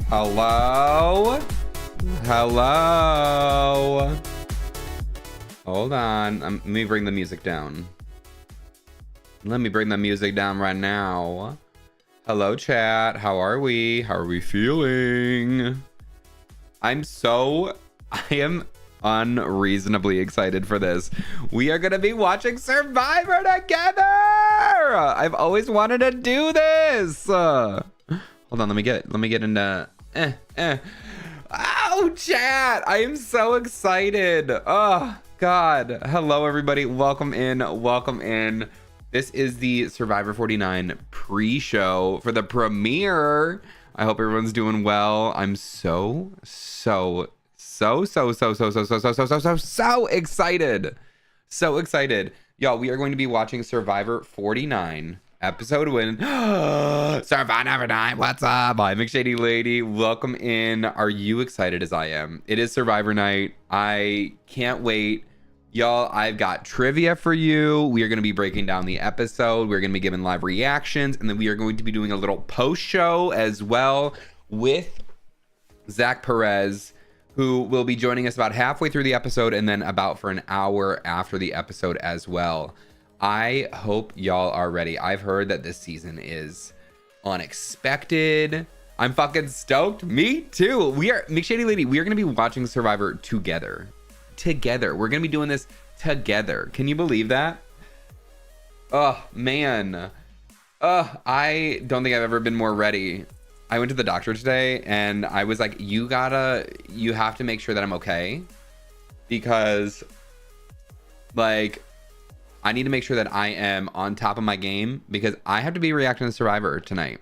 Hello? Hello? Hold on. Let me bring the music down. Let me bring the music down right now. Hello, chat. How are we? How are we feeling? I am unreasonably excited for this. We are going to be watching Survivor together. I've always wanted to do this. Hold on. Let me get into... Oh, chat. I am so excited. Oh, God. Hello, everybody. Welcome in. Welcome in. This is the Survivor 49 pre-show for the premiere. I hope everyone's doing well. I'm so excited. So excited. Y'all, we are going to be watching Survivor 49 episode win. Survivor night. What's up? I'm McShady Lady. Welcome in. Are you excited as I am? It is Survivor night. I can't wait. Y'all, I've got trivia for you. We are going to be breaking down the episode. We're going to be giving live reactions. And then we are going to be doing a little post show as well with Zach Perez, who will be joining us about halfway through the episode and then about for an hour after the episode as well. I hope y'all are ready. I've heard that this season is unexpected. I'm fucking stoked. Me too. McShady Lady, we are going to be watching Survivor together. We're gonna be doing this together. Can you believe that? Oh man. I don't think I've ever been more ready. I went to the doctor today and I was like, you have to make sure that I'm okay, because like I need to make sure that I am on top of my game, because I have to be reacting to Survivor tonight.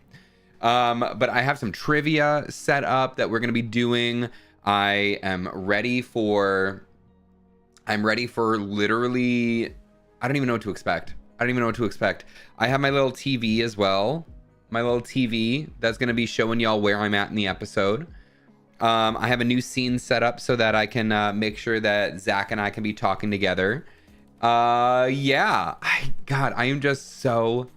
But I have some trivia set up that we're gonna be doing. I'm ready for literally, I don't even know what to expect. I have my little TV as well. My little TV that's going to be showing y'all where I'm at in the episode. I have a new scene set up so that I can make sure that Zach and I can be talking together. Yeah. God, I am just so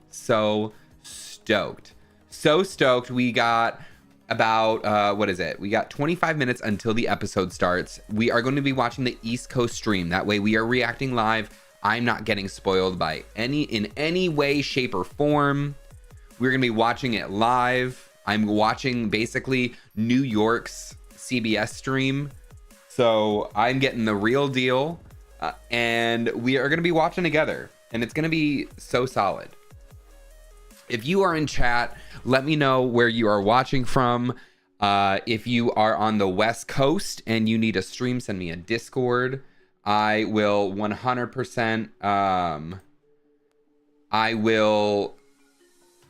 stoked. So stoked. We got about what is it? We got 25 minutes until the episode starts. We are going to be watching the East Coast stream. That way we are reacting live. I'm not getting spoiled by in any way, shape, or form. We're going to be watching it live. I'm watching basically New York's CBS stream. So I'm getting the real deal. And we are going to be watching together. And it's going to be so solid. If you are in chat, let me know where you are watching from. If you are on the West Coast and you need a stream, send me a Discord. I will 100%.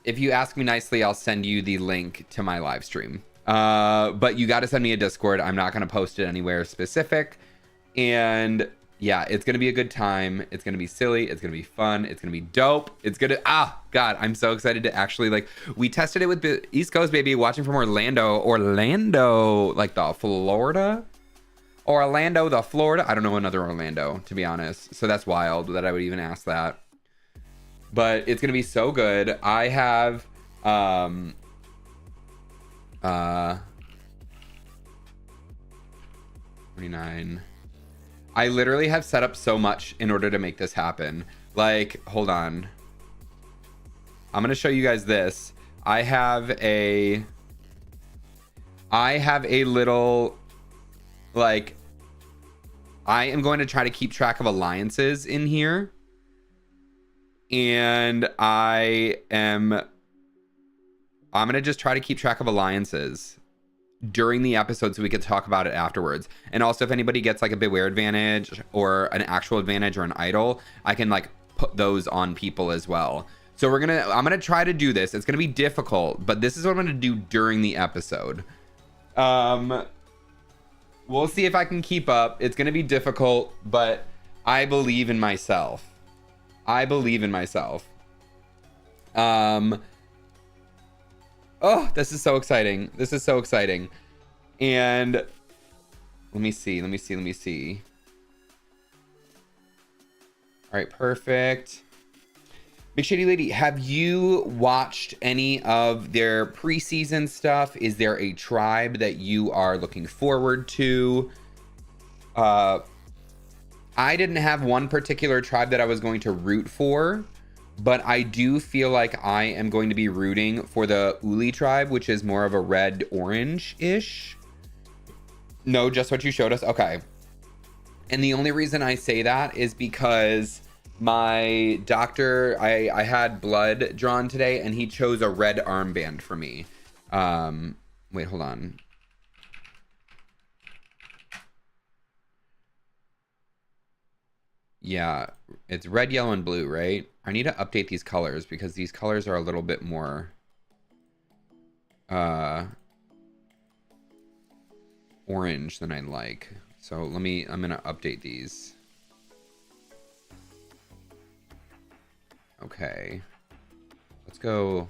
If you ask me nicely, I'll send you the link to my live stream. But you got to send me a Discord. I'm not going to post it anywhere specific. And yeah, it's going to be a good time. It's going to be silly. It's going to be fun. It's going to be dope. It's going to... God, I'm so excited to actually, we tested it with the East Coast, baby, watching from Orlando, like the Florida? Orlando, the Florida? I don't know another Orlando, to be honest. So that's wild that I would even ask that. But it's going to be so good. I have... 29... I literally have set up so much in order to make this happen. Hold on. I'm going to show you guys this. I have a little, I am going to try to keep track of alliances in here. And I'm going to just try to keep track of alliances during the episode so we could talk about it afterwards. And also, if anybody gets a beware advantage or an actual advantage or an idol, I can put those on people as well. So I'm gonna try to do this. It's gonna be difficult, but this is what I'm gonna do during the episode. We'll see if I can keep up. It's gonna be difficult, but I believe in myself. Oh, this is so exciting. And let me see. All right, perfect. McShady Lady, have you watched any of their preseason stuff? Is there a tribe that you are looking forward to? I didn't have one particular tribe that I was going to root for, but I do feel like I am going to be rooting for the Uli tribe, which is more of a red-orange-ish. No, just what you showed us? Okay. And the only reason I say that is because my doctor, I had blood drawn today, and he chose a red armband for me. Wait, hold on. Yeah, it's red, yellow, and blue, right? I need to update these colors because these colors are a little bit more orange than I like. So I'm gonna update these. Okay. Let's go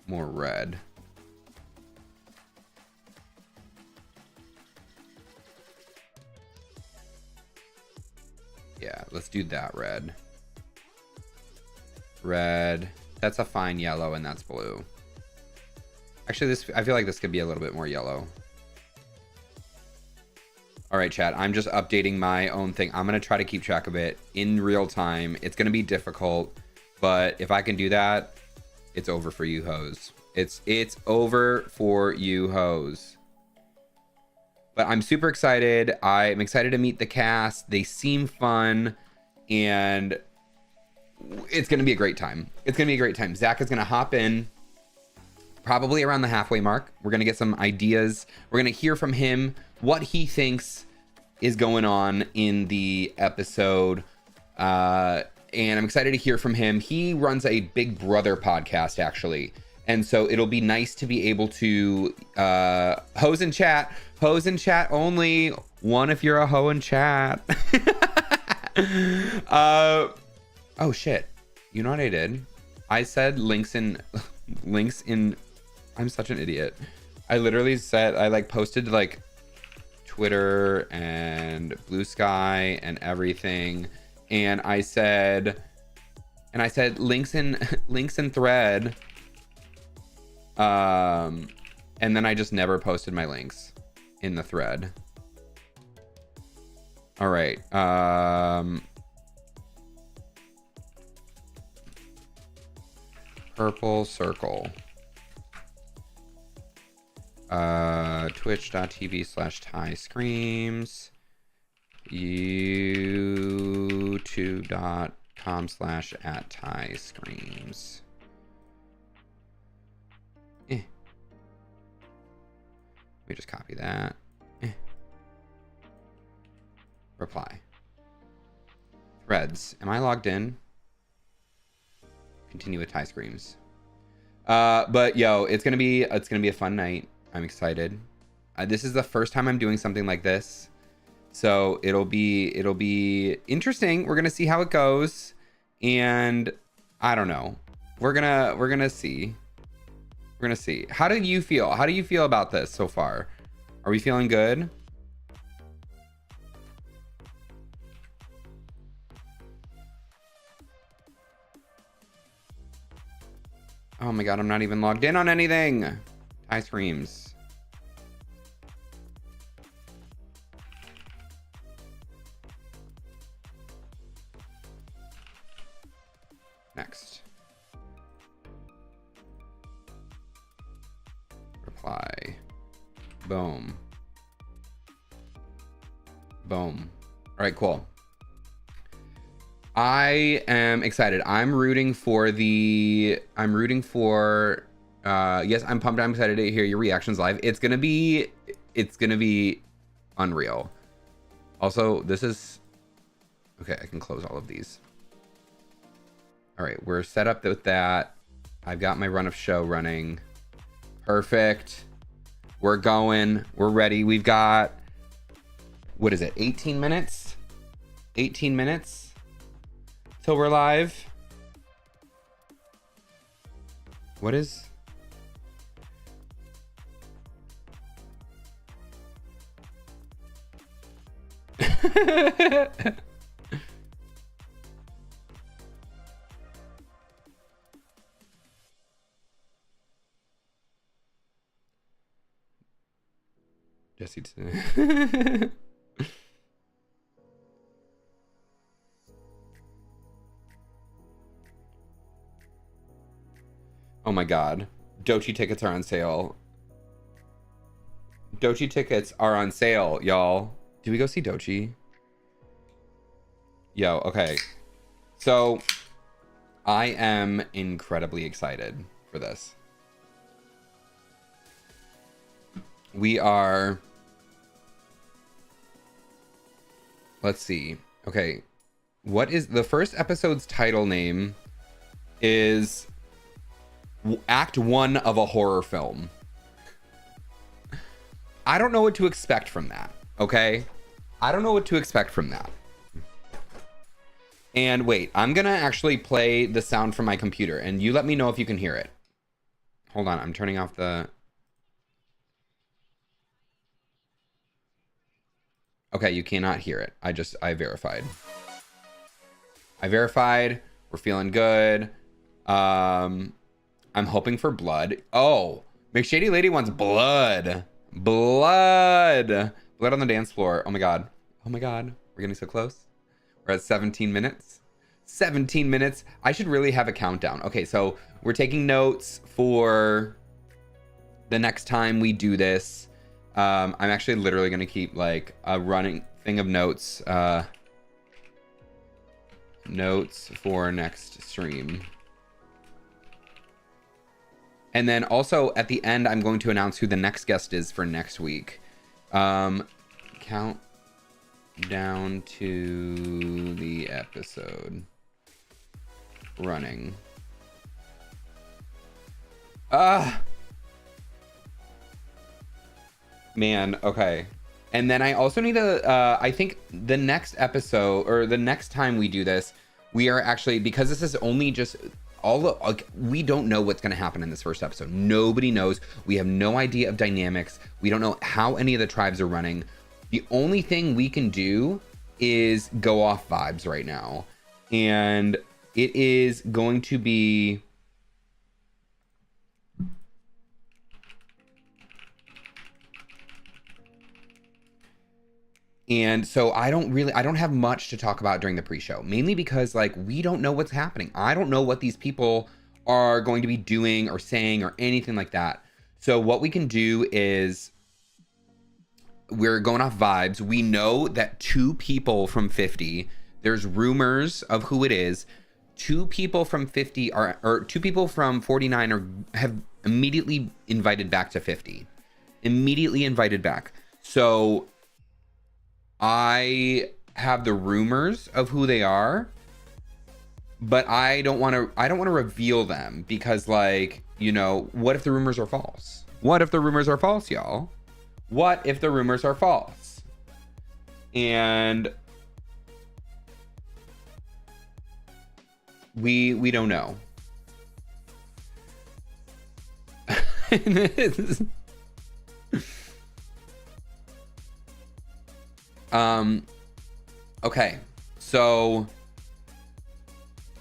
more red. Yeah, let's do that red. Red. That's a fine yellow, and that's blue. Actually, I feel like this could be a little bit more yellow. All right, chat. I'm just updating my own thing. I'm going to try to keep track of it in real time. It's going to be difficult, but if I can do that, it's over for you hoes. It's over for you hoes. But I'm super excited. I'm excited to meet the cast. They seem fun, and it's going to be a great time. It's going to be a great time. Zach is going to hop in probably around the halfway mark. We're going to get some ideas. We're going to hear from him what he thinks is going on in the episode. And I'm excited to hear from him. He runs a Big Brother podcast, actually. And so it'll be nice to be able to hose and chat only. One if you're a hoe in chat. Oh shit. You know what I did? I said links in I'm such an idiot. I literally said, I like posted like Twitter and Blue Sky and everything. And I said links in thread. And then I just never posted my links in the thread. All right. Purple circle. Twitch.tv/TyScreams. YouTube.com/@TyScreams. Let me just copy that. Reply. Threads. Am I logged in? Continue with TyScreams. But yo, it's gonna be a fun night. I'm excited. This is the first time I'm doing something like this, so it'll be interesting. We're gonna see how it goes, and I don't know. We're gonna see. We're gonna see. How do you feel? How do you feel about this so far? Are we feeling good? Oh my god, I'm not even logged in on anything. TyScreams. Next. Reply. Boom. Boom. All right, cool. I am excited. I'm rooting for yes, I'm pumped. I'm excited to hear your reactions live. It's gonna be unreal. Also, this is okay. I can close all of these. All right, we're set up with that. I've got my run of show running. Perfect. We're going. We're ready. We've got, what is it? 18 minutes? 18 minutes till we're live. What is? Jesse. Oh my god. Dochi tickets are on sale. Dochi tickets are on sale, y'all. Do we go see Dochi? Yo, okay. So, I am incredibly excited for this. We are... Let's see. Okay. What is... The first episode's title name is Act 1 of a horror film. I don't know what to expect from that, okay? I don't know what to expect from that. And wait, I'm gonna actually play the sound from my computer, and you let me know if you can hear it. Hold on, I'm turning off the... Okay, you cannot hear it. I verified. I verified. We're feeling good. I'm hoping for blood. Oh, McShady Lady wants blood. Blood on the dance floor. Oh my god. Oh my god. We're getting so close. We're at 17 minutes. 17 minutes. I should really have a countdown. Okay, so we're taking notes for the next time we do this. I'm actually literally going to keep like a running thing of notes. Notes for next stream. And then also at the end, I'm going to announce who the next guest is for next week. Count down to the episode running. Man, okay. And then I also need to, I think the next episode, or the next time we do this, we are actually, because this is only just like, we don't know what's going to happen in this first episode. Nobody knows. We have no idea of dynamics. We don't know how any of the tribes are running. The only thing we can do is go off vibes right now. And it is going to be... And so I don't have much to talk about during the pre-show, mainly because like we don't know what's happening. I don't know what these people are going to be doing or saying or anything like that. So what we can do is we're going off vibes. We know that 2 people from 50, there's rumors of who it is. 2 people from 50 are, or 2 people from 49 have immediately invited back to 50. Immediately invited back. So I have the rumors of who they are, but I don't want to reveal them because, like, you know, what if the rumors are false? What if the rumors are false, y'all? What if the rumors are false? And we don't know. Okay, so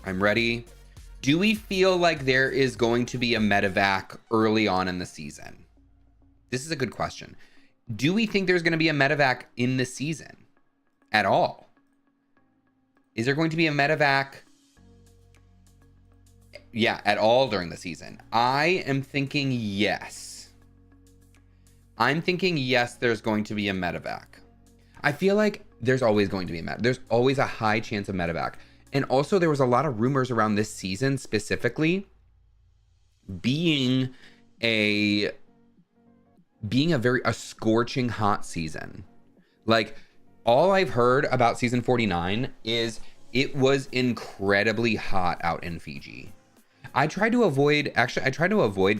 I'm ready. Do we feel like there is going to be a medevac early on in the season? This is a good question. Do we think there's going to be a medevac in the season at all? Is there going to be a medevac? Yeah, at all during the season? I am thinking yes. I'm thinking yes, there's going to be a medevac. I feel like there's always going to be a medevac. There's always a high chance of medevac. And also there was a lot of rumors around this season specifically being a scorching hot season. Like, all I've heard about season 49 is it was incredibly hot out in Fiji. I tried to avoid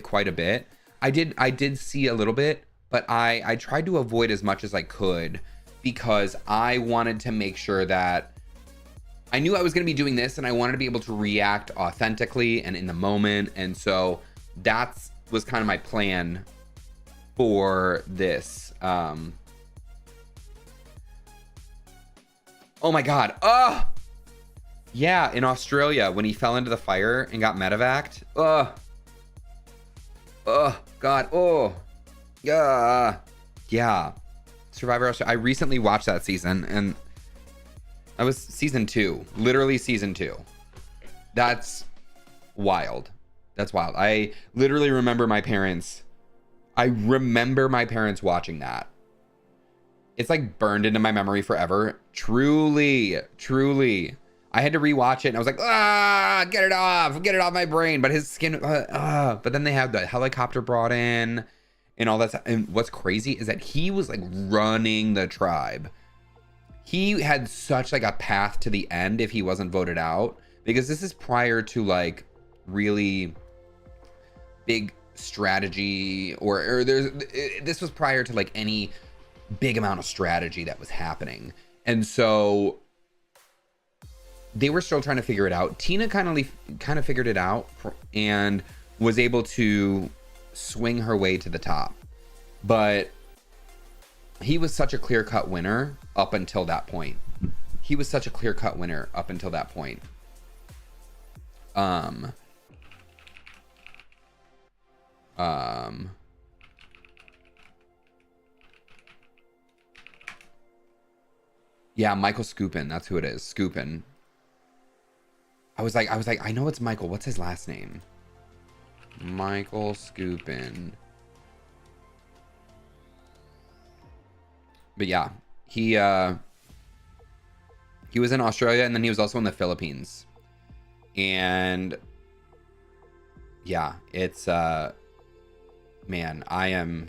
quite a bit. I did see a little bit, but I tried to avoid as much as I could because I wanted to make sure that I knew I was going to be doing this and I wanted to be able to react authentically and in the moment. And so that was kind of my plan for this. Oh my God. Oh, yeah. In Australia, when he fell into the fire and got medevaced. Oh God. Oh, yeah. Yeah. Survivor Australia. I recently watched that season, and that was season 2, literally season 2. That's wild. That's wild. I literally remember my parents. I remember my parents watching that. It's like burned into my memory forever. Truly, truly. I had to rewatch it and I was like, get it off my brain. But his skin, but then they had the helicopter brought in and all that stuff. And what's crazy is that he was like running the tribe. He had such like a path to the end if he wasn't voted out, because this is prior to like really big strategy or this was prior to like any big amount of strategy that was happening. And so they were still trying to figure it out. Tina kind of figured it out and was able to swing her way to the top. But he was such a clear-cut winner up until that point. Yeah, Michael Skupin, that's who it is. Skupin. I was like, I know it's Michael. What's his last name? Michael Skupin. But yeah, he was in Australia, and then he was also in the Philippines. And yeah, it's man, I am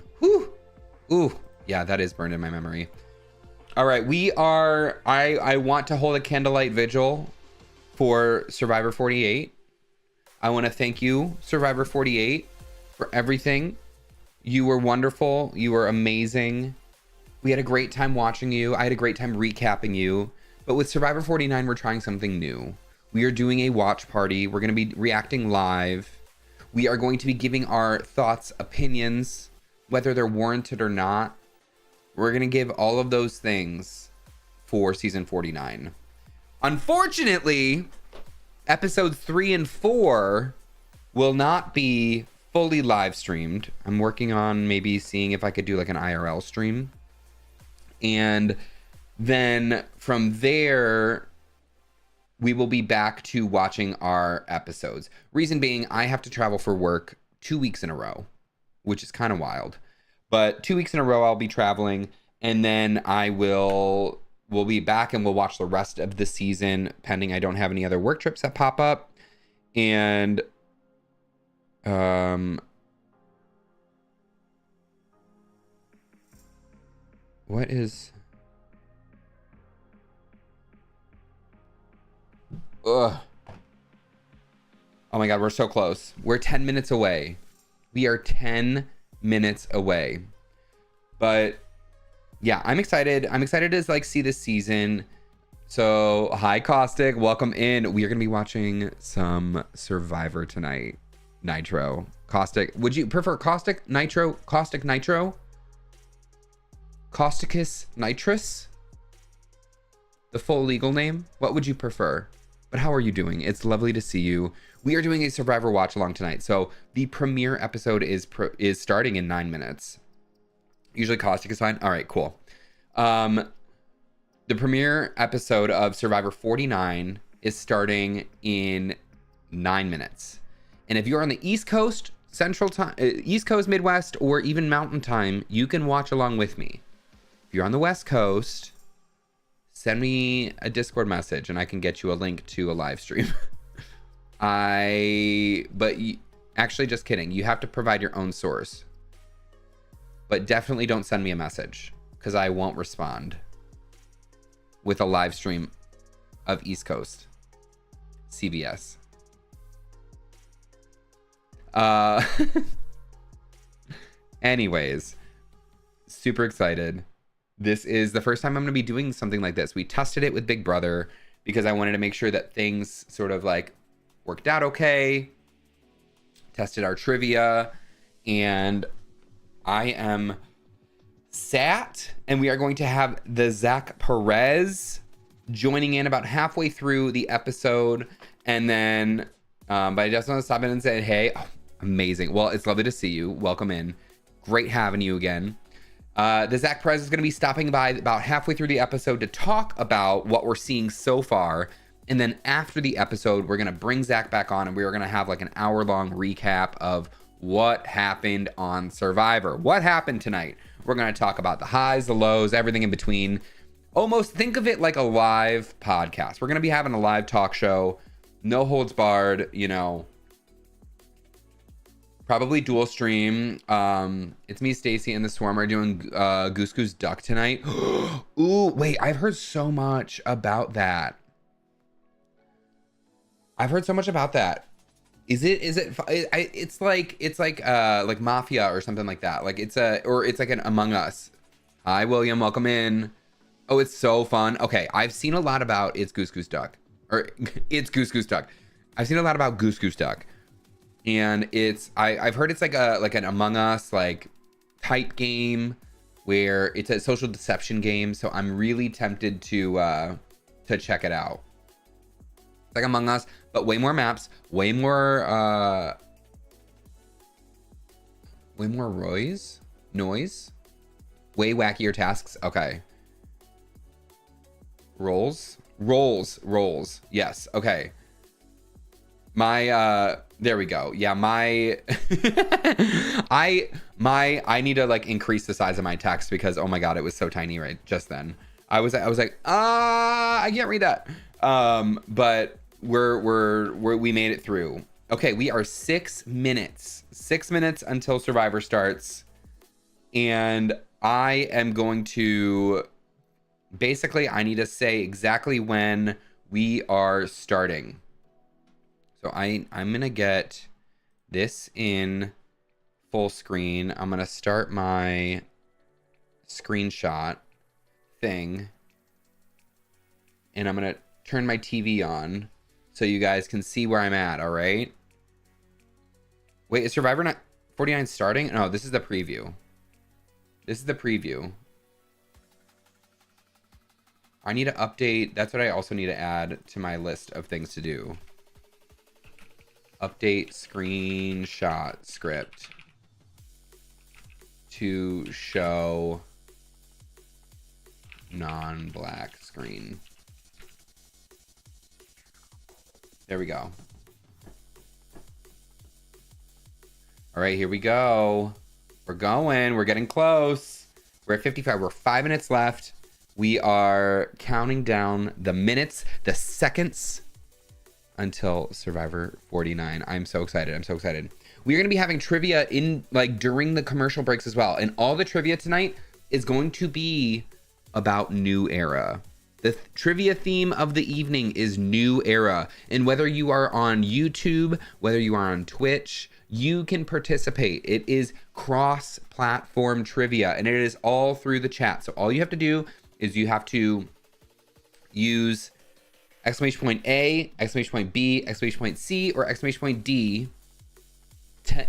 yeah, that is burned in my memory. All right, I want to hold a candlelight vigil for Survivor 48. I want to thank you, Survivor 48, for everything. You were wonderful. You were amazing. We had a great time watching you. I had a great time recapping you. But with Survivor 49, we're trying something new. We are doing a watch party. We're going to be reacting live. We are going to be giving our thoughts, opinions, whether they're warranted or not. We're going to give all of those things for season 49. Unfortunately, episodes 3 and 4 will not be fully live streamed. I'm working on maybe seeing if I could do like an IRL stream. And then from there, we will be back to watching our episodes. Reason being, I have to travel for work 2 weeks in a row, which is kind of wild. But 2 weeks in a row, I'll be traveling, and then we'll be back and we'll watch the rest of the season, pending I don't have any other work trips that pop up. And what is... Ugh. Oh my God, we're so close. We're 10 minutes away. We are 10 minutes away. But yeah, I'm excited. I'm excited to like see this season. So hi Caustic, welcome in. We are gonna be watching some Survivor tonight. Nitro. Caustic. Would you prefer Caustic, Nitro, Caustic, Nitro? Causticus Nitrous? The full legal name? What would you prefer? But how are you doing? It's lovely to see you. We are doing a Survivor watch along tonight. So the premiere episode is starting in 9 minutes. Usually Caustic is fine. All right, cool. The premiere episode of Survivor 49 is starting in 9 minutes. And if you're on the East Coast, Central Time, East Coast, Midwest, or even Mountain Time, you can watch along with me. If you're on the West Coast, send me a Discord message and I can get you a link to a live stream. Actually, just kidding. You have to provide your own source. But definitely don't send me a message because I won't respond with a live stream of East Coast CBS. Anyways, super excited. This is the first time I'm going to be doing something like this. We tested it with Big Brother because I wanted to make sure that things sort of like worked out okay. Tested our trivia, and I am sat, and we are going to have the Zach Perez joining in about halfway through the episode. And then, but I just want to stop in and say, hey, amazing. Well, it's lovely to see you. Welcome in. Great having you again. The Zach Perez is going to be stopping by about halfway through the episode to talk about what we're seeing so far. And then after the episode, we're going to bring Zach back on and we're going to have like an hour-long recap of what happened on Survivor. What happened tonight? We're going to talk about the highs, the lows, everything in between. Almost think of it like a live podcast. We're going to be having a live talk show, no holds barred, you know, probably dual stream. It's me, Stacy, and the Swarm are doing Goose Goose Duck tonight. Ooh, wait, I've heard so much about that. I've heard so much about that. It's like Mafia or something like that. Like it's like an Among Us. Hi, William, welcome in. Oh, it's so fun. Okay, I've seen a lot about It's Goose Goose Duck. Or It's Goose Goose Duck. I've seen a lot about Goose Goose Duck. And I've heard it's like an Among Us like type game where it's a social deception game. So I'm really tempted to check it out. It's like Among Us, but way more maps, way more noise, way wackier tasks. Okay. Rolls. Yes. Okay. There we go. Yeah, I need to like increase the size of my text because oh my god, it was so tiny right just then. I was like, I can't read that. But we made it through. Okay, we are 6 minutes. 6 minutes until Survivor starts. And I am going to basically I need to say exactly when we are starting. So I'm gonna get this in full screen. I'm gonna start my screenshot thing. And I'm gonna turn my TV on so you guys can see where I'm at, all right? Wait, is Survivor 49 starting? No, this is the preview. This is the preview. I need to update. That's what I also need to add to my list of things to do. Update screenshot script to show non-black screen. There we go. All right, here we go. We're going. We're getting close. We're at 55. We're 5 minutes left. We are counting down the minutes, the seconds until Survivor 49. I'm so excited. I'm so excited. We're going to be having trivia in like during the commercial breaks as well. And all the trivia tonight is going to be about New Era. The trivia theme of the evening is New Era. And whether you are on YouTube, whether you are on Twitch, you can participate. It is cross-platform trivia and it is all through the chat. So all you have to do is you have to use exclamation point A, exclamation point B, exclamation point C, or exclamation point D to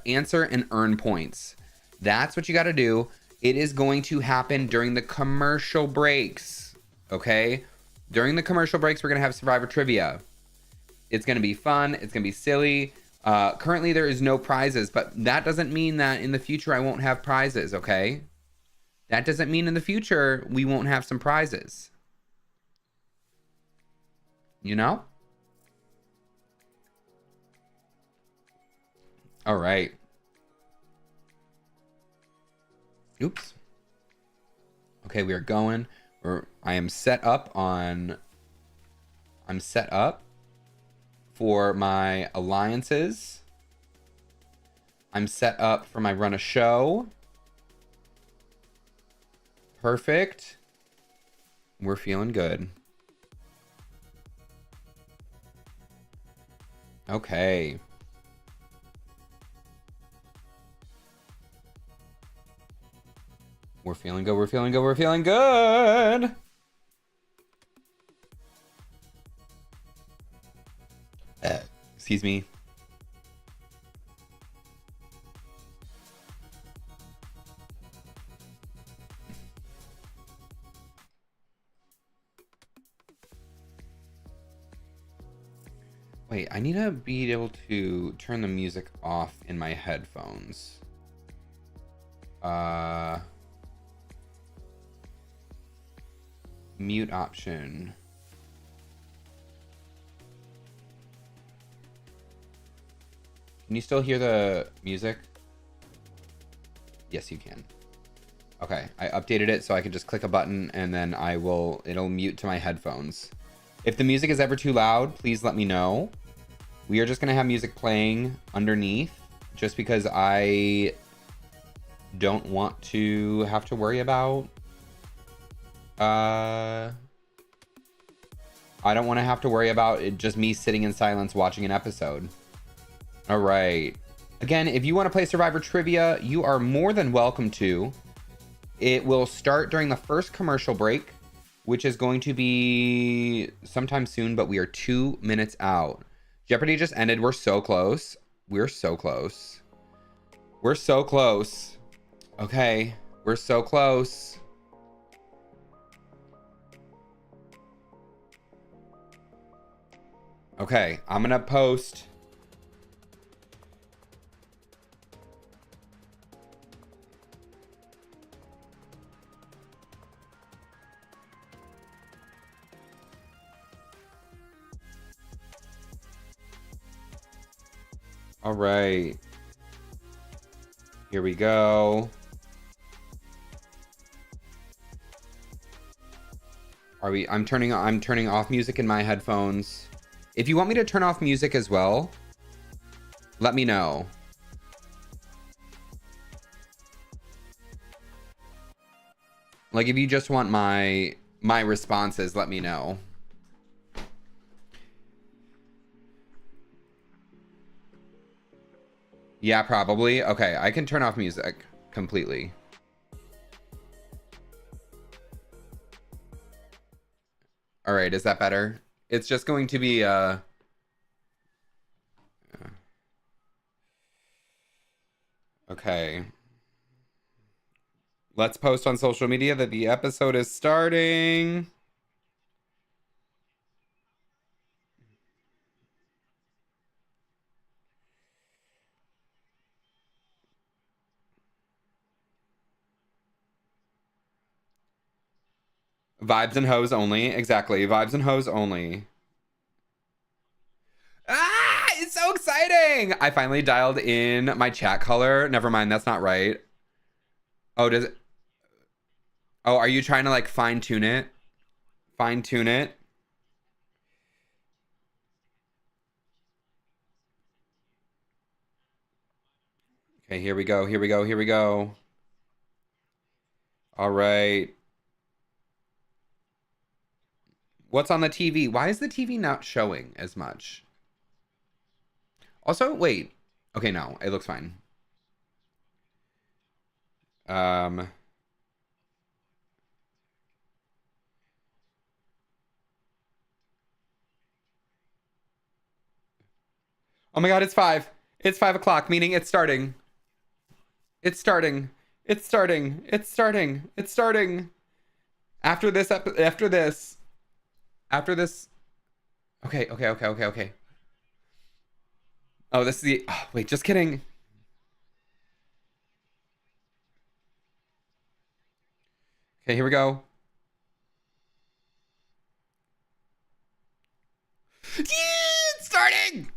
answer and earn points. That's what you got to do. It is going to happen during the commercial breaks, okay? During the commercial breaks, we're going to have Survivor Trivia. It's going to be fun. It's going to be silly. Currently, there is no prizes, but that doesn't mean that in the future I won't have prizes, okay? That doesn't mean in the future we won't have some prizes. You know? All right. Oops. Okay, we are going. I am set up for my alliances. I'm set up for my run a show. Perfect. We're feeling good. Okay. We're feeling good. We're feeling good. We're feeling good. Excuse me. Wait, I need to be able to turn the music off in my headphones. Mute option. Can you still hear the music? Yes, you can. Okay, I updated it so I can just click a button and then it'll mute to my headphones. If the music is ever too loud, please let me know. We are just gonna have music playing underneath just because I don't want to have to worry about I don't want to have to worry about it, just me sitting in silence watching an episode. All right. Again, if you want to play Survivor Trivia, you are more than welcome to. It will start during the first commercial break, which is going to be sometime soon, but we are 2 minutes out. Jeopardy just ended. We're so close. We're so close. We're so close. Okay. We're so close. Okay. I'm going to post. All right. Here we go. I'm turning off music in my headphones. If you want me to turn off music as well, let me know. Like if you just want my responses, let me know. Yeah, probably. Okay, I can turn off music completely. All right, is that better? It's just going to be okay. Let's post on social media that the episode is starting. Vibes and hoes only. Exactly. Vibes and hoes only. Ah, it's so exciting. I finally dialed in my chat color. Never mind, that's not right. Oh, does it? Oh, are you trying to like fine tune it? Fine tune it? Okay, here we go. Here we go. Here we go. All right. What's on the TV? Why is the TV not showing as much? Also, wait. Okay, no, it looks fine. Um, oh my God, it's 5. It's 5 o'clock, meaning it's starting. It's starting. It's starting. It's starting. It's starting. After this, after this. After this. Okay, okay, okay, okay, okay. Oh, this is the. Oh, wait, just kidding. Okay, here we go. It's starting.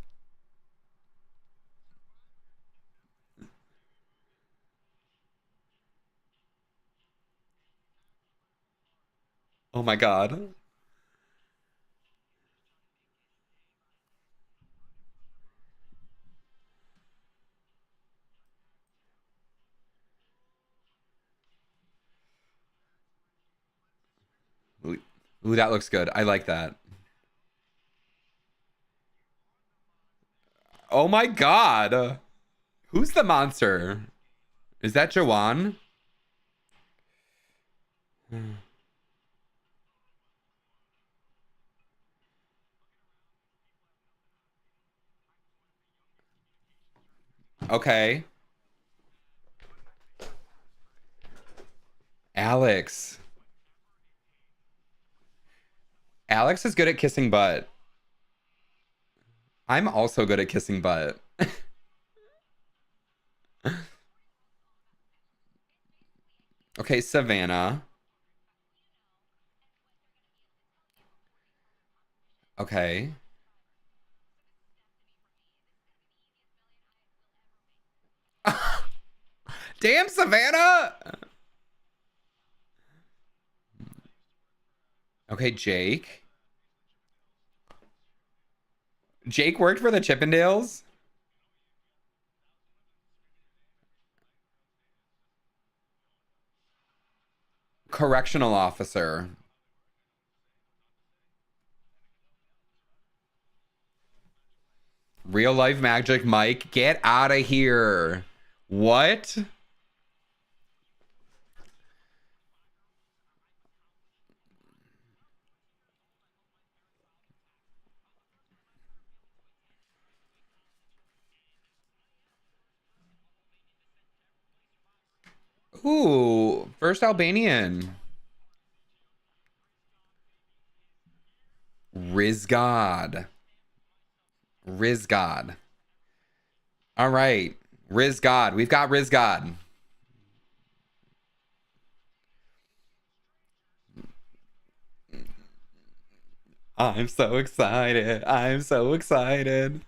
Oh my God. Ooh, that looks good. I like that. Oh my God. Who's the monster? Is that Jawan? Okay. Alex. Alex is good at kissing butt. I'm also good at kissing butt. Okay, Savannah. Okay. Damn, Savannah. Okay, Jake. Jake worked for the Chippendales. Correctional officer. Real life Magic Mike. Get out of here. What? Ooh, first Albanian. Rizgod. Rizgod. All right. Rizgod. We've got Rizgod. I'm so excited. I'm so excited.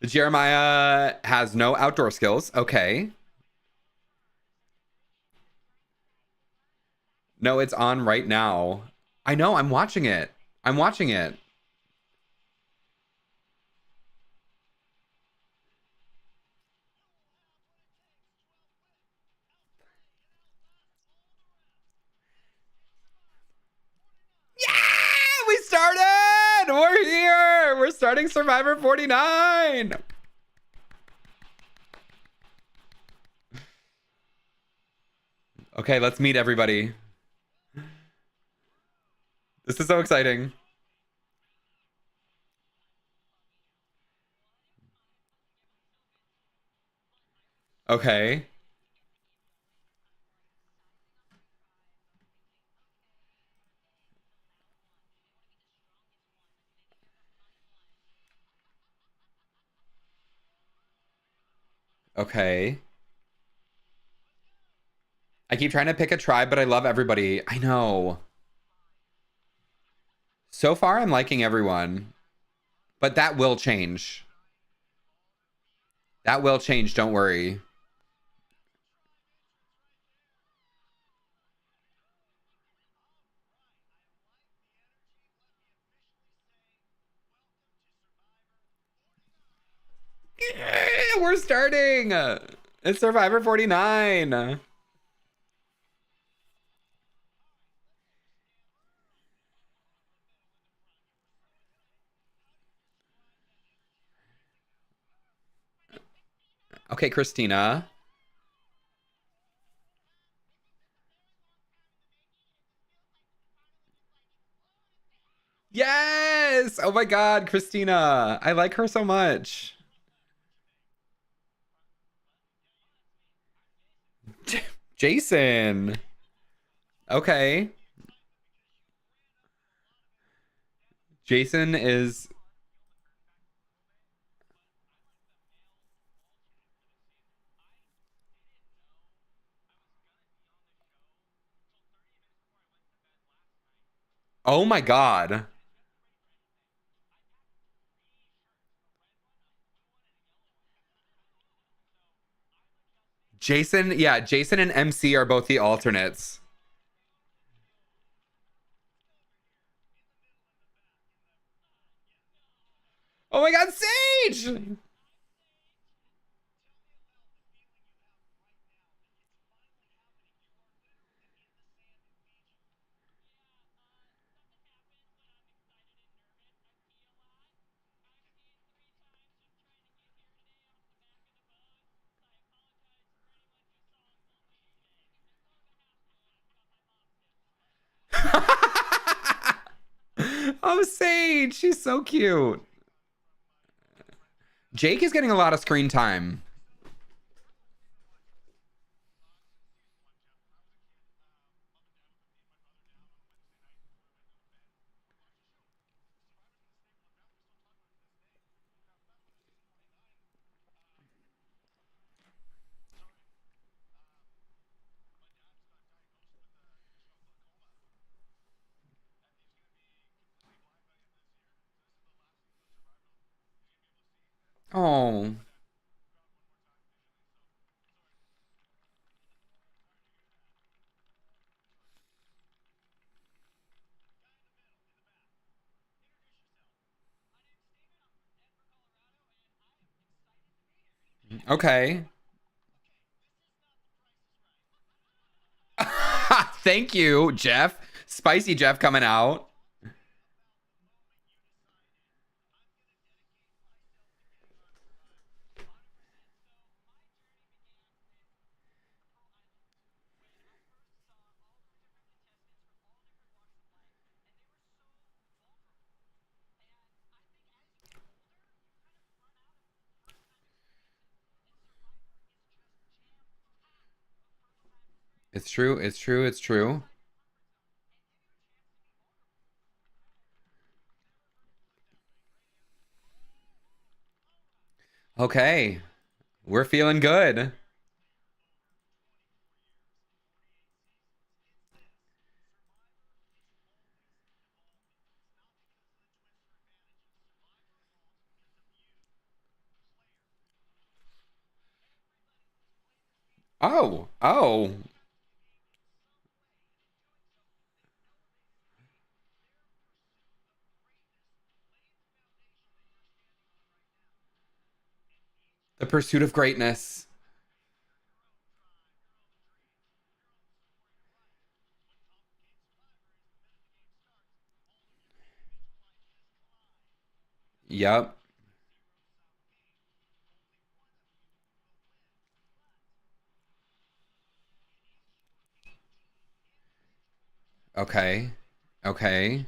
Jeremiah has no outdoor skills. Okay. No, it's on right now. I know. I'm watching it. I'm watching it. Yeah, we started. We're here. We're starting Survivor 49. Okay, let's meet everybody. This is so exciting. Okay. Okay. I keep trying to pick a tribe, but I love everybody. I know. So far, I'm liking everyone, but that will change. That will change. Don't worry. Yeah, we're starting. It's Survivor 49. Okay, Christina. Yes! Oh my God, Christina. I like her so much. Jason. Okay. Jason is. Oh my God. Jason, yeah, Jason and MC are both the alternates. Oh my God, Sage! Oh, Sage, she's so cute. Jake is getting a lot of screen time. Oh. Okay. Thank you, Jeff. Spicy Jeff coming out. It's true. It's true. It's true. Okay. We're feeling good. Oh. Oh. The pursuit of greatness. Yep. Okay. Okay.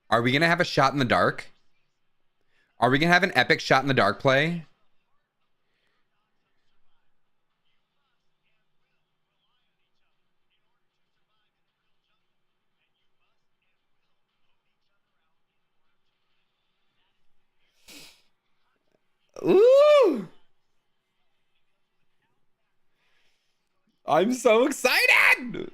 Are we gonna have a shot in the dark? Are we gonna have an epic shot in the dark play? Ooh! I'm so excited!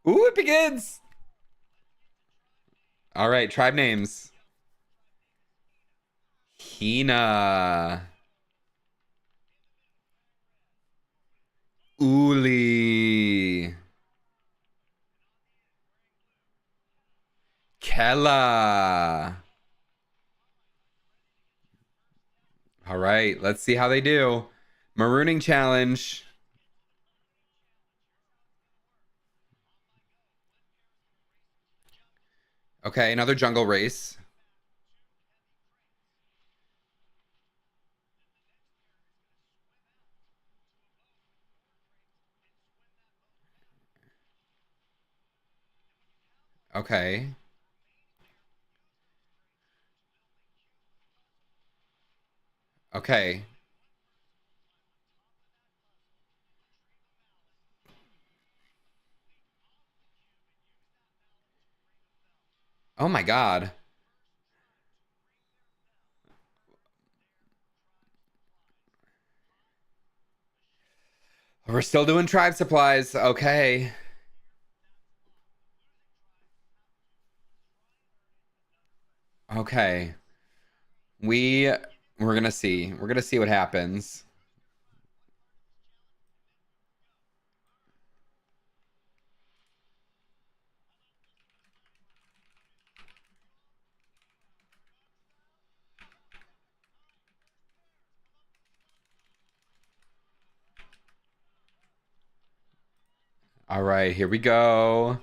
Ooh, it begins! All right, tribe names. Hina. Uli. Kella. All right, let's see how they do. Marooning challenge. Okay, another jungle race. Okay. Okay. Oh my God. We're still doing tribe supplies. Okay. Okay. We we're gonna see. We're gonna see what happens. All right, here we go.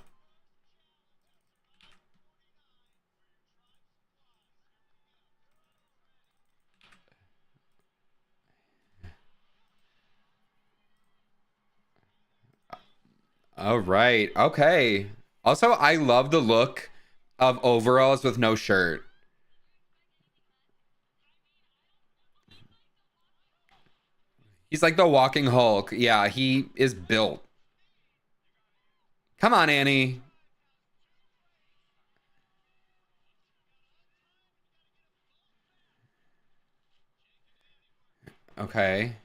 All right. Okay. Also, I love the look of overalls with no shirt. He's like the walking Hulk. Yeah, he is built. Come on, Annie. Okay.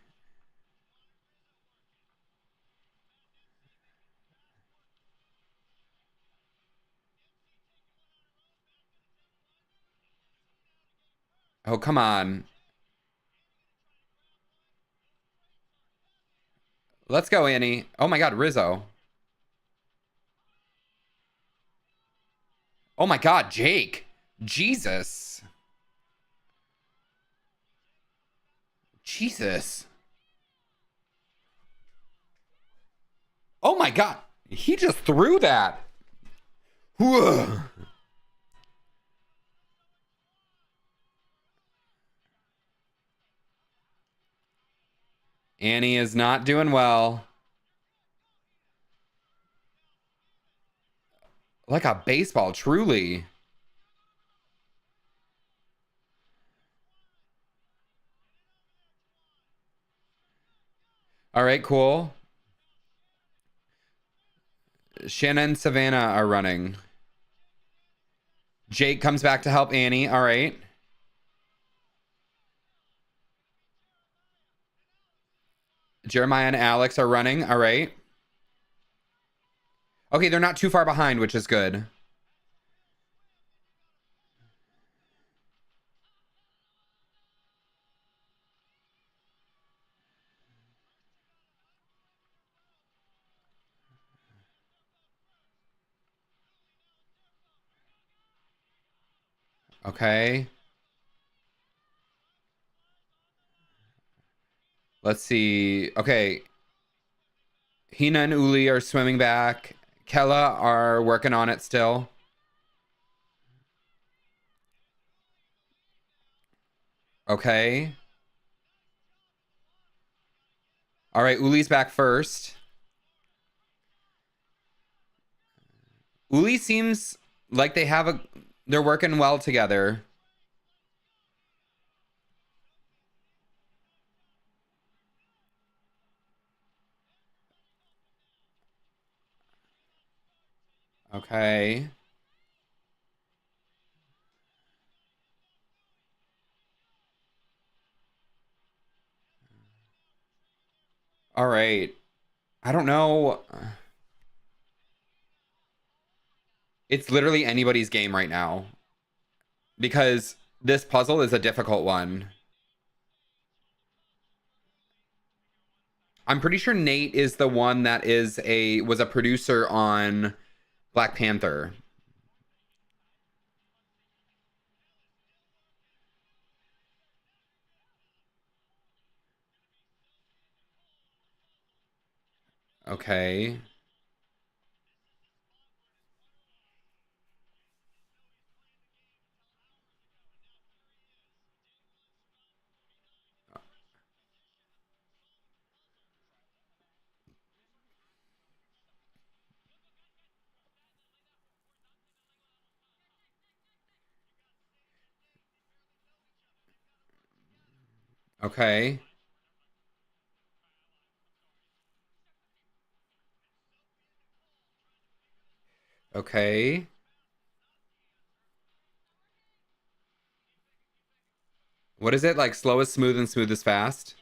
Oh, come on. Let's go, Annie. Oh my God, Rizzo. Oh my God, Jake. Jesus. Jesus. Oh my God. He just threw that. Whew. Annie is not doing well. Like a baseball, truly. All right, cool. Shanna and Savannah are running. Jake comes back to help Annie. All right. Jeremiah and Alex are running. All right. Okay, they're not too far behind, which is good. Okay. Let's see. Okay. Hina and Uli are swimming back. Kella are working on it still. Okay. All right, Uli's back first. Uli seems like they're working well together. Okay. All right. I don't know. It's literally anybody's game right now because this puzzle is a difficult one. I'm pretty sure Nate is the one that was a producer on Black Panther. Okay. Okay. Okay. What is it? Like slow is smooth and smooth is fast?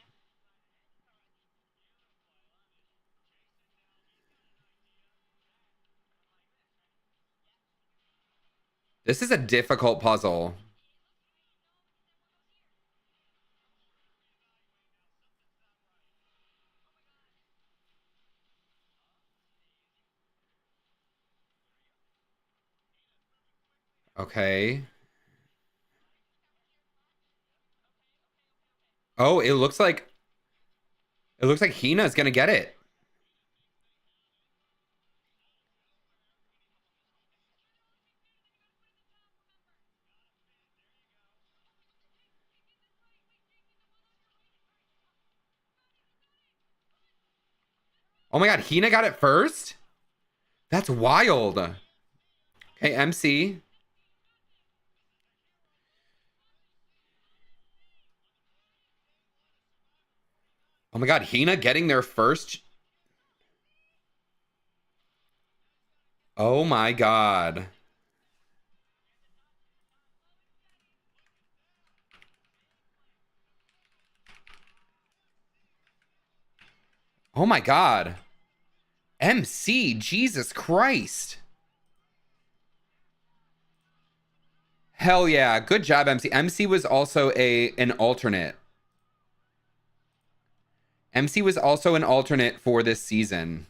This is a difficult puzzle. Okay. Oh, it looks like Hina's gonna get it. Oh my God, Hina got it first? That's wild. Okay, MC. Oh my God, Hina getting there first. Oh my God. Oh my God. MC, Jesus Christ. Hell yeah. Good job, MC. MC was also an alternate. MC was also an alternate for this season.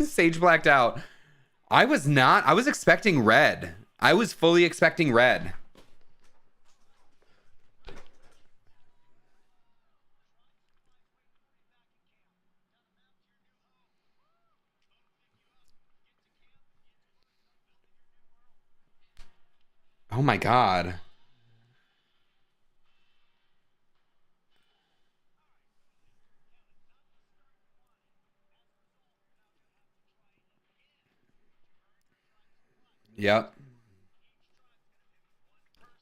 Sage blacked out. I was not. I was expecting red. I was fully expecting red. Oh my God. Yep.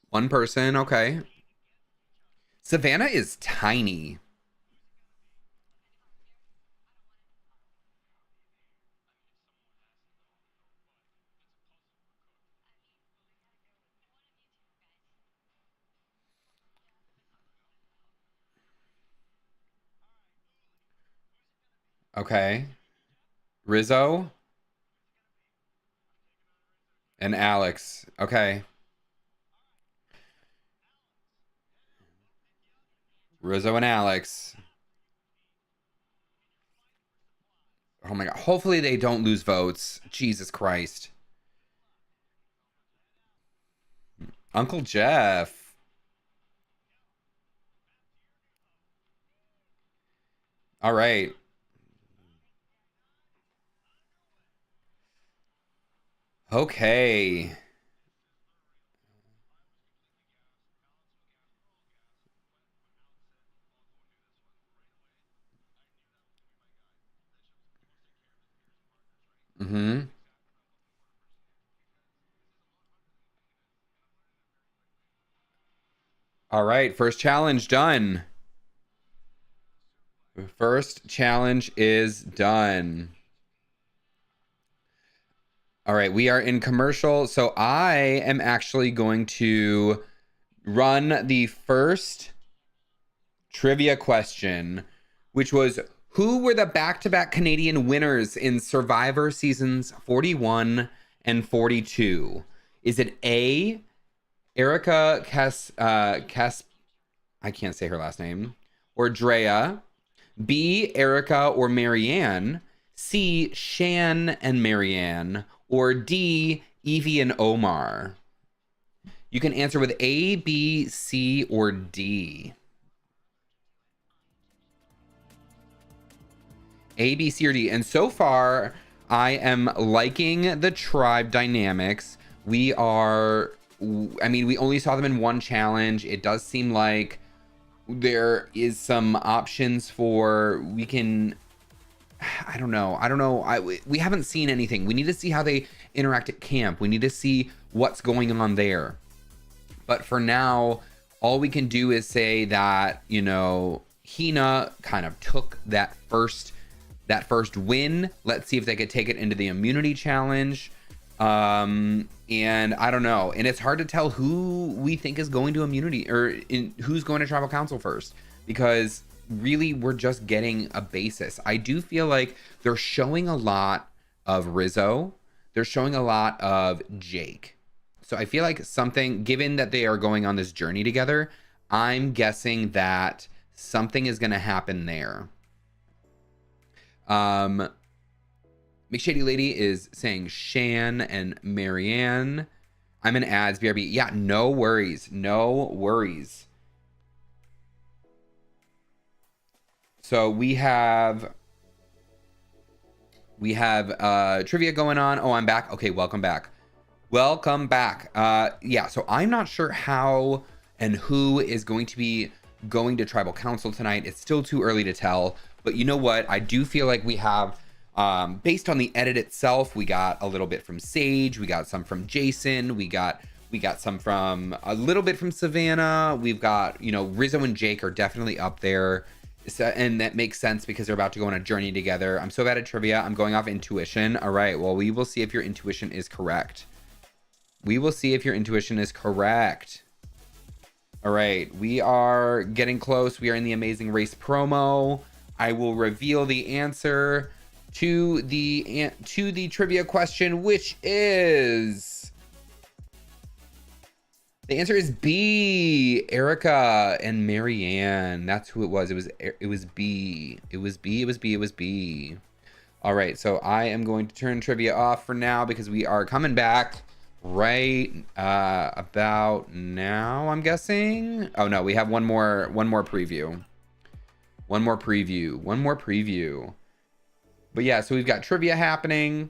One person. Okay. Savannah is tiny. Okay. Rizzo and Alex. Okay. Rizzo and Alex. Oh my God. Hopefully they don't lose votes. Jesus Christ. Uncle Jeff. All right. Okay. Mm-hmm. All right. First challenge done. First challenge is done. All right. We are in commercial. So I am actually going to run the first trivia question, which was who were the back-to-back Canadian winners in Survivor seasons 41 and 42? Is it A, Erica I can't say her last name, or Drea, B, Erica or Marianne, C, Shan and Marianne, or D, Evie and Omar? You can answer with A, B, C, or D. A, B, C, or D. And so far, I am liking the tribe dynamics. We only saw them in one challenge. It does seem like there is some options for, I don't know. We haven't seen anything. We need to see how they interact at camp. We need to see what's going on there. But for now, all we can do is say that, Hina kind of took that first win. Let's see if they could take it into the immunity challenge. And I don't know. And it's hard to tell who we think is going to immunity or who's going to tribal council first, because really we're just getting a basis. I do feel like they're showing a lot of Rizzo. They're showing a lot of Jake. So I feel like given that they are going on this journey together, I'm guessing that something is going to happen there. McShady Lady is saying Shan and Marianne. I'm an ads, BRB. Yeah, no worries. No worries. So we have trivia going on. Oh, I'm back. Okay, welcome back. Welcome back. Yeah, so I'm not sure how and who is going to be going to tribal council tonight. It's still too early to tell, but you know what? I do feel like we have, based on the edit itself, we got a little bit from Sage, we got some from Jason, we got some from a little bit from Savannah. We've got, Rizzo and Jake are definitely up there. So, and that makes sense because they're about to go on a journey together. I'm so bad at trivia. I'm going off intuition. All right. Well, we will see if your intuition is correct. We will see if your intuition is correct. All right, we are getting close. We are in the Amazing Race promo. I will reveal the answer to the trivia question, which is the answer is B. Erica and Marianne. That's who it was. It was B. It was B. It was B. It was B. All right, so I am going to turn trivia off for now because we are coming back right about now, I'm guessing. Oh no, we have one more preview. One more preview. But yeah, so we've got trivia happening.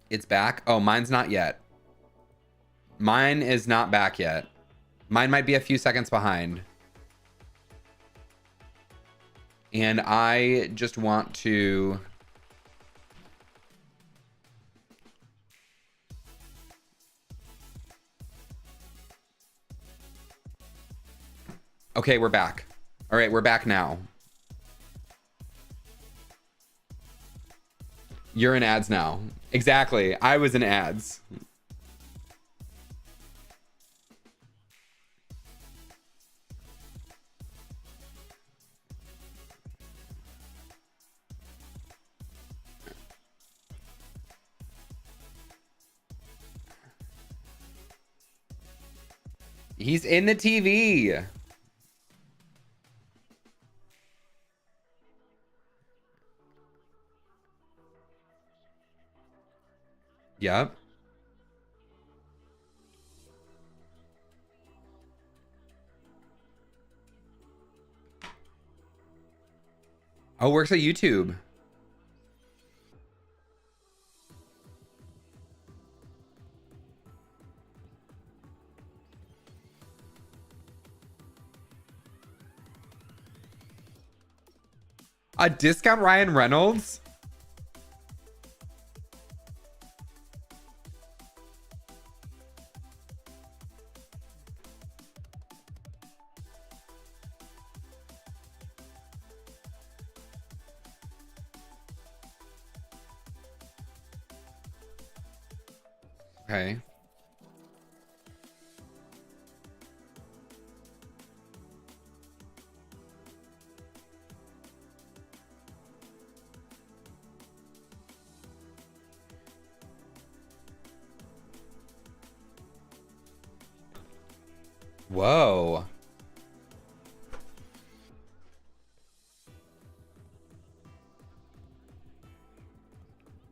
It's back. Oh, mine's not yet. Mine is not back yet. Mine might be a few seconds behind. And I just want to... Okay, we're back. All right, we're back now. You're in ads now. Exactly. I was in ads. He's in the TV. Yep. Oh, works at YouTube. A discount Ryan Reynolds? Okay. Whoa.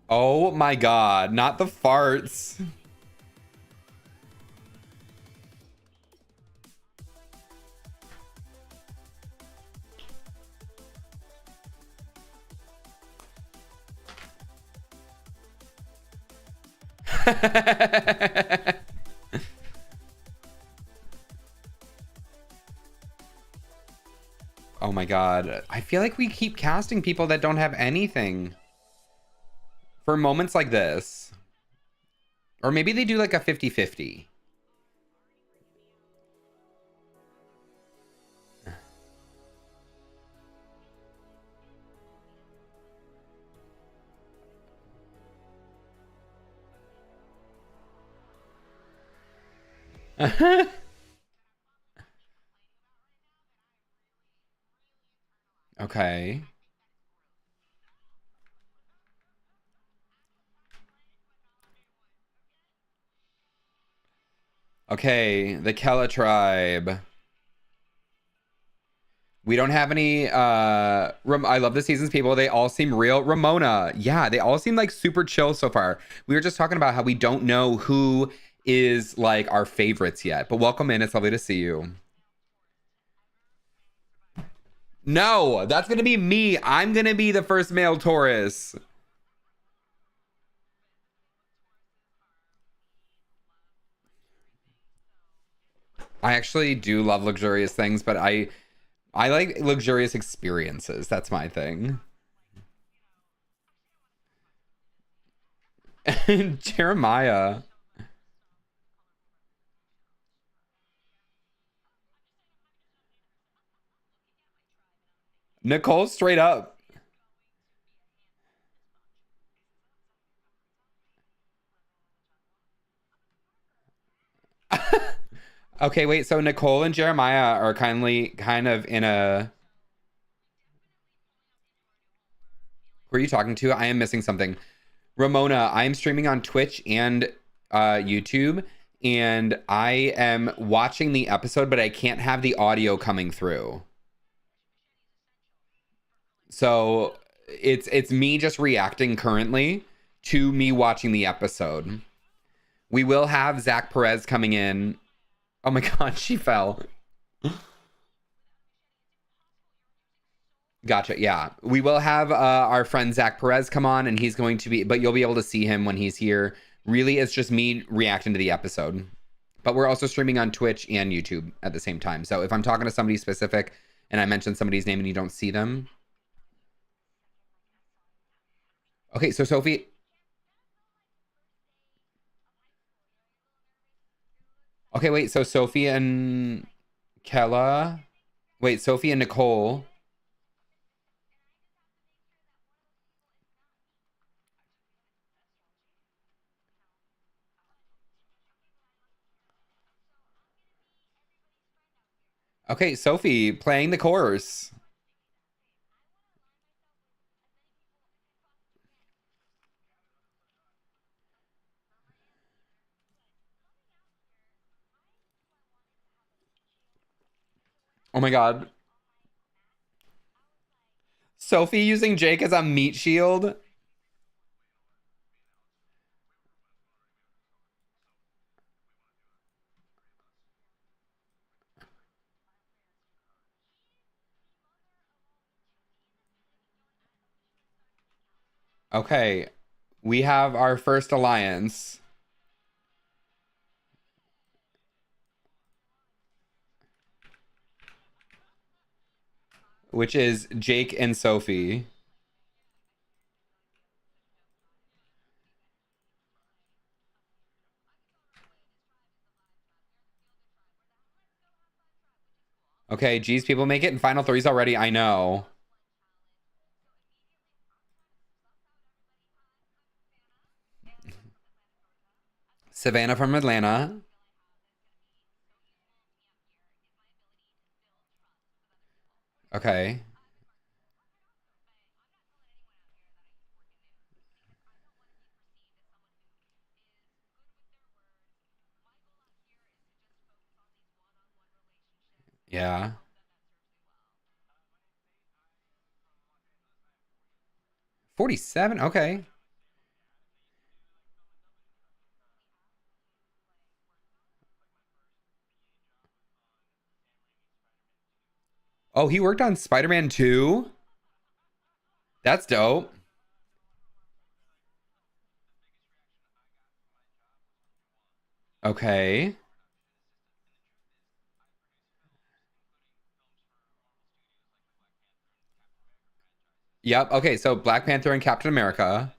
Oh my God, not the farts. Oh my God. I feel like we keep casting people that don't have anything for moments like this. Or maybe they do like a 50-50. Okay. Okay, the Kella tribe. We don't have any I love the season's people. They all seem real. Ramona. Yeah, they all seem like super chill so far. We were just talking about how we don't know who is like our favorites yet. But welcome in. It's lovely to see you. No, that's gonna be me. I'm gonna be the first male Taurus. I actually do love luxurious things, but I like luxurious experiences. That's my thing. Jeremiah. Nicole straight up. Okay, wait. So Nicole and Jeremiah are kind of in a. Who are you talking to? I am missing something. Ramona, I am streaming on Twitch and YouTube, and I am watching the episode, but I can't have the audio coming through. So it's me just reacting currently to me watching the episode. We will have Zach Perez coming in. Oh my god, she fell. Gotcha. Yeah. We will have our friend Zach Perez come on, and he's going to be, but you'll be able to see him when he's here. Really, it's just me reacting to the episode. But we're also streaming on Twitch and YouTube at the same time. So if I'm talking to somebody specific and I mention somebody's name and you don't see them. Okay. So Sophie. Okay. Wait. So Sophie and Kella. Wait. Sophie and Nicole. Okay. Sophie playing the chorus. Oh my God. Sophie using Jake as a meat shield. Okay. We have our first alliance, which is Jake and Sophie. Okay, geez, people make it in final threes already. I know. Savannah from Atlanta. Okay. Yeah. 47. Okay. Oh, he worked on Spider-Man 2? That's dope. Okay. Yep. Okay, so Black Panther and Captain America.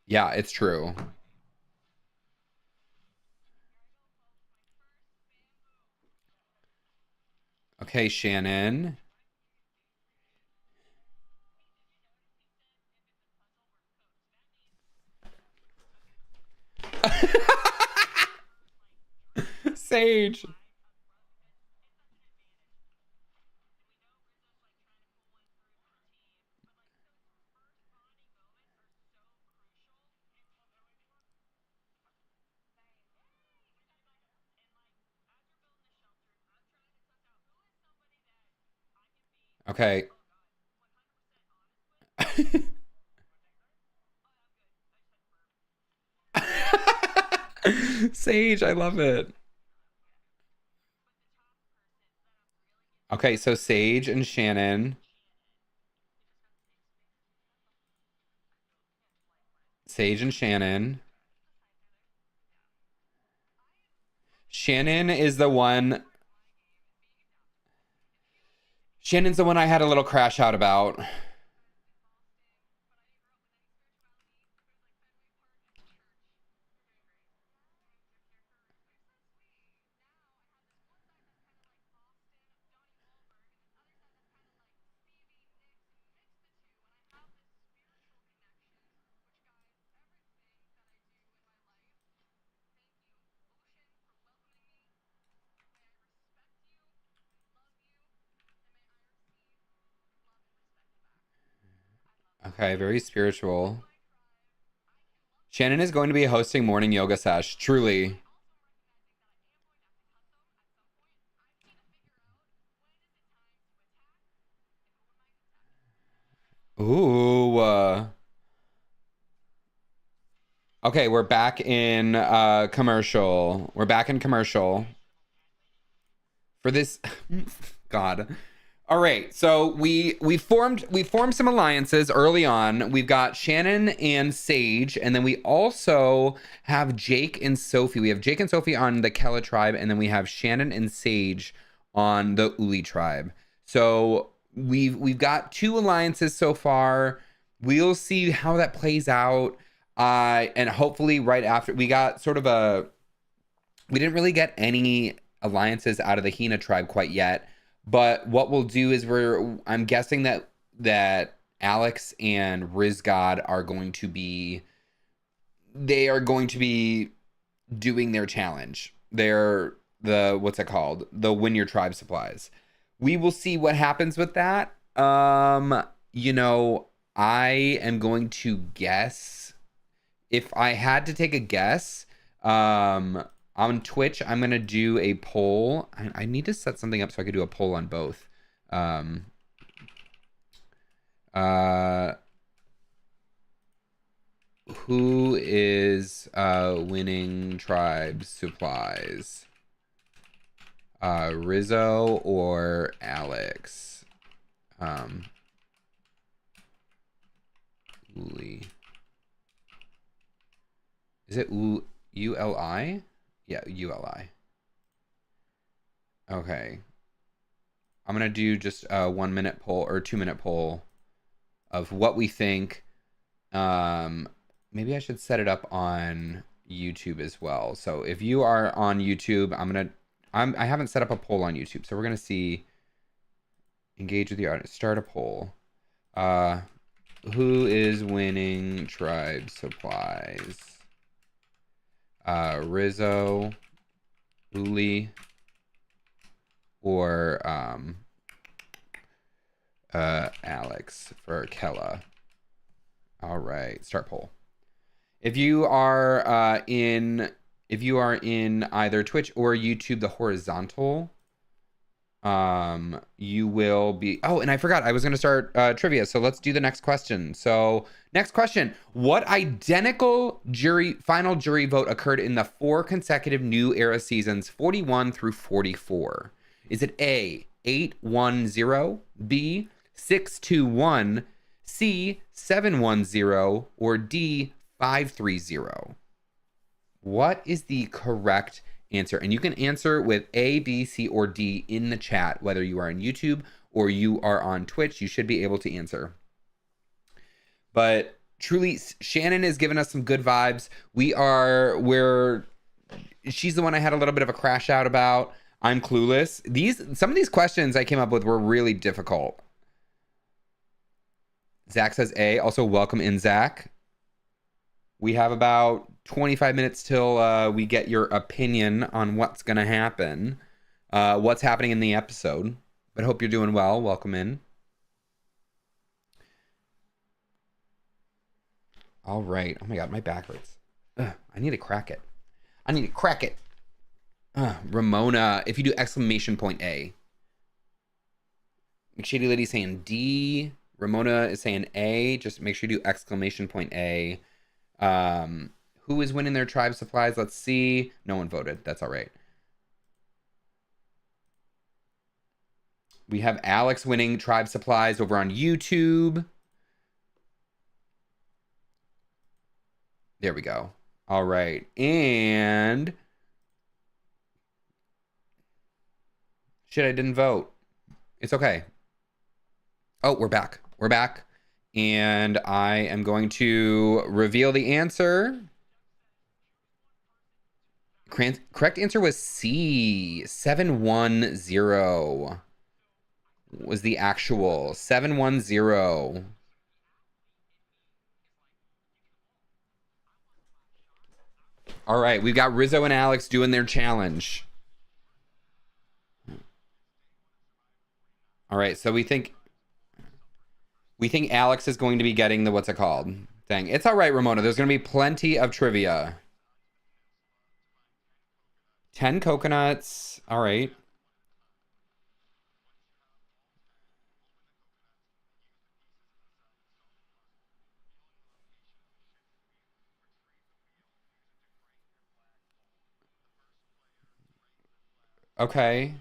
Yeah, it's true. Okay, Shannon. Sage. Okay. Sage, I love it. Okay, so Sage and Shannon. Sage and Shannon. Shannon is the one. Shannon's the one I had a little crash out about. Okay, very spiritual. Shannon is going to be hosting morning yoga sesh. Truly. Ooh. Okay, we're back in commercial. We're back in commercial for this. God. All right, so we formed some alliances early on. We've got Shannon and Sage, and then we also have Jake and Sophie. We have Jake and Sophie on the Kella tribe, and then we have Shannon and Sage on the Uli tribe. So we've got two alliances so far. We'll see how that plays out. And hopefully right after we got sort of we didn't really get any alliances out of the Hina tribe quite yet. But what we'll do is I'm guessing that Alex and Rizgod are going to be doing their challenge. They're what's it called? The Win Your Tribe supplies. We will see what happens with that. You know, I am going to guess, if I had to take a guess, on Twitch, I'm going to do a poll. I need to set something up so I could do a poll on both. Who is winning tribe supplies? Rizzo or Alex? Uli. Is it ULI? Yeah, ULI. Okay. I'm going to do just a 1 minute poll or 2 minute poll of what we think. Maybe I should set it up on YouTube as well. So if you are on YouTube, I haven't set up a poll on YouTube. So we're going to see, engage with the audience, start a poll. Who is winning tribe supplies? Rizzo, Uli, or Alex for Kella. All right, start poll. If you are in either Twitch or YouTube, the horizontal, you will be. Oh, and I forgot, I was going to start trivia. So let's do the next question. So next question: what identical final jury vote occurred in the 4 consecutive New Era seasons 41 through 44? Is it A, 8-1-0, B, 6-2-1, C, 7-1-0, or D, 5-3-0? What is the correct answer? And you can answer with A, B, C, or D in the chat, whether you are on YouTube or you are on Twitch. You should be able to answer. But truly, Shannon has given us some good vibes. She's the one I had a little bit of a crash out about. I'm clueless. Some of these questions I came up with were really difficult. Zach says A. Also, welcome in, Zach. We have about 25 minutes till we get your opinion on what's going to happen, what's happening in the episode. But hope you're doing well. Welcome in. All right. Oh my God, my back hurts. Ugh, I need to crack it. Ramona, if you do exclamation point A. McShady Lady saying D. Ramona is saying A. Just make sure you do exclamation point A. Who is winning their tribe supplies? Let's see. No one voted. That's all right. We have Alex winning tribe supplies over on YouTube. There we go. All right. And shit, I didn't vote. It's okay. Oh, we're back. We're back. And I am going to reveal the answer. Correct answer was C. 7-1-0 was the actual 7-1-0. All right, we've got Rizzo and Alex doing their challenge. All right, so we think We think Alex is going to be getting the what's it called thing. It's all right, Ramona. There's going to be plenty of trivia. 10 coconuts. All right. Okay.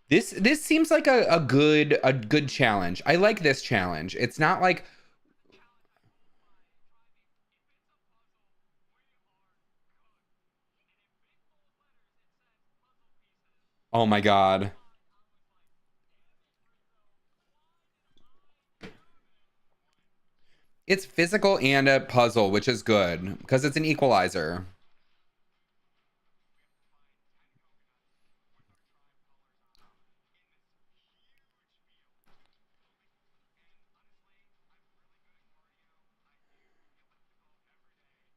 This seems like a good challenge. I like this challenge. It's not like, oh my God. It's physical and a puzzle, which is good because it's an equalizer.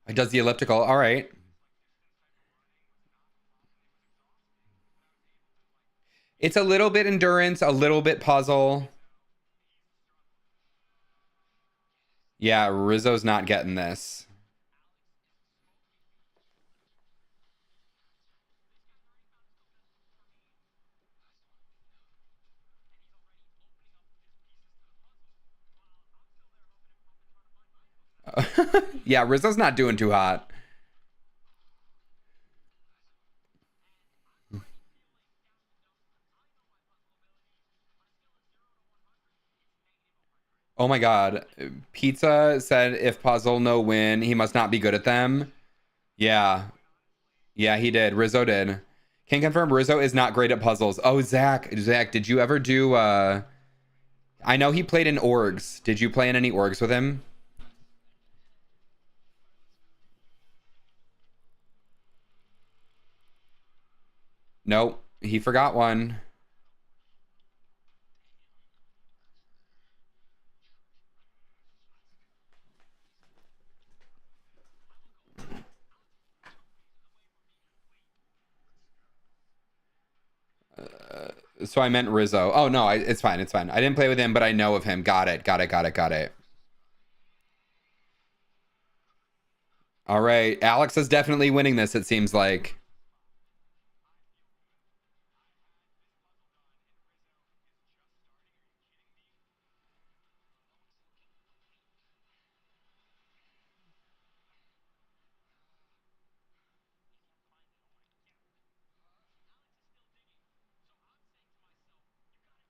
It does the elliptical. All right. It's a little bit endurance, a little bit puzzle. Yeah, Rizzo's not getting this. Yeah, Rizzo's not doing too hot. Oh my God. Pizza said if puzzle no win, he must not be good at them. Yeah. Yeah, he did. Rizzo did. Can confirm Rizzo is not great at puzzles. Oh, Zach, did you ever do I know he played in orgs. Did you play in any orgs with him? Nope. He forgot one. So I meant Rizzo. Oh no, it's fine. It's fine. I didn't play with him, but I know of him. Got it. Got it. Got it. Got it. All right. Alex is definitely winning this, it seems like.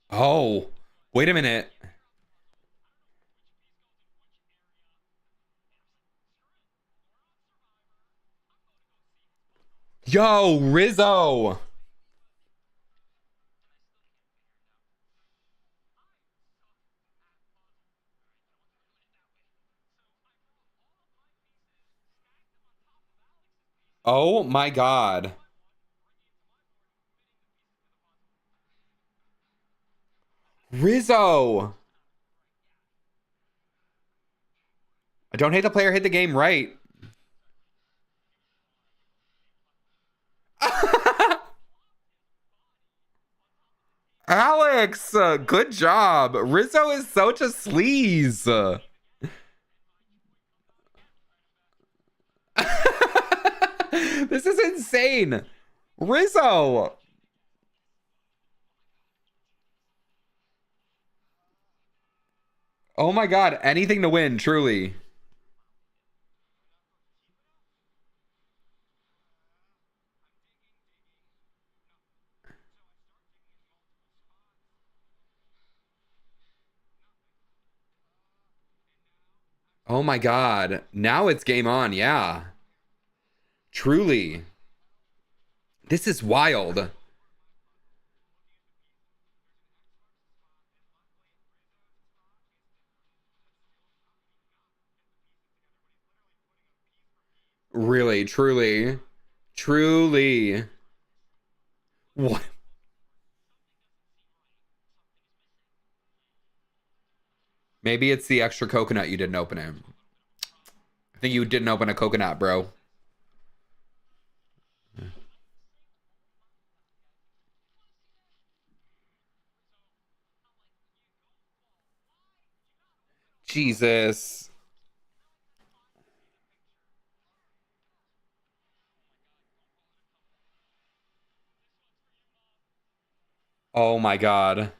Oh, wait a minute. Yo, Rizzo. Oh my God. Rizzo. I don't hate the player, hit the game right. Alex, good job. Rizzo is such a sleaze. This is insane. Rizzo. Oh my God. Anything to win, truly. Oh my God. Now it's game on. Yeah. Truly. This is wild. Really, truly. Truly. What? Maybe it's the extra coconut you didn't open it. I think you didn't open a coconut, bro. Jesus. Oh my God.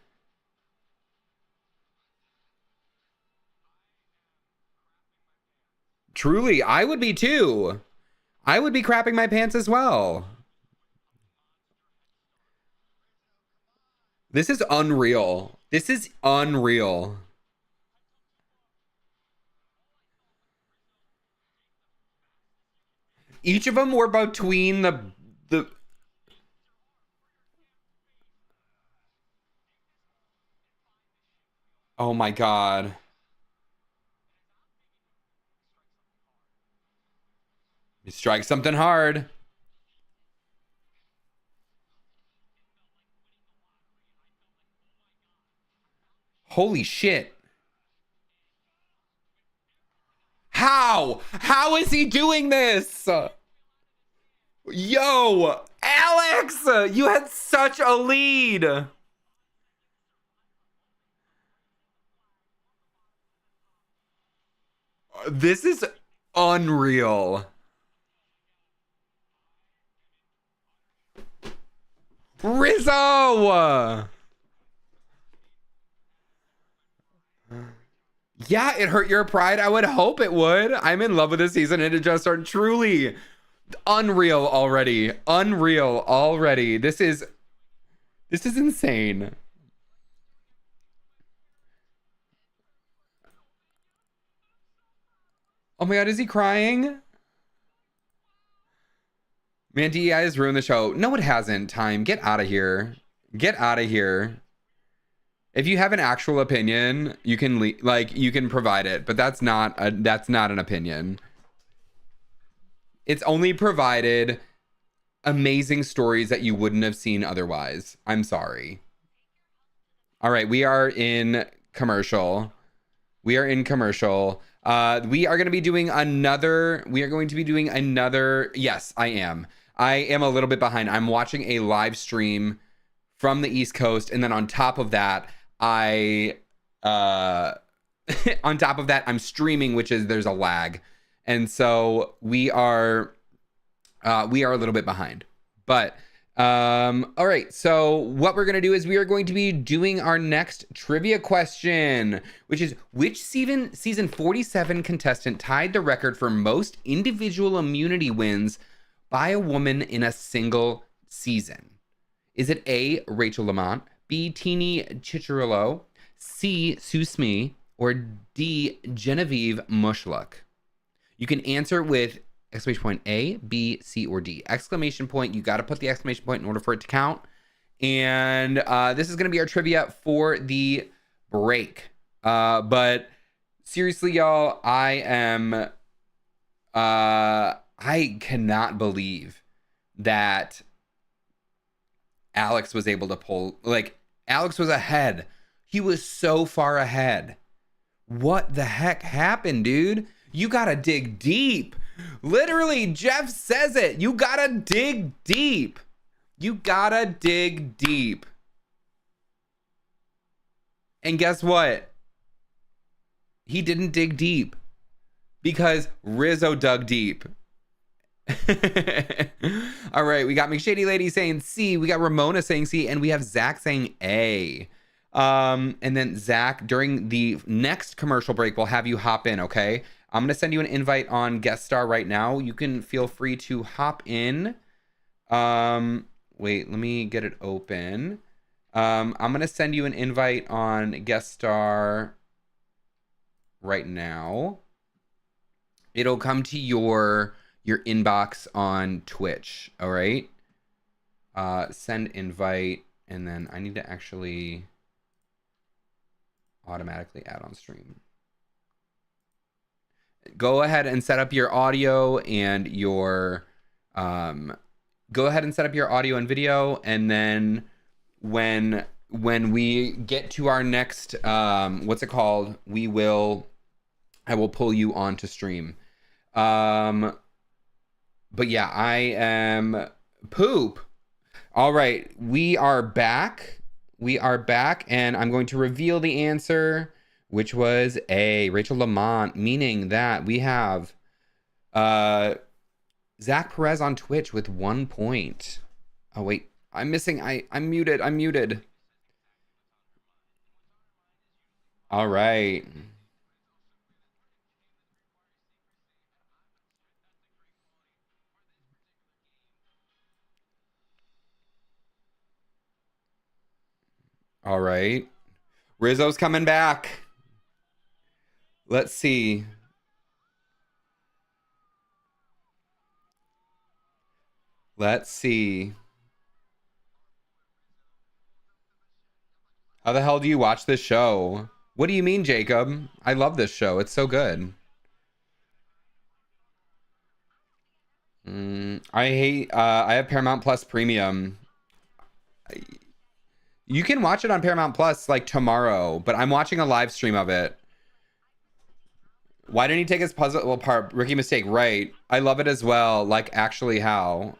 Truly, I would be too. I would be crapping my pants as well. This is unreal. This is unreal. Each of them were between the Oh my God. Strike something hard. Holy shit. How? How is he doing this? Yo, Alex, you had such a lead. This is unreal. Rizzo! Yeah, it hurt your pride. I would hope it would. I'm in love with this season and it just started truly unreal already. Unreal already. This is insane. Oh my God, is he crying? Man, DEI has ruined the show. No, it hasn't. Time. Get out of here. Get out of here. If you have an actual opinion, you can you can provide it, but that's not an opinion. It's only provided amazing stories that you wouldn't have seen otherwise. I'm sorry. All right, we are in commercial. We are in commercial. We are going to be doing another. Yes, I am. I am a little bit behind. I'm watching a live stream from the East Coast, and then on top of that, I'm streaming, which is there's a lag, and so we are a little bit behind. But all right, so what we're gonna do is we are going to be doing our next trivia question, which is which season 47 contestant tied the record for most individual immunity wins by a woman in a single season? Is it A, Rachel Lamont, B, Teeny Chichirillo, C, Sue Smee, or D, Genevieve Mushluck? You can answer with exclamation point A, B, C, or D. Exclamation point, you got to put the exclamation point in order for it to count. And this is going to be our trivia for the break. But seriously, y'all, I cannot believe that Alex was able to pull, Alex was ahead. He was so far ahead. What the heck happened, dude? You gotta dig deep. Literally, Jeff says it. You gotta dig deep. You gotta dig deep. And guess what? He didn't dig deep because Rizzo dug deep. All right, we got McShady Lady saying C, we got Ramona saying C, and we have Zach saying A. And then Zach, during the next commercial break, we'll have you hop in, okay? I'm gonna send you an invite on Guest Star right now. You can feel free to hop in. Wait, let me get it open. I'm gonna send you an invite on Guest Star right now. It'll come to your inbox on Twitch. All right. Send invite, and then I need to actually automatically add on stream. Go ahead and set up your audio and your go ahead and set up your audio and video, and then when we get to our next what's it called, I will pull you onto stream. But yeah, I am poop. All right, we are back. We are back, and I'm going to reveal the answer. which was A, Rachel Lamont, meaning that we have uh Zach Perez on Twitch with 1 point. Oh wait, I'm missing. I'm muted. I'm muted. All right. All right. Rizzo's coming back. Let's see. Let's see. How the hell do you watch this show? What do you mean, Jacob? I love this show. It's so good. I hate. I have Paramount Plus Premium. You can watch it on Paramount Plus like tomorrow, but I'm watching a live stream of it. Why didn't he take his puzzle apart? Rookie mistake, right? I love it as well. Like, actually, how?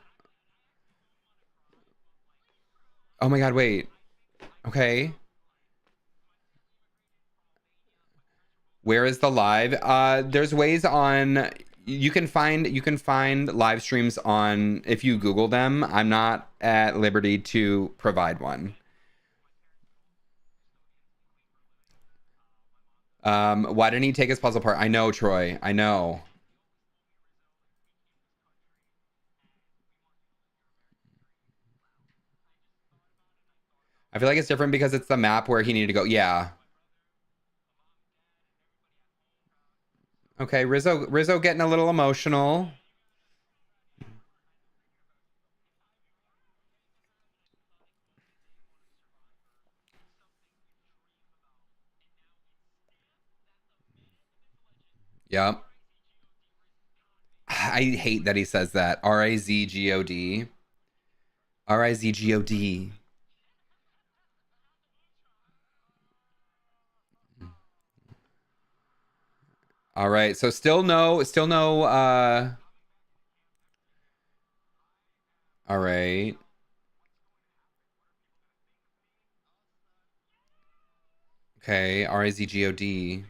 Oh my god, wait. Okay. Where is the live? There's ways on you can find live streams on if you Google them. I'm not at liberty to provide one. Why didn't he take his puzzle apart? I know, Troy. I know. I feel like it's different because it's the map where he needed to go. Yeah. Okay, Rizzo getting a little emotional. Yep. I hate that he says that. Rizgod. Rizgod. All right. So still no all right. Okay, Rizgod.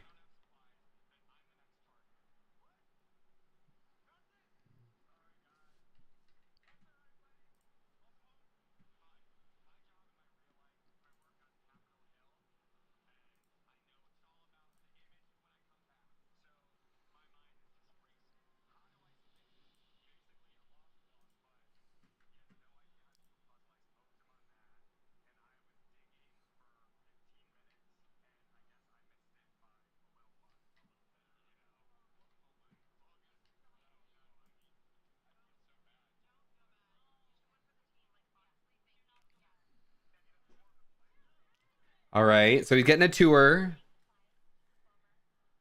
All right. So he's getting a tour.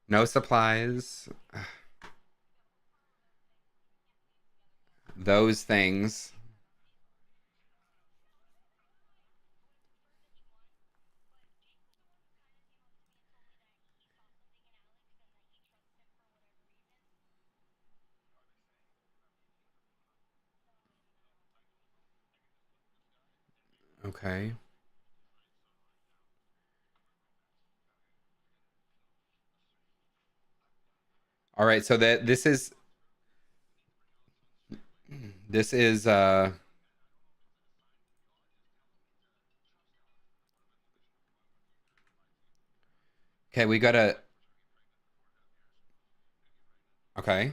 No supplies. Those things. Okay. All right. So that this is okay, we gotta okay.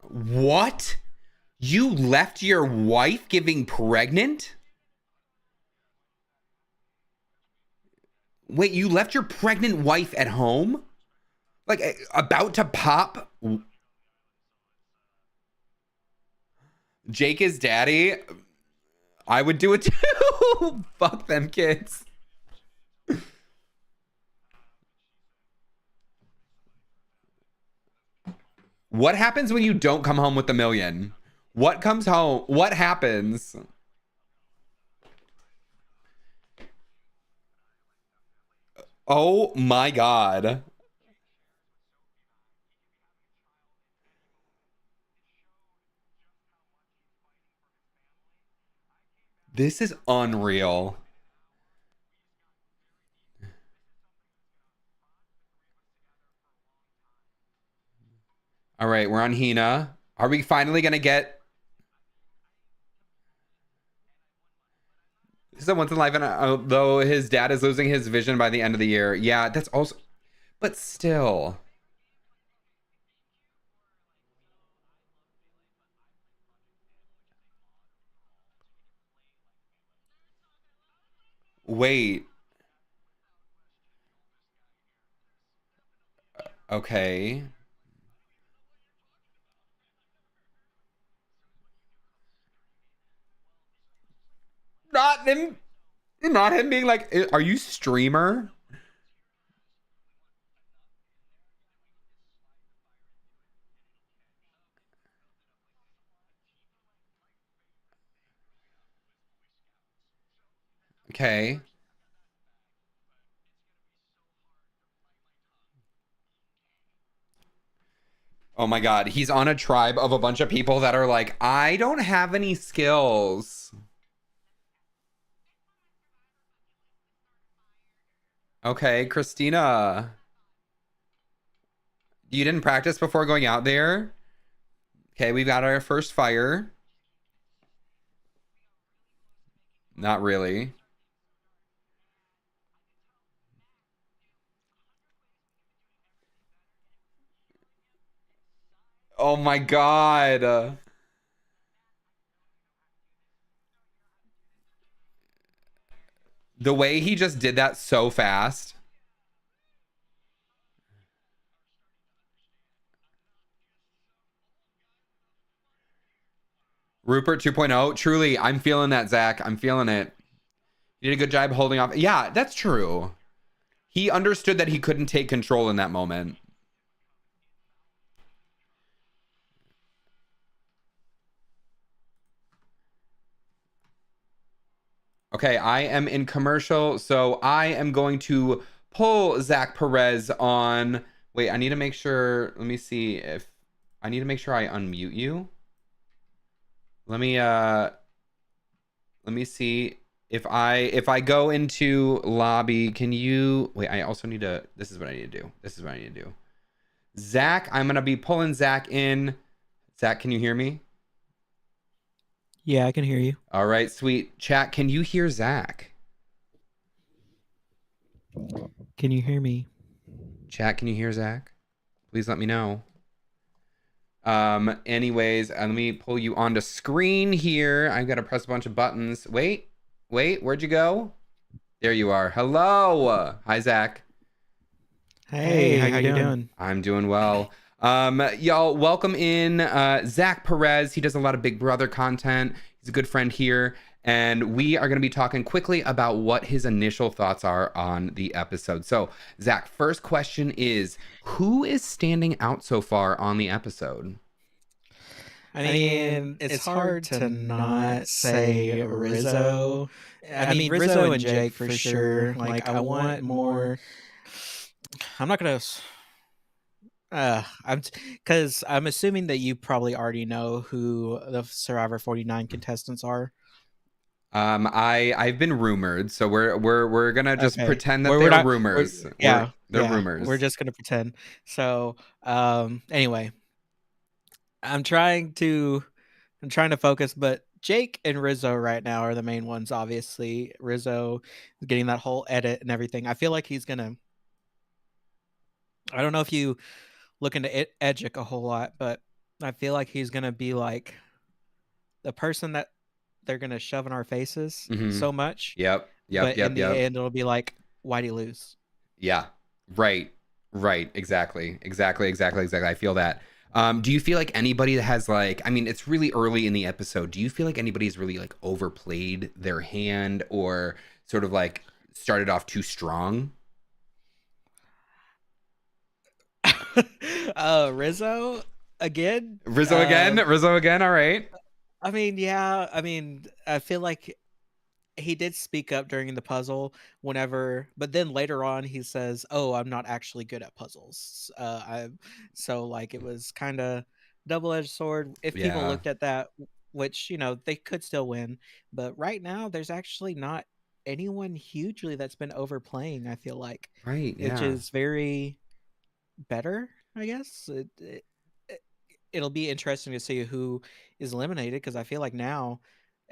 What? You left your wife giving pregnant? Wait, you left your pregnant wife at home? Like about to pop? Jake is daddy? I would do it too. Fuck them kids. What happens when you don't come home with the million? What comes home? What happens? Oh my god. This is unreal. All right, we're on Hina. Are we finally gonna get this is a once in a life? And although his dad is losing his vision by the end of the year, yeah, that's also. But still, wait. Okay, not him. Not him being like, "Are you streamer?" Okay. Oh my God, he's on a tribe of a bunch of people that are like, I don't have any skills. Okay, Christina, you didn't practice before going out there? Okay, we've got our first fire. Not really. Oh my God. The way he just did that so fast. Rupert 2.0. Truly, I'm feeling that, Zach. I'm feeling it. You did a good job holding off. Yeah, that's true. He understood that he couldn't take control in that moment. Okay, I am in commercial, so I am going to pull Zach Perez on. Wait, I need to make sure. Let me see if I need to make sure I unmute you. Let me see if I go into lobby, can you wait, I also need to this is what I need to do. This is what I need to do. Zach, I'm gonna be pulling Zach in. Zach, can you hear me? Yeah, I can hear you. All right, sweet. Chat, can you hear Zach? Can you hear me? Chat, can you hear Zach? Please let me know. Anyways, let me pull you onto screen here. I've got to press a bunch of buttons. Wait, where'd you go? There you are. Hello. Hi, Zach. Hey, how you doing? I'm doing well. Y'all, welcome in Zach Perez. He does a lot of Big Brother content. He's a good friend here. And we are going to be talking quickly about what his initial thoughts are on the episode. So, Zach, first question is, who is standing out so far on the episode? I mean, it's hard to not say Rizzo. I mean, Rizzo and Jake for sure. Like, I want more. I'm not gonna. I'm because I'm assuming that you probably already know who the Survivor 49 contestants are. I've been rumored, so we're gonna just Okay, pretend that we're they're not. rumors. Yeah, They're yeah. rumors. We're just gonna pretend. So, anyway, I'm trying to focus, but Jake and Rizzo right now are the main ones. Obviously, Rizzo is getting that whole edit and everything. I feel like he's gonna. I don't know if you look into Edgic a whole lot, but I feel like he's gonna be like the person that they're gonna shove in our faces Mm-hmm. so much, Yep. Yep. but in Yep. the Yep. end, it'll be like, why'd he lose? Yeah. Right. Right. Exactly. Exactly. Exactly. Exactly. I feel that. Do you feel like anybody that has like, I mean, it's really early in the episode. Do you feel like anybody's really like overplayed their hand or sort of like started off too strong? Rizzo again. Rizzo again. Rizzo again. All right. I mean, yeah. I mean, I feel like he did speak up during the puzzle whenever, but then later on he says, "Oh, I'm not actually good at puzzles." I so like it was kind of double-edged sword. If people Yeah. looked at that which they could still win. But right now, there's actually not anyone hugely that's been overplaying. I feel like, Right, which yeah. is very better, I guess. It it'll be interesting to see who is eliminated because I feel like now,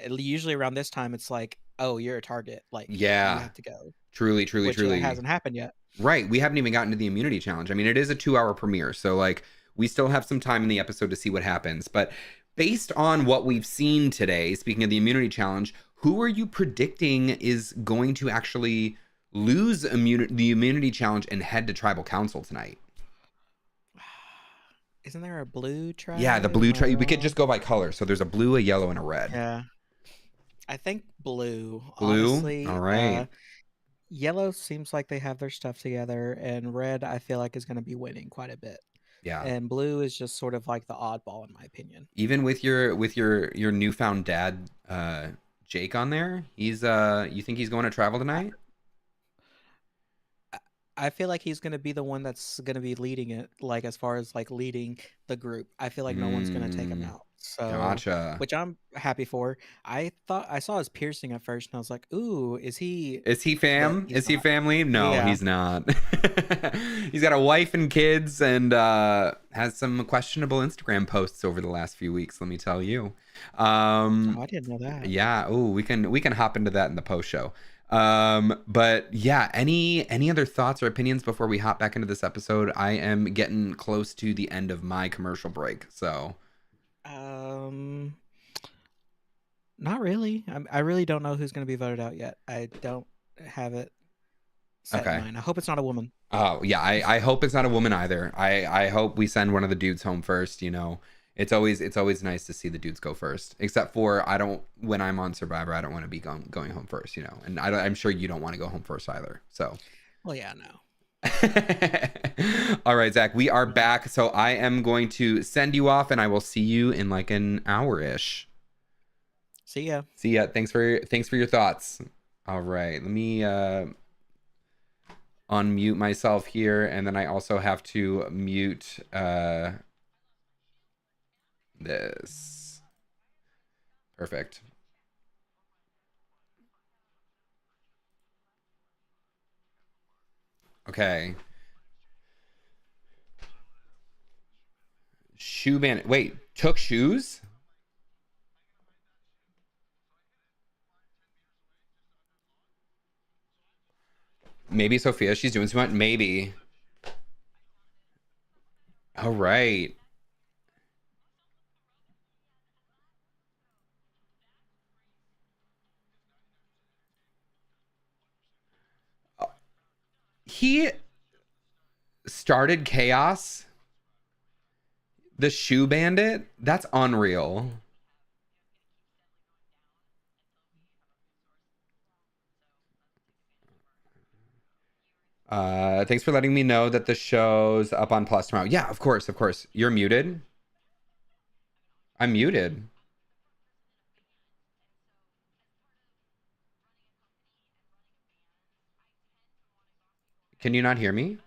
usually around this time, it's like, oh, you're a target, like you Yeah. have to go, Truly, truly, which truly. hasn't happened yet. Right. We haven't even gotten to the immunity challenge. I mean, it is a 2 hour premiere, so like we still have some time in the episode to see what happens. But based on what we've seen today, speaking of the immunity challenge, who are you predicting is going to actually lose the immunity challenge and head to tribal council tonight? Isn't there a blue Yeah, the tribe? blue Am I tribe. We could just wrong? go by color. So there's a blue, a yellow, and a red. Yeah, I think blue. Blue. All Honestly, right. yellow seems like they have their stuff together, and red I feel like is going to be winning quite a bit. Yeah. And blue is just sort of like the oddball in my opinion. Even with your newfound dad, Jake on there, you think he's going to travel I, tonight? I feel like he's going to be the one that's going to be leading it, like as far as like leading the group. I feel like no one's going to take him Hmm. out. So, Gotcha. which I'm happy for. I thought I saw his piercing at first, and I was like, "Ooh, is he?" Is he But fam? he's Is he not. family? No, Yeah. he's not. He's got a wife and kids and has some questionable Instagram posts over the last few weeks, let me tell you. Oh, I didn't know that. Yeah, oh, we can hop into that in the post show. But yeah, any other thoughts or opinions before we hop back into this episode? I am getting close to the end of my commercial break, so Um, Not really. I really don't know who's going to be voted out yet. I don't have it set in okay. mind. I hope it's not a woman. Oh yeah, I hope it's not a woman either. I hope we send one of the dudes home first. It's always nice to see the dudes go first. Except for I don't when I'm on Survivor, I don't want to be going home first. And I'm sure you don't want to go home first either. So. Well, yeah, no. All right, Zach, we are back. So I am going to send you off, and I will see you in like an hour ish. See ya. See ya. Thanks for your thoughts. All right, let me unmute myself here, and then I also have to mute this. Perfect. Okay. Shoe bandit. Wait, took shoes? Maybe Sophia. She's doing something. Maybe. All right. He started chaos. The shoe bandit. That's unreal. Thanks for letting me know that the show's up on Plus tomorrow. Yeah, of course, of course. You're muted. I'm muted. Can you not hear me?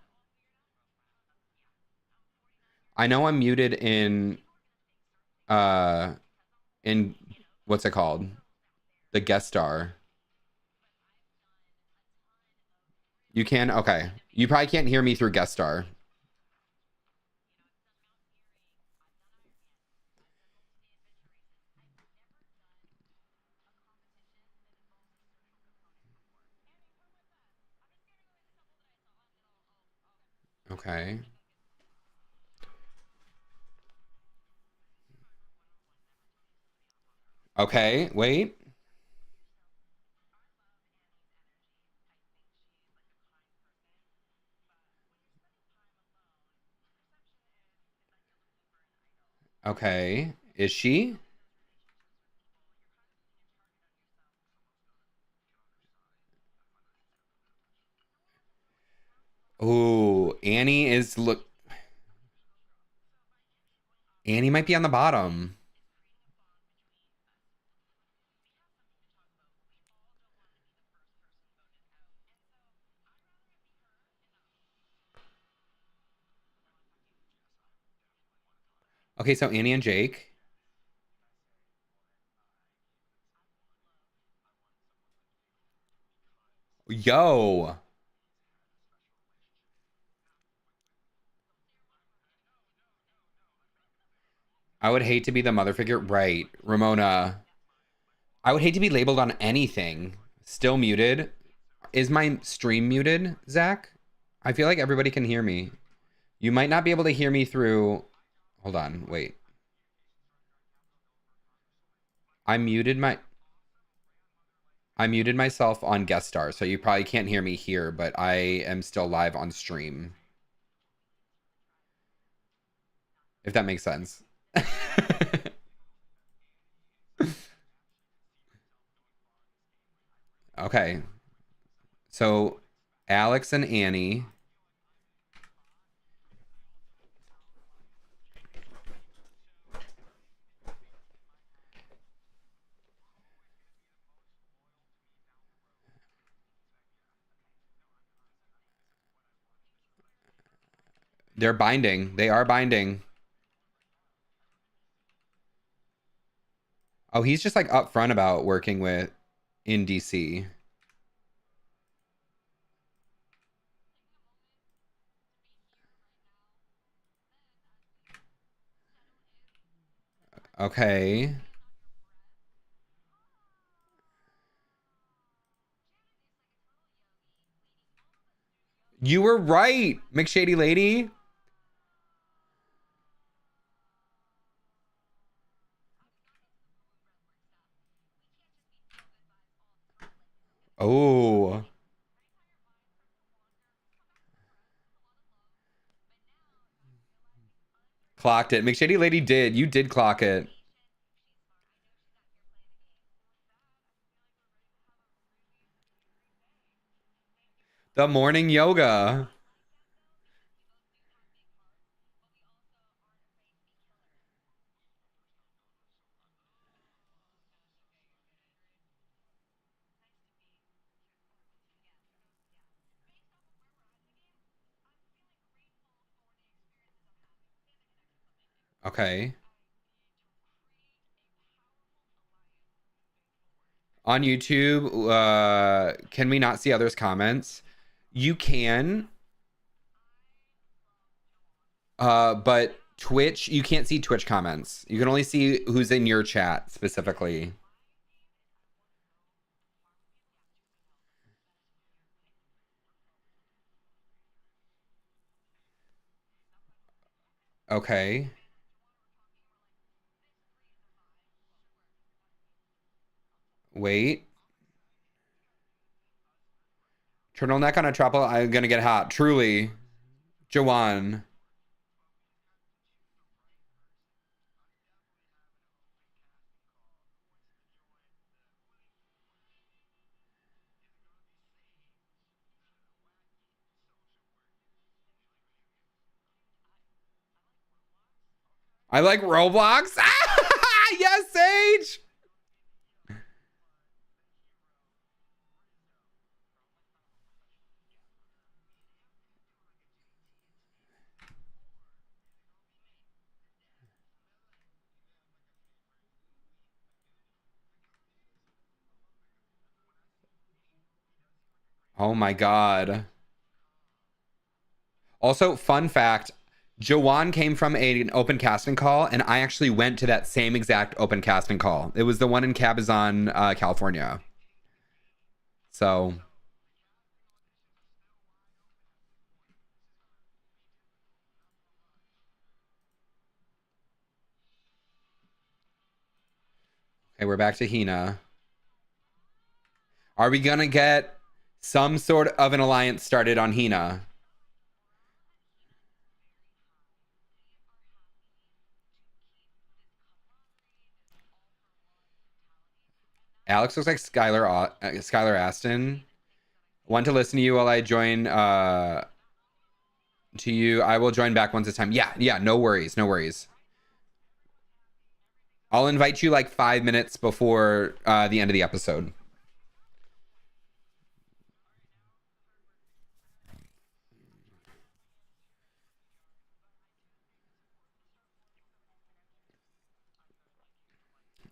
I know I'm muted uh in what's it called? The guest star. You can? Okay. You probably can't hear me through guest star. Okay. Okay, wait. Okay. Is she? Ooh, Annie might be on the bottom. Okay, so Annie and Jake. Yo. I would hate to be the mother figure. Right. Ramona. I would hate to be labeled on anything. Still muted. Is my stream muted, Zach? I feel like everybody can hear me. You might not be able to hear me through. Hold on. Wait. I muted my. I muted myself on guest star, so you probably can't hear me here, but I am still live on stream. If that makes sense. Okay. So Alex and Annie. They're binding. They are binding. Oh, he's just like upfront about working with in DC. Okay. You were right, McShady Lady. Oh. Clocked it. McShady Lady did. You did clock it. The morning yoga. Okay. On YouTube, can we not see others' comments? You can, but Twitch, you can't see Twitch comments. You can only see who's in your chat specifically. Okay. Wait. Turtleneck on a trouble. I'm gonna get hot. Truly. Jawan. I like Roblox. Yes, Sage. Oh my God. Also, fun fact, Jawan came from an open casting call, and I actually went to that same exact open casting call. It was the one in Cabazon, California. So, okay, we're back to Hina. Are we gonna get some sort of an alliance started on Hina? Alex looks like Skylar Aston. Want to listen to you while I join to you. I will join back once this time. Yeah, yeah, no worries, no worries. I'll invite you like 5 minutes before the end of the episode.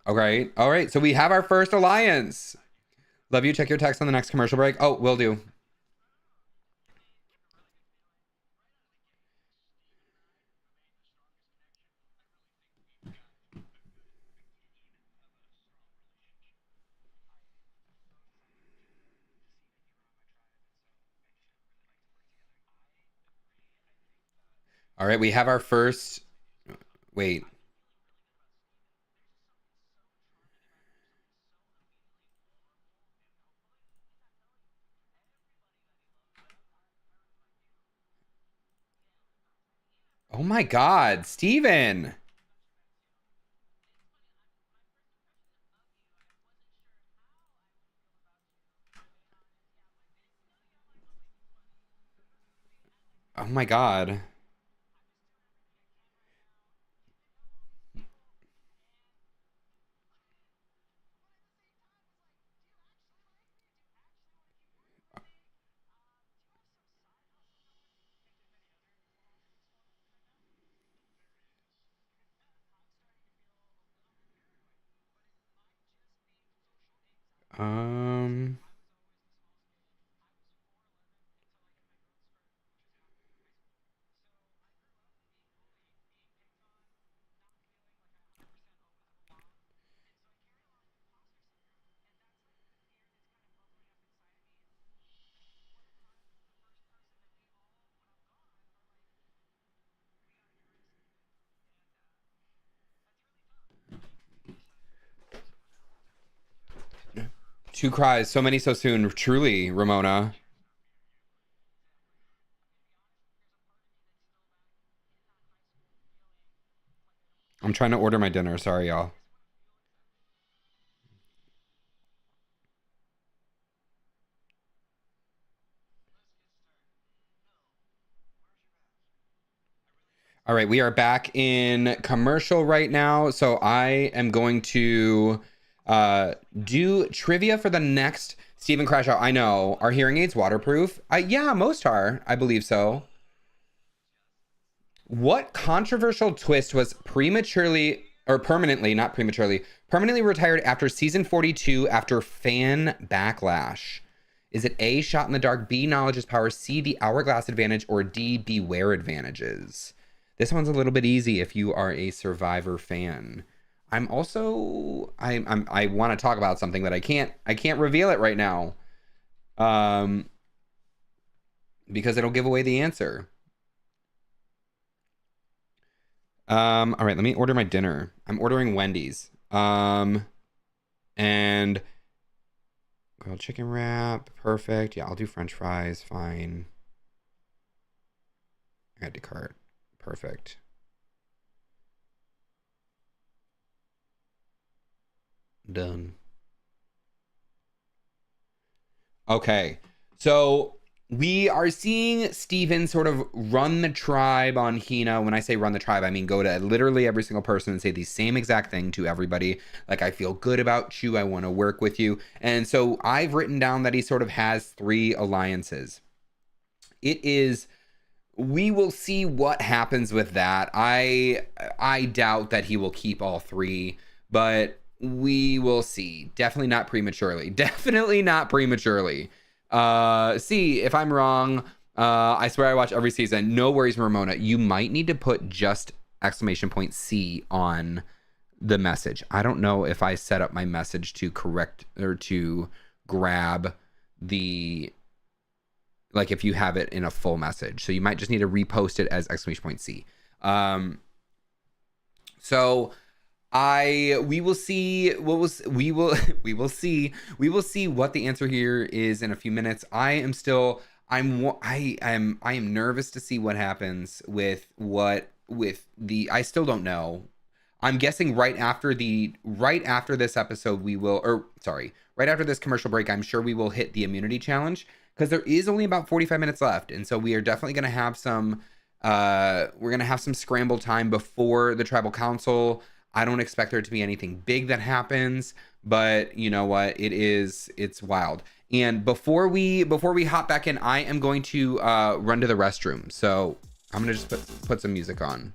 All right. All right. So we have our first alliance. Love you. Check your text on the next commercial break. Oh, will do. All right, we have our first. Wait. Oh my God, Steven. Oh my God. Um. Two cries, so many so soon. Truly, Ramona. I'm trying to order my dinner. Sorry, y'all. All right, we are back in commercial right now. So I am going to do trivia for the next Stephen Crash Out. I know. Are hearing aids waterproof? Yeah, most are. I believe so. What controversial twist was prematurely or permanently, not prematurely, permanently retired after season 42 after fan backlash? Is it A, shot in the dark, B, knowledge is power, C, the hourglass advantage, or D, beware advantages? This one's a little bit easy if you are a Survivor fan. I'm also I want to talk about something, but I can't reveal it right now. Um because it'll give away the answer. All right, let me order my dinner. I'm ordering Wendy's. And grilled chicken wrap, perfect. Yeah, I'll do French fries, fine. Add to cart, perfect. Done. Okay, so we are seeing Steven sort of run the tribe on Hina. When I say run the tribe, I mean go to literally every single person and say the same exact thing to everybody. Like, I feel good about you. I want to work with you. And so I've written down that he sort of has 3 alliances. It is, we will see what happens with that. I doubt that he will keep all 3, but we will see. Definitely not prematurely. Definitely not prematurely. See if I'm wrong. I swear I watch every season. No worries, Ramona. You might need to put just exclamation point C on the message. I don't know if I set up my message to correct or to grab the, like, if you have it in a full message. So you might just need to repost it as exclamation point C. So we will see what was we will see what the answer here is in a few minutes. I am nervous to see what happens with the, I still don't know. I'm guessing right after this episode we will, or sorry, right after this commercial break, I'm sure we will hit the immunity challenge, because there is only about 45 minutes left, and so we are definitely going to have some scramble time before the tribal council. I don't expect there to be anything big that happens, but you know what? It's wild. And before we hop back in, I am going to run to the restroom. So I'm gonna just put some music on.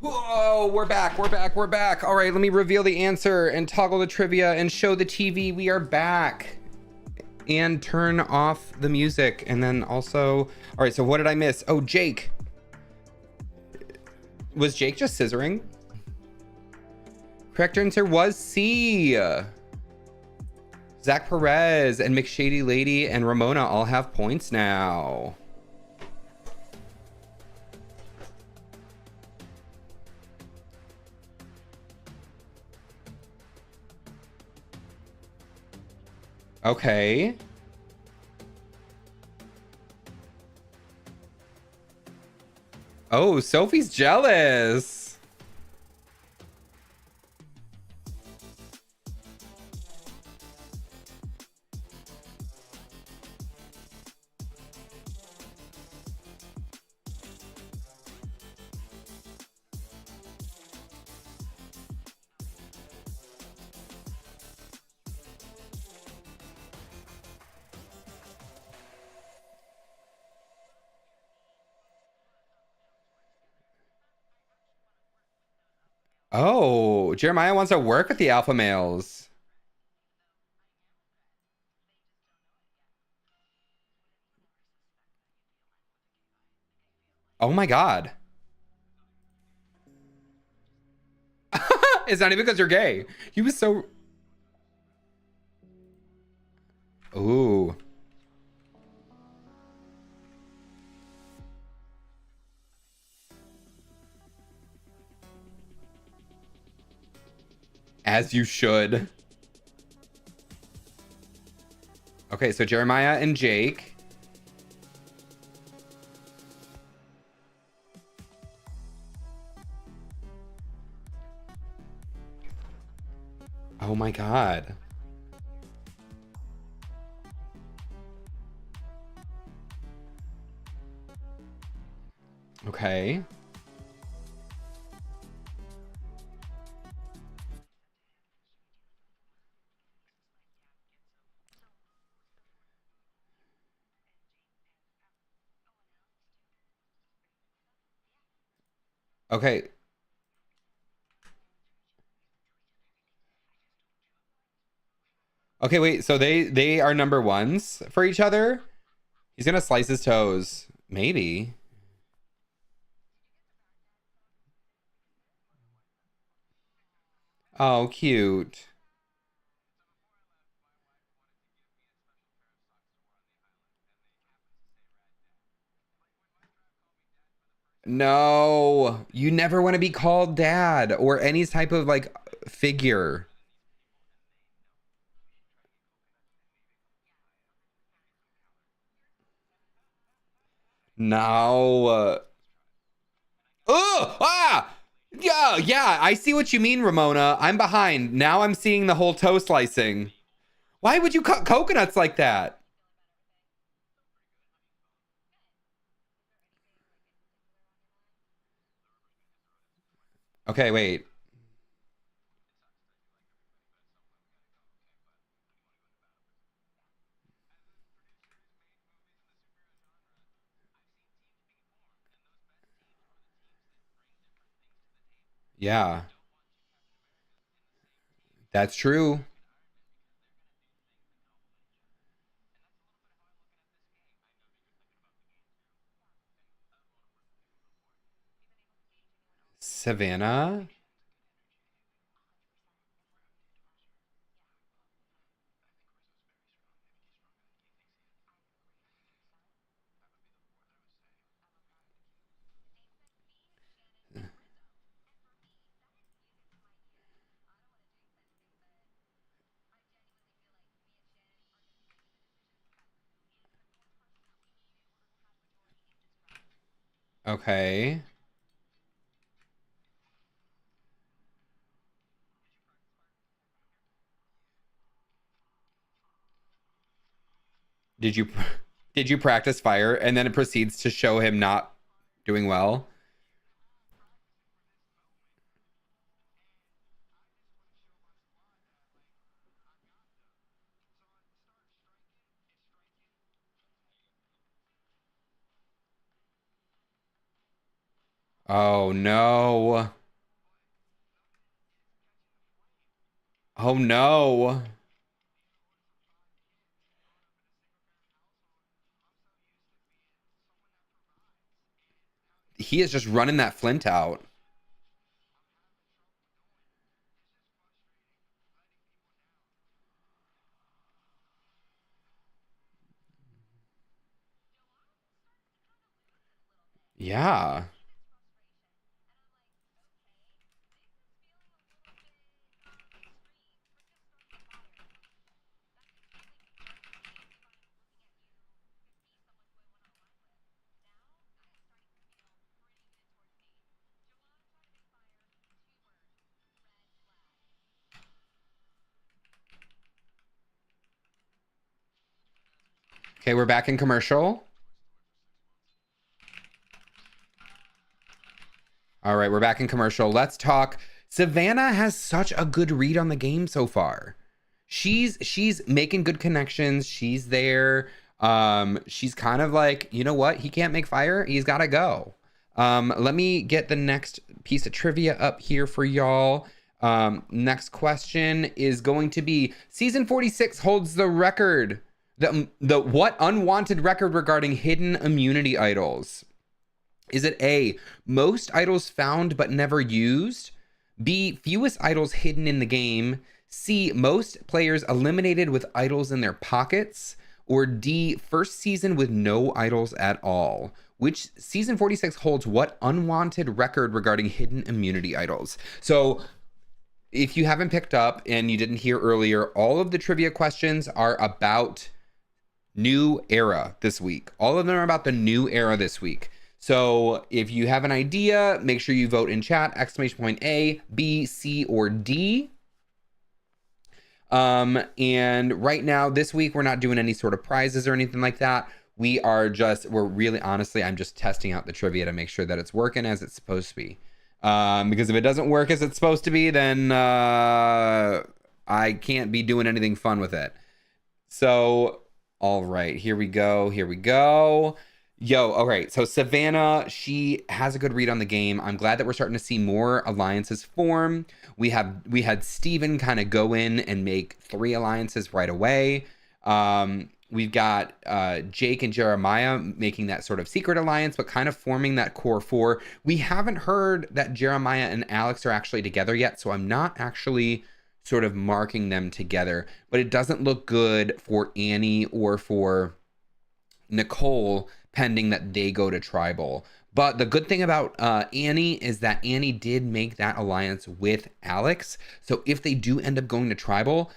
Whoa, we're back, we're back, we're back. All right, let me reveal the answer and toggle the trivia and show the TV. We are back. And turn off the music. And then also, all right, so what did I miss? Oh, Jake. Was Jake just scissoring? Correct answer was C. Zach Perez and McShady Lady and Ramona all have points now. Okay. Oh, Sophie's jealous. Oh, Jeremiah wants to work with the alpha males. Oh my God. It's not even because you're gay. He was so... Ooh. As you should. Okay, so Jeremiah and Jake. Oh my God. Okay. Okay. Okay, wait. So they are number ones for each other? He's gonna slice his toes. Maybe. Oh, cute. No, you never want to be called dad or any type of like figure. No. Oh, ah! Yeah, yeah, I see what you mean, Ramona. I'm behind. Now I'm seeing the whole toe slicing. Why would you cut coconuts like that? Okay, wait. Yeah, that's true. Savannah? Okay. Did you did you practice fire and then it proceeds to show him not doing well? Oh no. Oh no. He is just running that Flint out. Yeah. Okay, we're back in commercial. All right, we're back in commercial. Let's talk. Savannah has such a good read on the game so far. She's making good connections. She's there. She's kind of like, you know what? He can't make fire. He's got to go. Let me get the next piece of trivia up here for y'all. Next question is going to be season 46 holds the record. The what unwanted record regarding hidden immunity idols? Is it A, most idols found but never used? B, fewest idols hidden in the game? C, most players eliminated with idols in their pockets? Or D, first season with no idols at all? Which season 46 holds what unwanted record regarding hidden immunity idols? So if you haven't picked up and you didn't hear earlier, all of the trivia questions are about new era this week. All of them are about the new era this week. So if you have an idea, make sure you vote in chat, exclamation point A, B, C, or D. And right now, this week, we're not doing any sort of prizes or anything like that. We're really, honestly, I'm just testing out the trivia to make sure that it's working as it's supposed to be. Because if it doesn't work as it's supposed to be, then I can't be doing anything fun with it. So, all right, here we go. Yo, all right. So Savannah, she has a good read on the game. I'm glad that we're starting to see more alliances form. We had Steven kind of go in and make 3 alliances right away. We've got Jake and Jeremiah making that sort of secret alliance, but kind of forming that core 4. We haven't heard that Jeremiah and Alex are actually together yet, so I'm not actually sort of marking them together. But it doesn't look good for Annie or for Nicole, pending that they go to tribal. But the good thing about Annie is that Annie did make that alliance with Alex. So if they do end up going to tribal,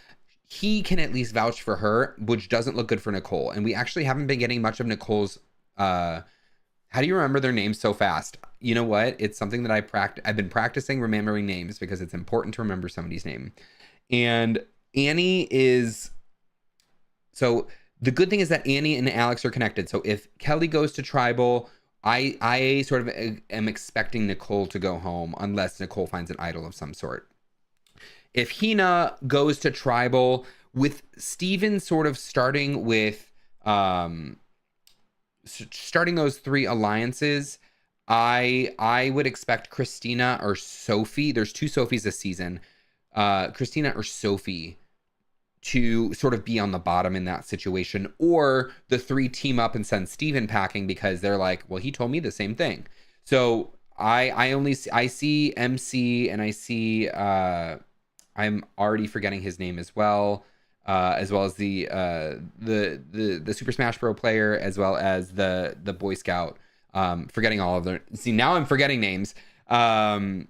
he can at least vouch for her, which doesn't look good for Nicole. And we actually haven't been getting much of Nicole's. How do you remember their names so fast? You know what? It's something that I've been practicing remembering names because it's important to remember somebody's name. And Annie is so. The good thing is that Annie and Alex are connected. So if Kelly goes to tribal, I sort of am expecting Nicole to go home unless Nicole finds an idol of some sort. If Hina goes to tribal, with Steven sort of starting those 3 alliances, I would expect Christina or Sophie. There's 2 Sophies this season. Christina or Sophie to sort of be on the bottom in that situation, or the 3 team up and send Steven packing because they're like, well, he told me the same thing. So I see MC, and I see I'm already forgetting his name as well as the Super Smash Bros player, as well as the Boy Scout. Forgetting all of their. See, now I'm forgetting names. I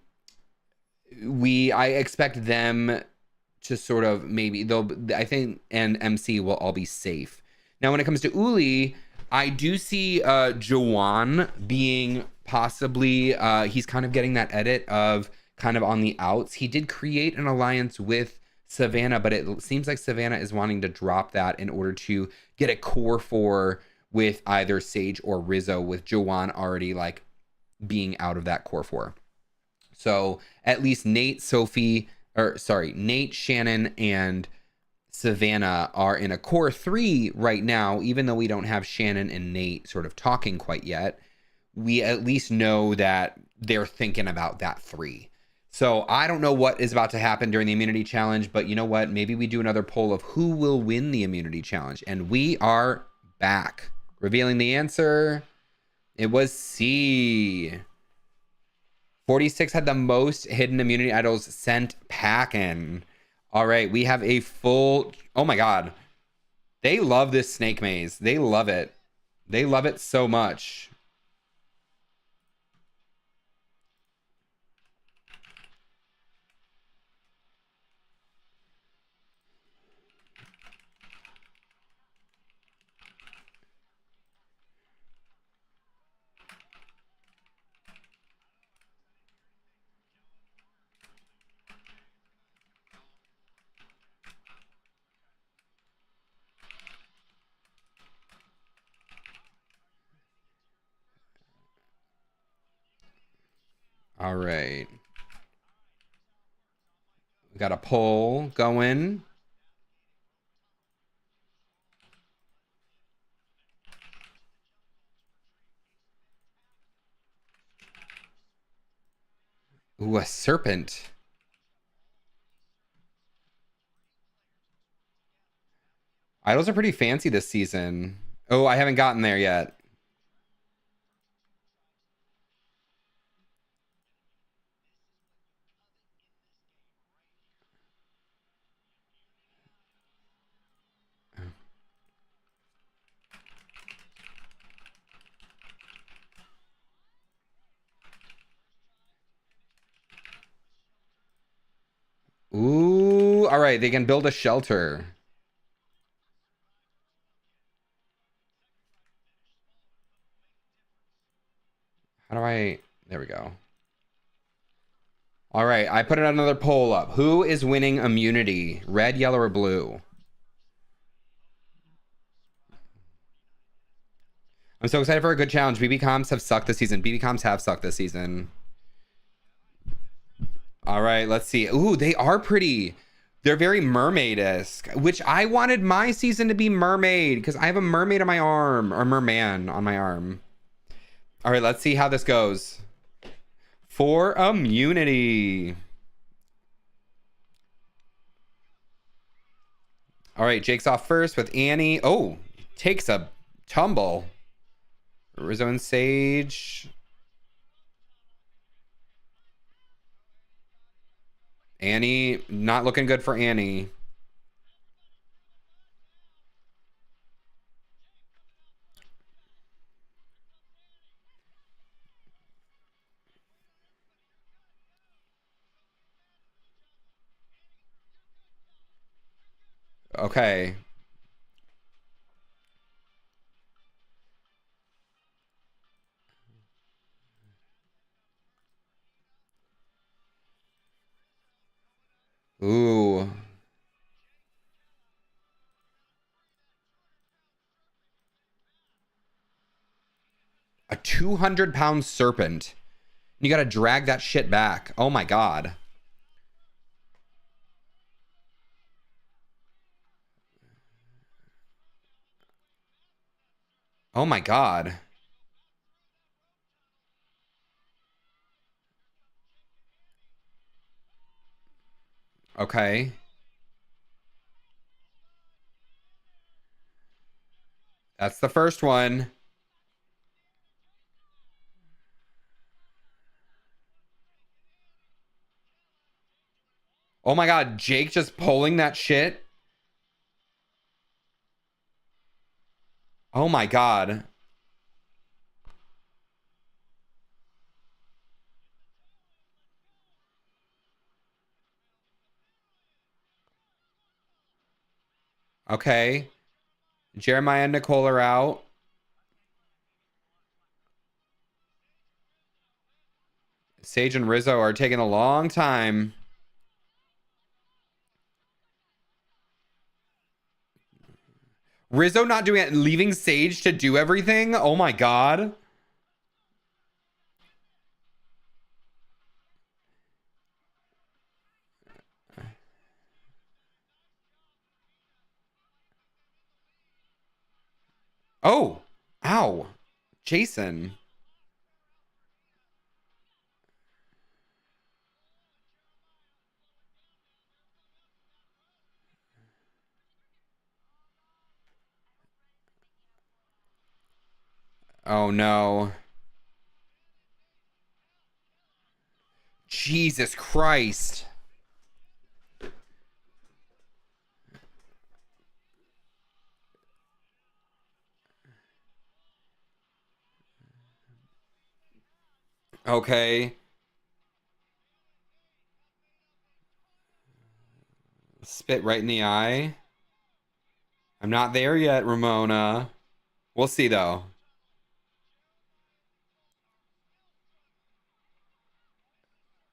expect them to sort of I think and MC will all be safe. Now, when it comes to Uli, I do see Jawan being possibly he's kind of getting that edit of kind of on the outs. He did create an alliance with Savannah, but it seems like Savannah is wanting to drop that in order to get a core 4 with either Sage or Rizzo, with Jawan already like being out of that core 4. So at least Nate, Shannon, and Savannah are in a core 3 right now. Even though we don't have Shannon and Nate sort of talking quite yet, we at least know that they're thinking about that 3. So I don't know what is about to happen during the immunity challenge, but you know what? Maybe we do another poll of who will win the immunity challenge. And we are back. Revealing the answer. It was C. 46 had the most hidden immunity idols sent packing. All right, we have a full... Oh my god. They love this snake maze. They love it. They love it so much. All right. We got a poll going. Ooh, a serpent. Idols are pretty fancy this season. Oh, I haven't gotten there yet. Ooh, all right. They can build a shelter. How do I... There we go. All right. I put another poll up. Who is winning immunity? Red, yellow, or blue? I'm so excited for a good challenge. BB comps have sucked this season. BB comps have sucked this season. All right. Let's see. Ooh, they are pretty. They're very mermaid-esque, which I wanted my season to be mermaid because I have a mermaid on my arm, or merman on my arm. All right, let's see how this goes. For immunity. All right, Jake's off first with Annie. Oh, takes a tumble. Rizzo and Sage. Annie, not looking good for Annie. Okay. Ooh. A 200-pound serpent. You gotta drag that shit back. Oh my god. Oh my god. Okay. That's the first one. Oh my god, Jake just pulling that shit. Oh my god. Okay. Jeremiah and Nicole are out. Sage and Rizzo are taking a long time. Rizzo not doing it, leaving Sage to do everything? Oh my god. Oh. Ow. Jason. Oh no. Jesus Christ. Okay. Spit right in the eye. I'm not there yet, Ramona. We'll see though.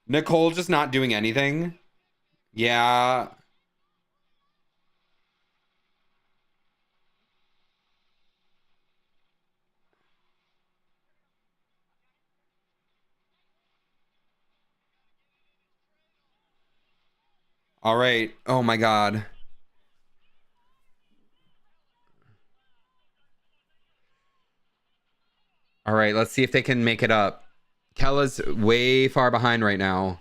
Nicole just not doing anything. Yeah. All right. Oh my God. All right. Let's see if they can make it up. Kella's way far behind right now.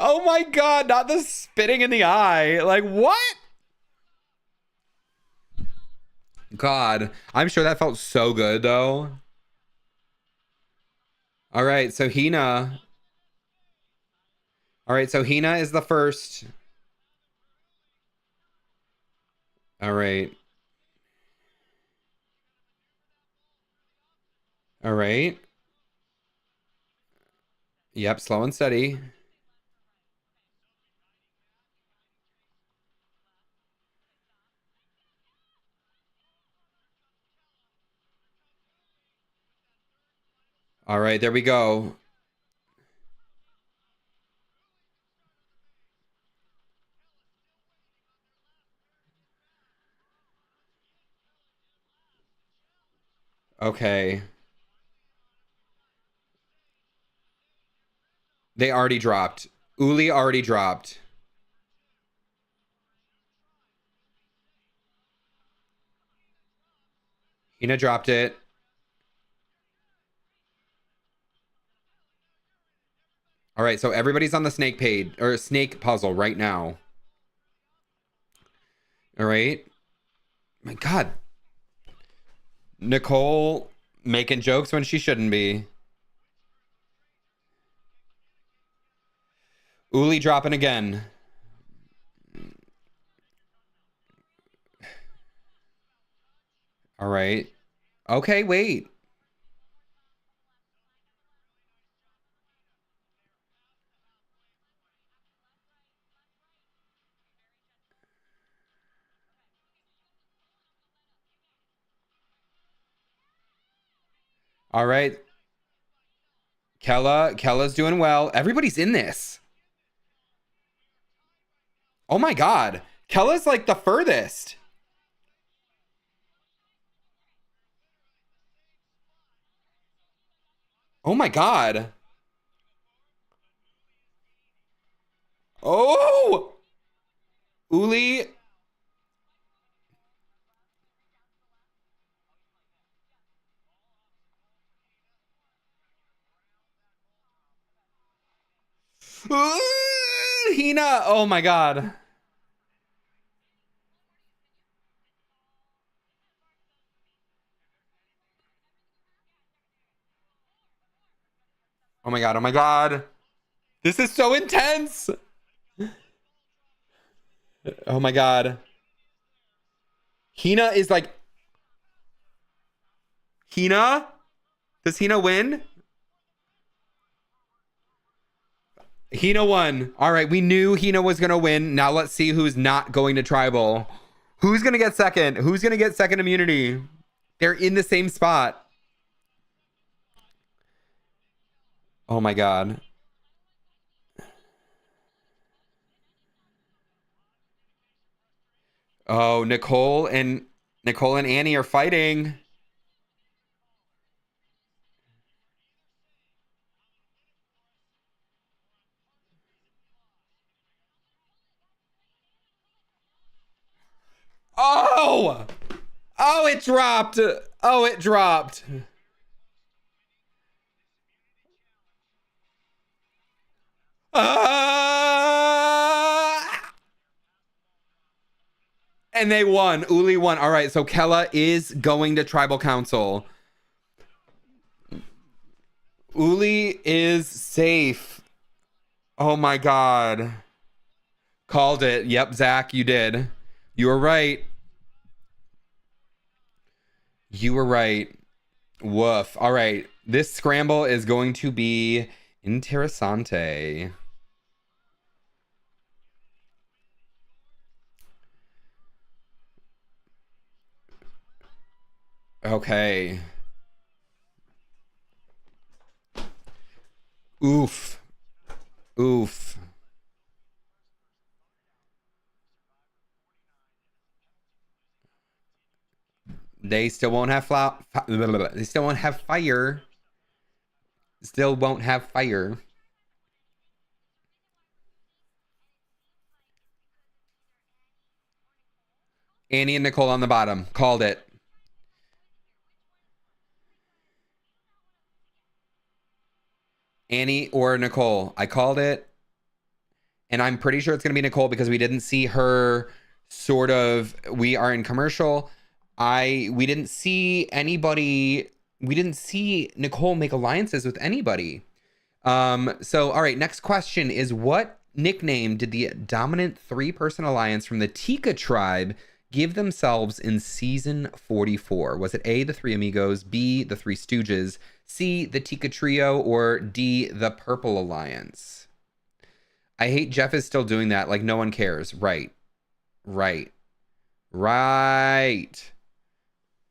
Oh my God. Not the spitting in the eye. Like, what? God. I'm sure that felt so good, though. All right. So Hina. All right. So Hina is the first. All right. All right. Yep. Slow and steady. All right. There we go. Okay. They already dropped. Uli already dropped. Hina dropped it. All right, so everybody's on the snake page or snake puzzle right now. All right. My God. Nicole making jokes when she shouldn't be. Uli dropping again. All right. Okay, wait. All right. Kella's doing well. Everybody's in this. Oh my God. Kella's like the furthest. Oh my God. Oh! Uli. Hina. Oh my God. Oh my God. Oh my God. This is so intense. Oh my God. Hina is like. Hina? Does Hina win? Hina won. All right, we knew Hina was going to win. Now let's see who's not going to tribal. Who's going to get second? Who's going to get second immunity? They're in the same spot. Oh my God. Oh, Nicole and Annie are fighting. Oh! Oh, it dropped. Oh, it dropped. Ah! And they won. Uli won. All right, so Kella is going to tribal council. Uli is safe. Oh my god. Called it. Yep, Zach, you did. You were right. You were right. Woof. All right. This scramble is going to be interessante. Okay. Oof. Oof. They still won't have they still won't have fire. Still won't have fire. Annie and Nicole on the bottom. Called it. Annie or Nicole. I called it. And I'm pretty sure it's going to be Nicole because we didn't see her sort of. We are in commercial. We didn't see anybody. We didn't see Nicole make alliances with anybody. So, all right, next question is, what nickname did the dominant 3-person alliance from the Tika tribe give themselves in season 44? Was it A, the Three Amigos, B, the Three Stooges, C, the Tika Trio, or D, the Purple Alliance? I hate Jeff is still doing that. Like, no one cares. Right. Right. Right.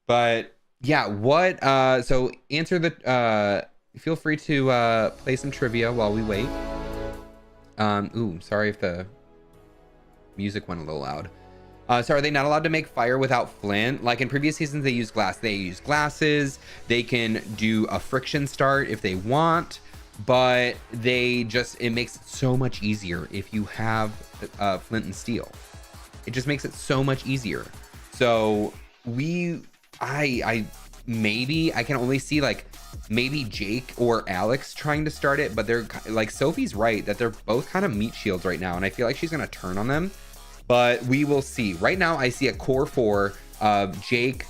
But yeah, what so answer the feel free to play some trivia while we wait. Ooh, sorry if the music went a little loud. So are they not allowed to make fire without flint? Like in previous seasons, they use glass. They use glasses. They can do a friction start if they want, but it makes it so much easier if you have flint and steel. It just makes it so much easier. So I can only see like maybe Jake or Alex trying to start it, but they're like, Sophie's right that they're both kind of meat shields right now, and I feel like she's gonna turn on them. But we will see. Right now, I see a core 4 of Jake,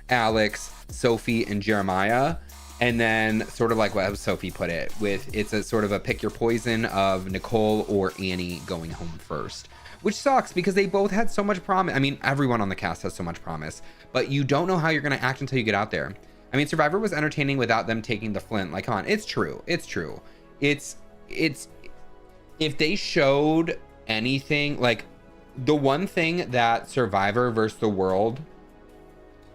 Alex, Sophie, and Jeremiah. And then sort of like what Sophie put it, it's a sort of a pick your poison of Nicole or Annie going home first. Which sucks because they both had so much promise. I mean, everyone on the cast has so much promise. But you don't know how you're going to act until you get out there. I mean, Survivor was entertaining without them taking the flint. Like, come on. It's true. It's true. It's if they showed anything, like, the one thing that Survivor versus the World,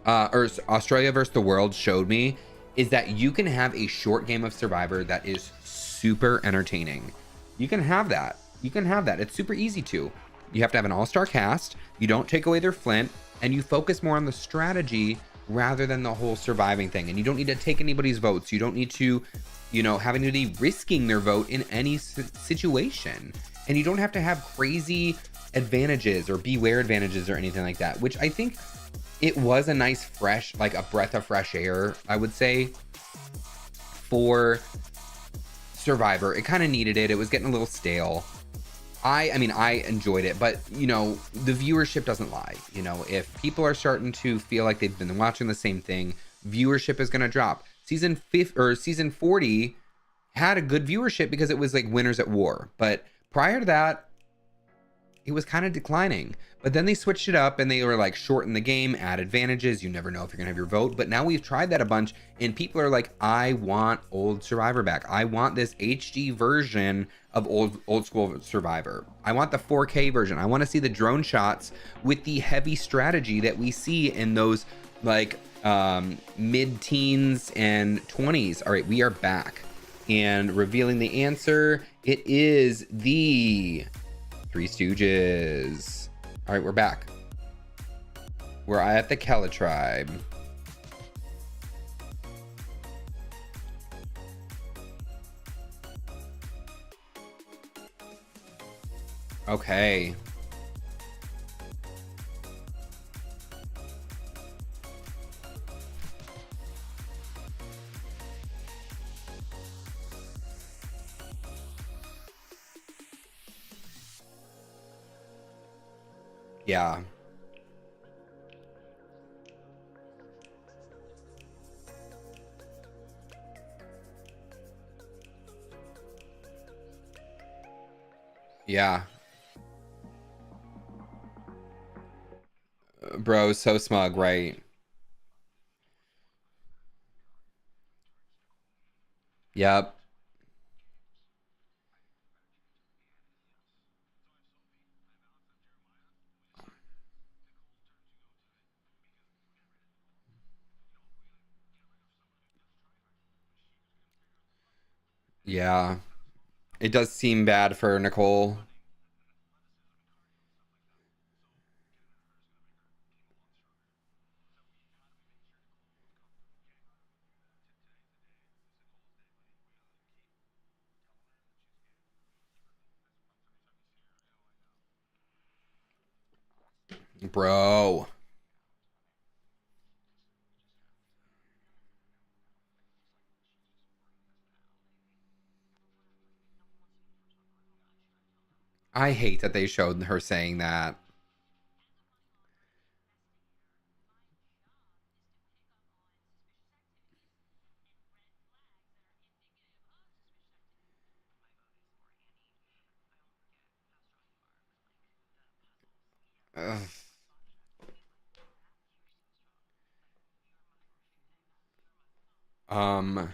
or Australia versus the World showed me is that you can have a short game of Survivor that is super entertaining. You can have that. You can have that. It's super easy to. You have to have an all-star cast. You don't take away their flint, and you focus more on the strategy rather than the whole surviving thing. And you don't need to take anybody's votes. You don't need to, have anybody risking their vote in any situation. And you don't have to have crazy advantages or beware advantages or anything like that, which I think it was a nice fresh, like a breath of fresh air, I would say, for Survivor. It kind of needed it. It was getting a little stale. I mean, I enjoyed it, but the viewership doesn't lie. If people are starting to feel like they've been watching the same thing, viewership is going to drop. Season 40 had a good viewership because it was like Winners at War, but prior to that, it was kind of declining. But then they switched it up and they were like, shorten the game, add advantages. You never know if you're gonna have your vote. But now we've tried that a bunch and people are like, I want old Survivor back. I want this HD version of old school Survivor. I want the 4K version. I want to see the drone shots with the heavy strategy that we see in those like mid-teens and 20s. All right, we are back and revealing the answer. It is the Three Stooges. All right, we're back. We're at the Kella tribe. Okay. Yeah. Yeah. Bro, so smug, right? Yep. Yeah. It does seem bad for Nicole. Bro. I hate that they showed her saying that. Ugh. Um,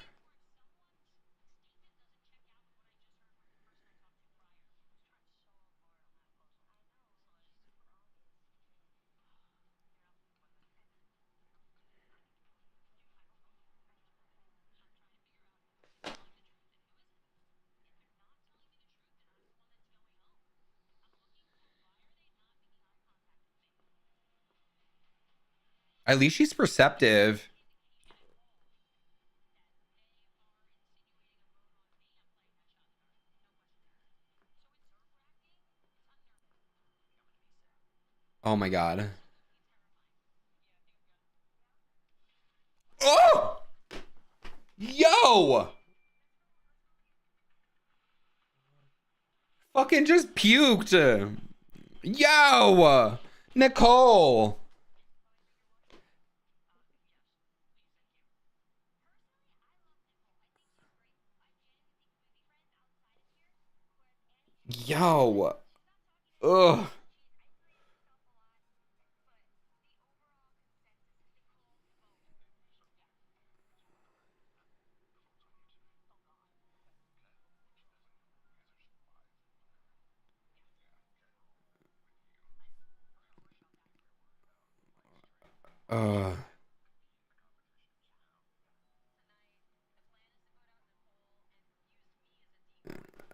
at least she's perceptive. Oh my god. Oh! Yo! Fucking just puked. Yo! Nicole! Yo! Ugh. Ugh.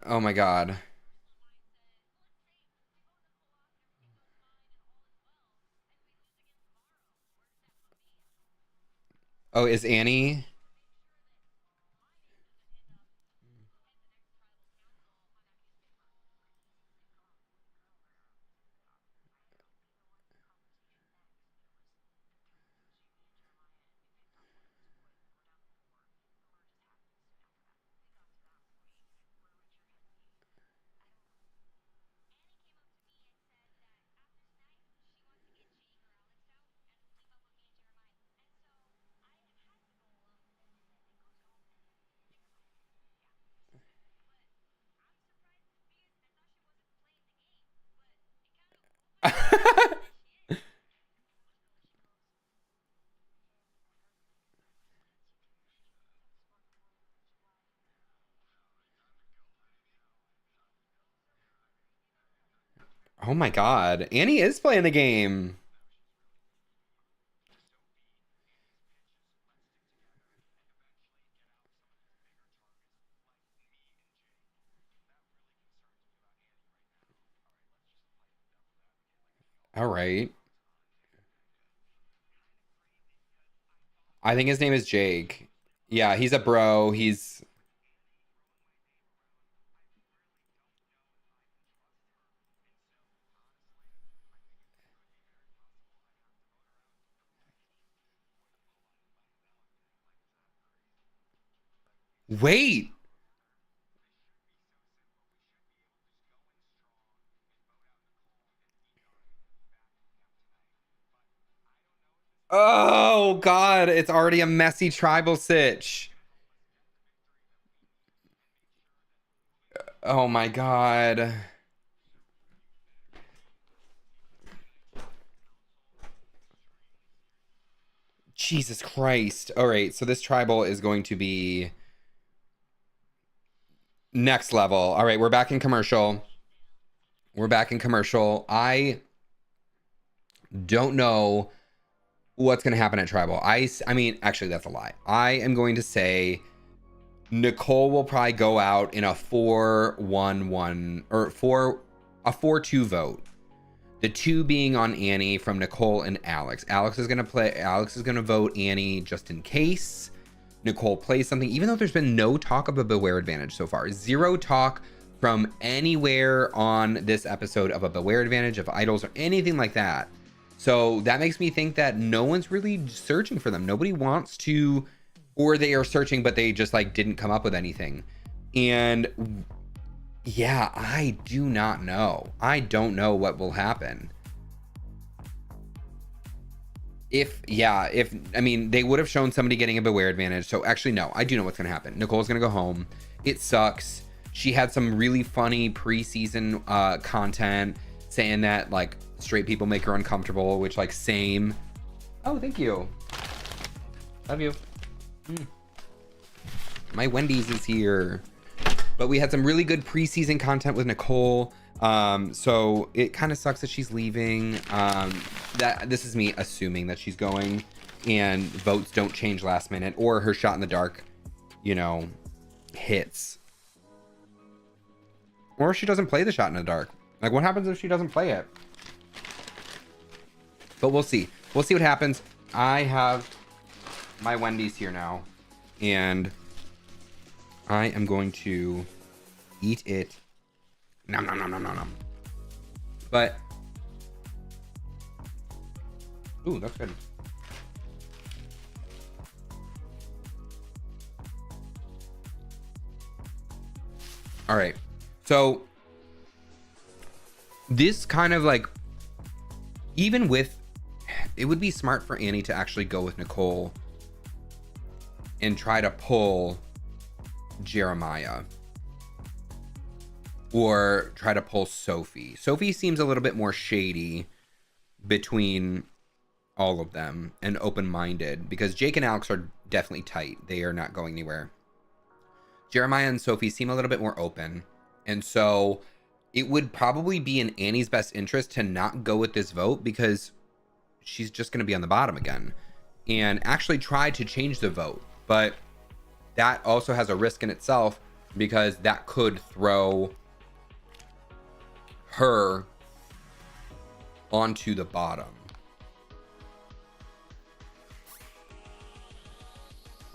Oh my god. Oh, is Annie? Oh my god. Annie is playing the game. All right. I think his name is Jake. Yeah, he's a bro. He's. Wait. Oh god, it's already a messy tribal sitch. Oh my god. Jesus Christ. All right, so this tribal is going to be next level. All right, we're back in commercial. I don't know what's going to happen at tribal. I mean, actually, that's a lie. I am going to say Nicole will probably go out in a 4-1-1 or a 4-2 vote. The 2 being on Annie from Nicole and Alex. Alex is going to vote Annie just in case Nicole plays something, even though there's been no talk of a Beware advantage so far. Zero talk from anywhere on this episode of a Beware advantage, of idols, or anything like that. So that makes me think that no one's really searching for them. Nobody wants to, or they are searching, but they just like didn't come up with anything. And yeah, I do not know. I don't know what will happen. I mean, they would have shown somebody getting a Beware advantage. So actually, no, I do know what's going to happen. Nicole's going to go home. It sucks. She had some really funny preseason content saying that like straight people make her uncomfortable, which like same. Oh, thank you. Love you. My Wendy's is here. But we had some really good preseason content with Nicole. So it kind of sucks that she's leaving. That this is me assuming that she's going, and votes don't change last minute, or her shot in the dark, you know, hits. Or she doesn't play the shot in the dark. Like, what happens if she doesn't play it? But we'll see. We'll see what happens. I have my Wendy's here now, and I am going to eat it. Nom nom nom nom nom nom. But ooh, that's good. All right. So this kind of like, even with, it would be smart for Annie to actually go with Nicole and try to pull Jeremiah, or try to pull Sophie. Sophie seems a little bit more shady between all of them and open-minded, because Jake and Alex are definitely tight. They are not going anywhere. Jeremiah and Sophie seem a little bit more open, and so it would probably be in Annie's best interest to not go with this vote, because she's just going to be on the bottom again, and actually try to change the vote. But that also has a risk in itself, because that could throw her onto the bottom.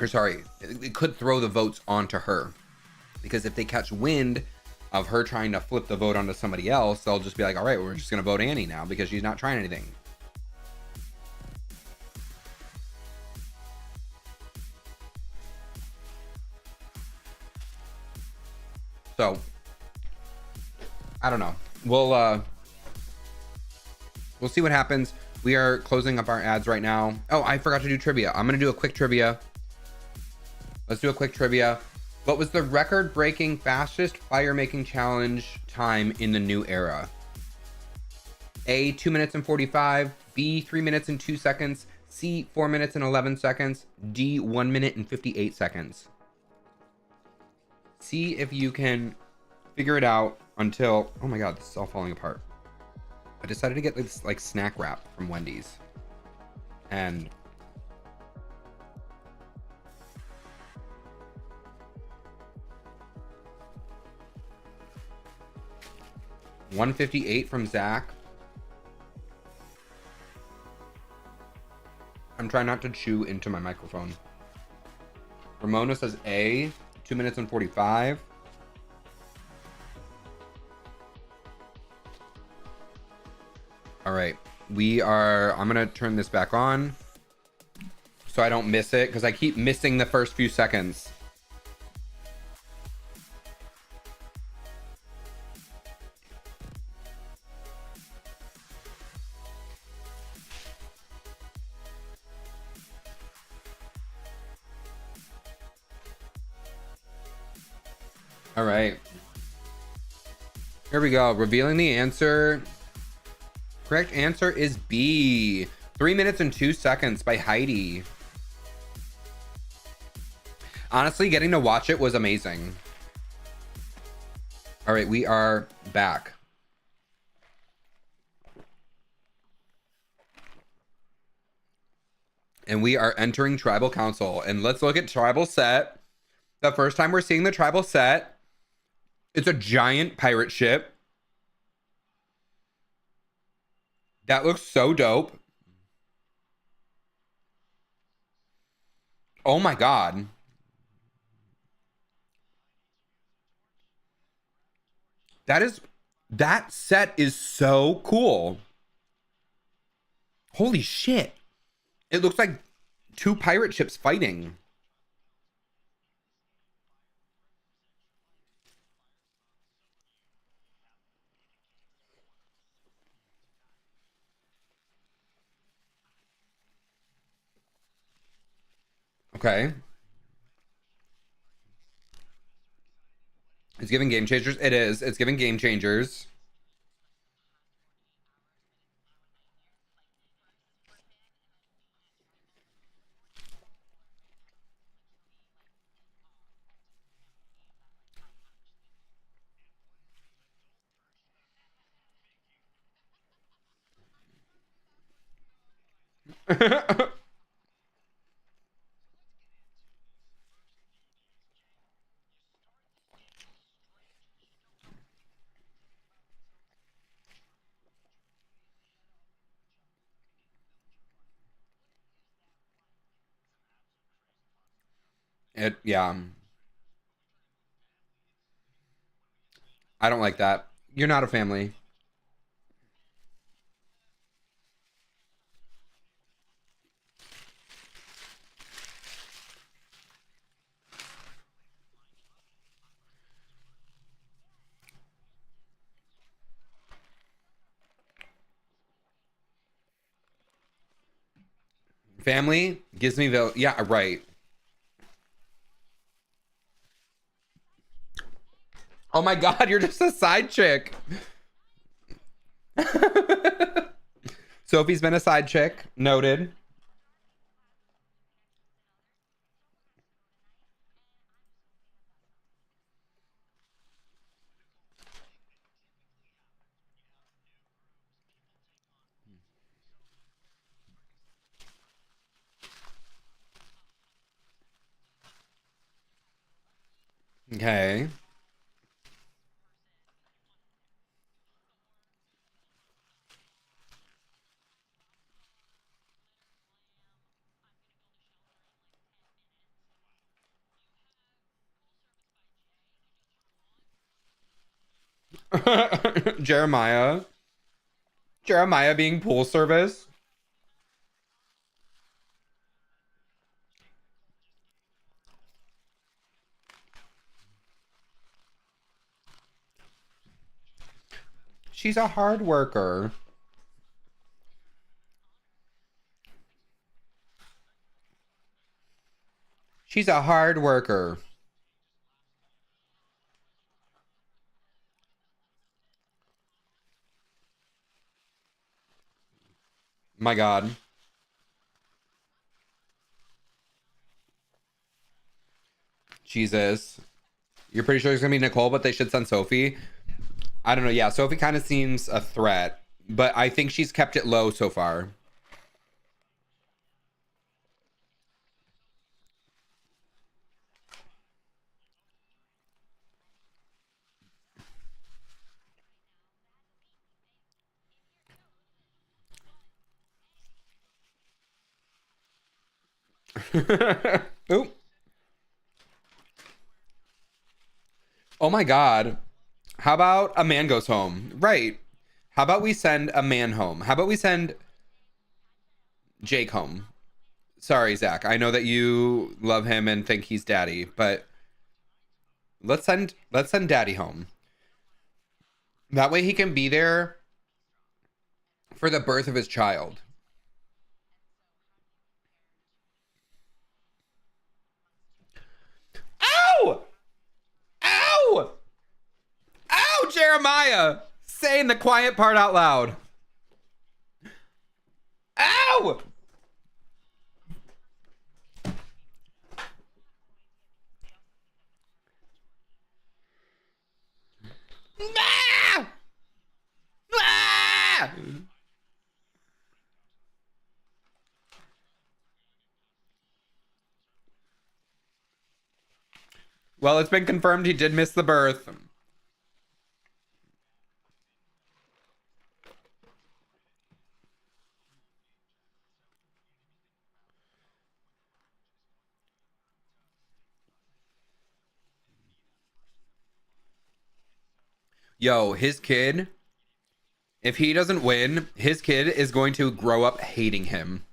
Or sorry, it could throw the votes onto her, because if they catch wind of her trying to flip the vote onto somebody else, they'll just be like, all right, we're just going to vote Annie now because she's not trying anything. So I don't know. We'll see what happens. We are closing up our ads right now. Oh, I forgot to do trivia. I'm going to do a quick trivia. Let's do a quick trivia. What was the record-breaking fastest fire-making challenge time in the new era? A, 2 minutes and 45. B, 3 minutes and 2 seconds. C, 4 minutes and 11 seconds. D, 1 minute and 58 seconds. See if you can figure it out until... Oh my god, this is all falling apart. I decided to get this like snack wrap from Wendy's. And... $158 from Zach. I'm trying not to chew into my microphone. Ramona says A, 2 minutes and 45. All right, I'm gonna turn this back on so I don't miss it, because I keep missing the first few seconds. All right. Here we go. Revealing the answer. Correct answer is B. 3 minutes and 2 seconds by Heidi. Honestly, getting to watch it was amazing. All right, we are back. And we are entering Tribal Council. And let's look at Tribal Set. The first time we're seeing the Tribal Set. It's a giant pirate ship. That looks so dope. Oh my god. That set is so cool. Holy shit. It looks like two pirate ships fighting. Okay. It's giving Game Changers. It is. It's giving Game Changers. Yeah. I don't like that. You're not a family. Family gives me the, yeah, right. Oh my god, you're just a side chick. Sophie's been a side chick. Noted. Okay. Jeremiah. Jeremiah being pool service. She's a hard worker. She's a hard worker. My god. Jesus. You're pretty sure it's gonna be Nicole, but they should send Sophie. I don't know. Yeah, Sophie kind of seems a threat, but I think she's kept it low so far. Oop. Oh my god. How about a man goes home? Right. How about we send a man home? How about we send Jake home? Sorry, Zach. I know that you love him and think he's daddy, but let's send daddy home. That way he can be there for the birth of his child. Ow! Ow! Ow, Jeremiah! Saying the quiet part out loud. Ow! Well, it's been confirmed he did miss the birth. Yo, his kid, if he doesn't win, his kid is going to grow up hating him.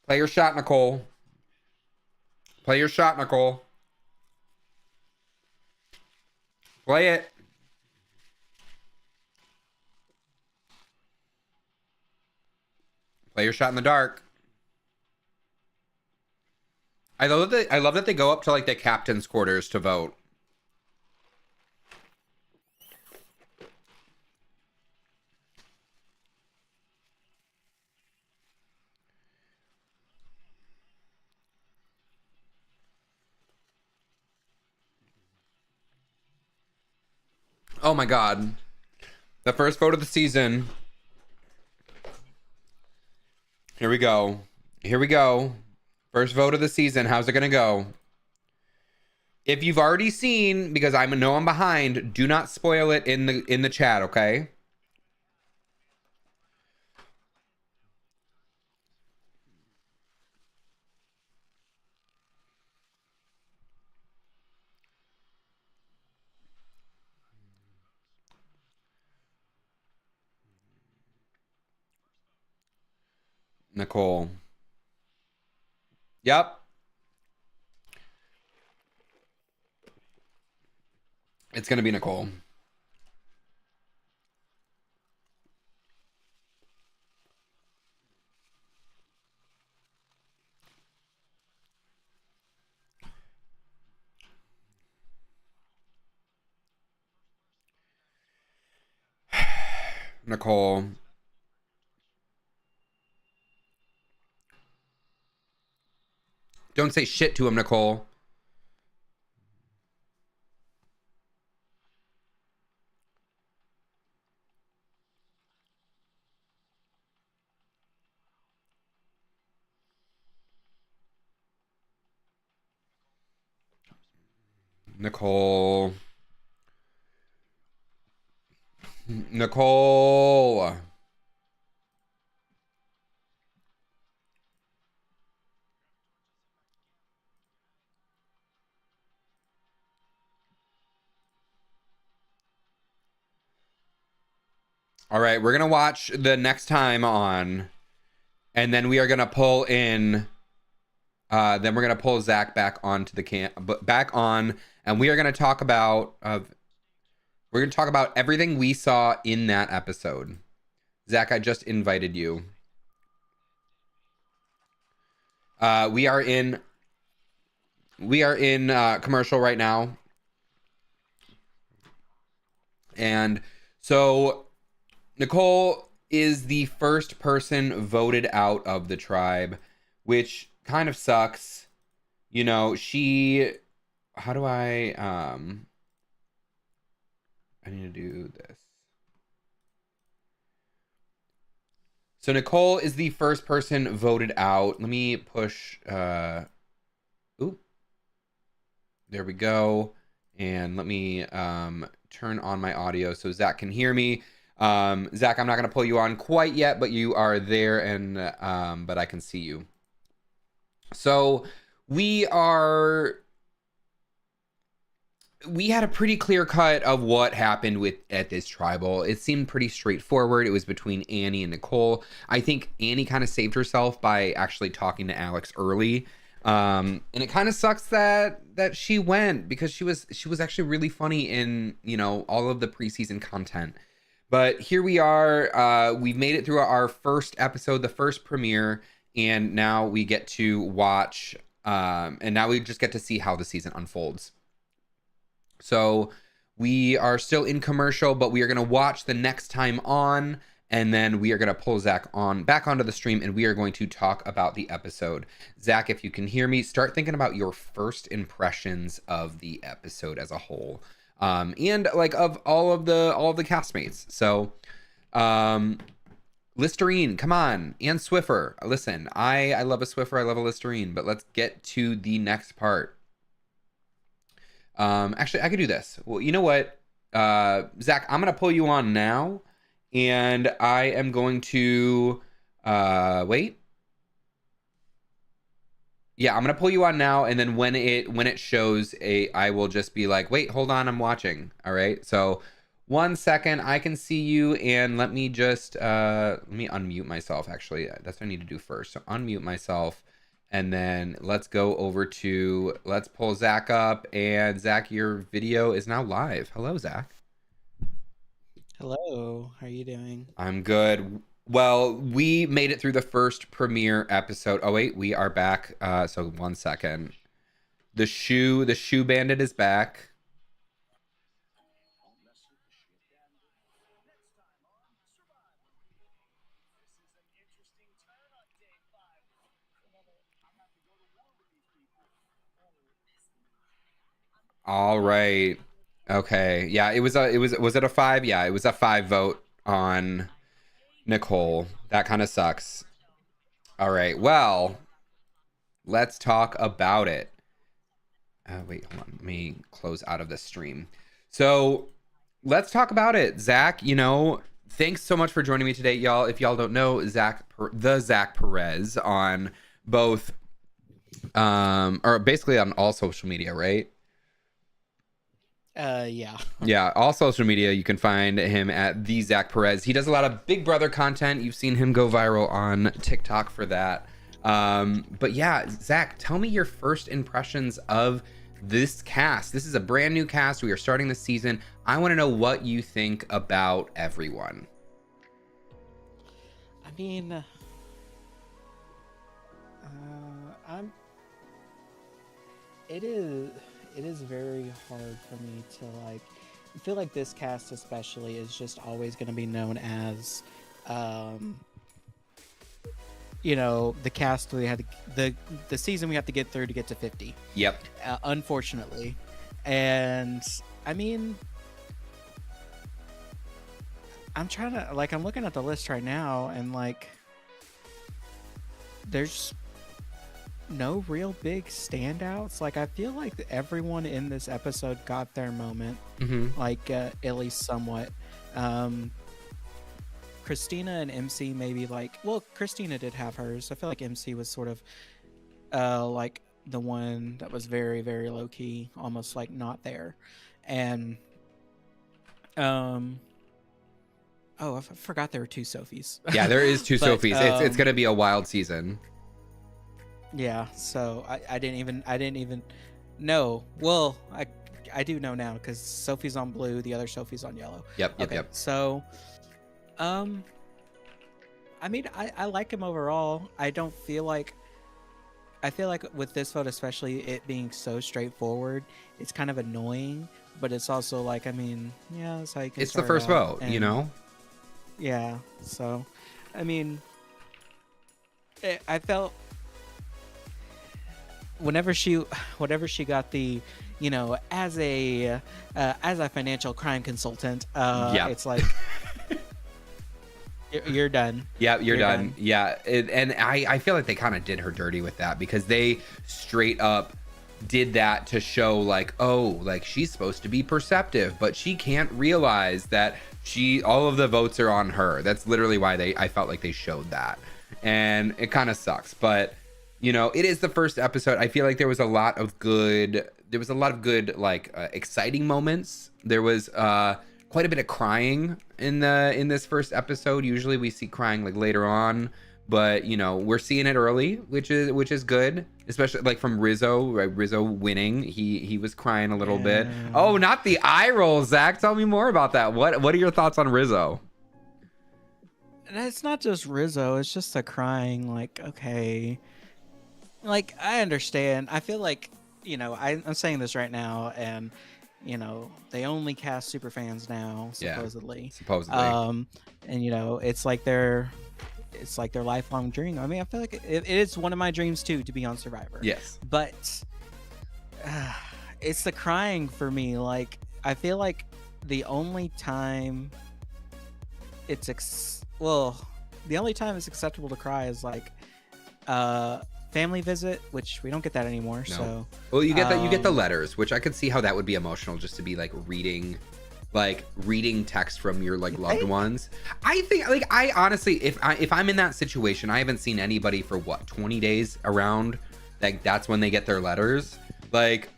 Play your shot, Nicole. Play your shot, Nicole. Play it. Play your shot in the dark. I love that they go up to like the captain's quarters to vote. Oh my god. The first vote of the season. Here we go. Here we go. First vote of the season. How's it gonna go? If you've already seen, because I know I'm behind, do not spoil it in the chat, okay? Nicole. Yep. It's gonna be Nicole. Nicole. Don't say shit to him, Nicole. Nicole. Nicole. All right, we're gonna watch the next time on, and then we are gonna pull in. Then we're gonna pull Zach back onto the back on, and we are gonna talk about. We're gonna talk about everything we saw in that episode. Zach, I just invited you. We are in commercial right now, and so Nicole is the first person voted out of the tribe, which kind of sucks. You know, how do I need to do this. So Nicole is the first person voted out. Let me push oop. There we go. And let me turn on my audio so Zach can hear me. Zach, I'm not going to pull you on quite yet, but you are there, and but I can see you. So we had a pretty clear cut of what happened at this tribal. It seemed pretty straightforward. It was between Annie and Nicole. I think Annie kind of saved herself by actually talking to Alex early. And it kind of sucks that she went, because she was actually really funny in, you know, all of the preseason content. But here we are. We've made it through our first episode, the first premiere, and now we get to watch, and now we just get to see how the season unfolds. So we are still in commercial, but we are going to watch the next time on, and then we are going to pull Zach back onto the stream, and we are going to talk about the episode. Zach, if you can hear me, start thinking about your first impressions of the episode as a whole, and like of all of the castmates. So, Listerine, come on, and Swiffer. Listen, I love a Swiffer, I love a Listerine, but let's get to the next part. Actually, I could do this. Well, you know what, Zach, I'm gonna pull you on now. And I am going to wait. Yeah, I'm gonna pull you on now, and then when it shows I will just be like, wait, hold on, I'm watching. All right. So 1 second, I can see you, and let me just let me unmute myself. Actually, that's what I need to do first. So unmute myself, and then let's go over to let's pull Zach up. And Zach, your video is now live. Hello, Zach. Hello, how are you doing? I'm good. Well, we made it through the first premiere episode. Oh wait, we are back. So 1 second. The shoe bandit is back. All right. Okay. Yeah, was it a 5? Yeah, it was a 5 vote on Nicole. That kind of sucks. All right. Well, let's talk about it. Wait, hold on. Let me close out of the stream. So let's talk about it. Zach, thanks so much for joining me today, y'all. If y'all don't know, Zach Perez on both, or basically on all social media, right? Yeah. Yeah, all social media, you can find him at the Zach Perez. He does a lot of Big Brother content. You've seen him go viral on TikTok for that. But yeah, Zach, tell me your first impressions of this cast. This is a brand new cast. We are starting the season. I want to know what you think about everyone. I mean, it is very hard for me to like. I feel like this cast especially is just always going to be known as, the cast we had the season we have to get through to get to 50. Yep. Unfortunately, and I mean, I'm trying to I'm looking at the list right now, and there's no real big standouts. I feel like everyone in this episode got their moment, at least somewhat. Christina and MC maybe Christina did have hers. I feel like MC was sort of the one that was very, very low key, almost not there. And oh, I forgot there were 2 Sophies. Yeah, there is 2 Sophies. It's gonna be a wild season. Yeah, so I didn't even know. Well, I do know now because Sophie's on blue, the other Sophie's on yellow. Yep. So, I mean, I like him overall. I feel like with this vote, especially it being so straightforward, it's kind of annoying. But it's also I mean, yeah, that's how you can. It's the first vote, Yeah. So, I mean, I felt. Whenever she got the, as a financial crime consultant, it's you're done. Yeah, you're done. Yeah, and I feel like they kind of did her dirty with that, because they straight up did that to show she's supposed to be perceptive, but she can't realize that all of the votes are on her. That's literally why I felt like they showed that, and it kind of sucks, but. It is the first episode. I feel like there was a lot of good, exciting moments. There was quite a bit of crying in this first episode. Usually we see crying later on, but we're seeing it early, which is good, especially from Rizzo. Right? Rizzo winning, he was crying a little bit. Oh, not the eye roll, Zach. Tell me more about that. What are your thoughts on Rizzo? And it's not just Rizzo. It's just the crying. Okay. I understand. I feel I'm saying this right now, and they only cast super fans now, Yeah, supposedly. supposedly. And it's like their lifelong dream. I mean, I feel like it is one of my dreams too, to be on Survivor. Yes. But it's the crying for me. Like, I feel like the only time the only time it's acceptable to cry is like family visit, which we don't get that anymore. No. So well, you get that, you get the letters, which I could see how that would be emotional, just to be like reading text from your like loved ones. I think, like, I honestly, if I'm in that situation, I haven't seen anybody for what, 20 days around, like that's when they get their letters, like,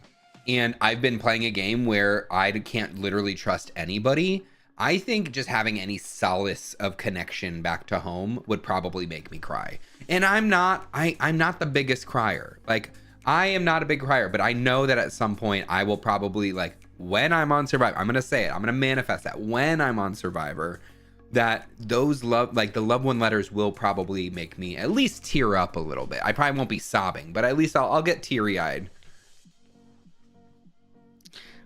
and I've been playing a game where I can't literally trust anybody. I think just having any solace of connection back to home would probably make me cry. And I'm not the biggest crier. Like, I am not a big crier, but I know that at some point I will probably, like, when I'm on Survivor, I'm going to say it, I'm going to manifest that when I'm on Survivor, that those the loved one letters will probably make me at least tear up a little bit. I probably won't be sobbing, but at least I'll get teary-eyed.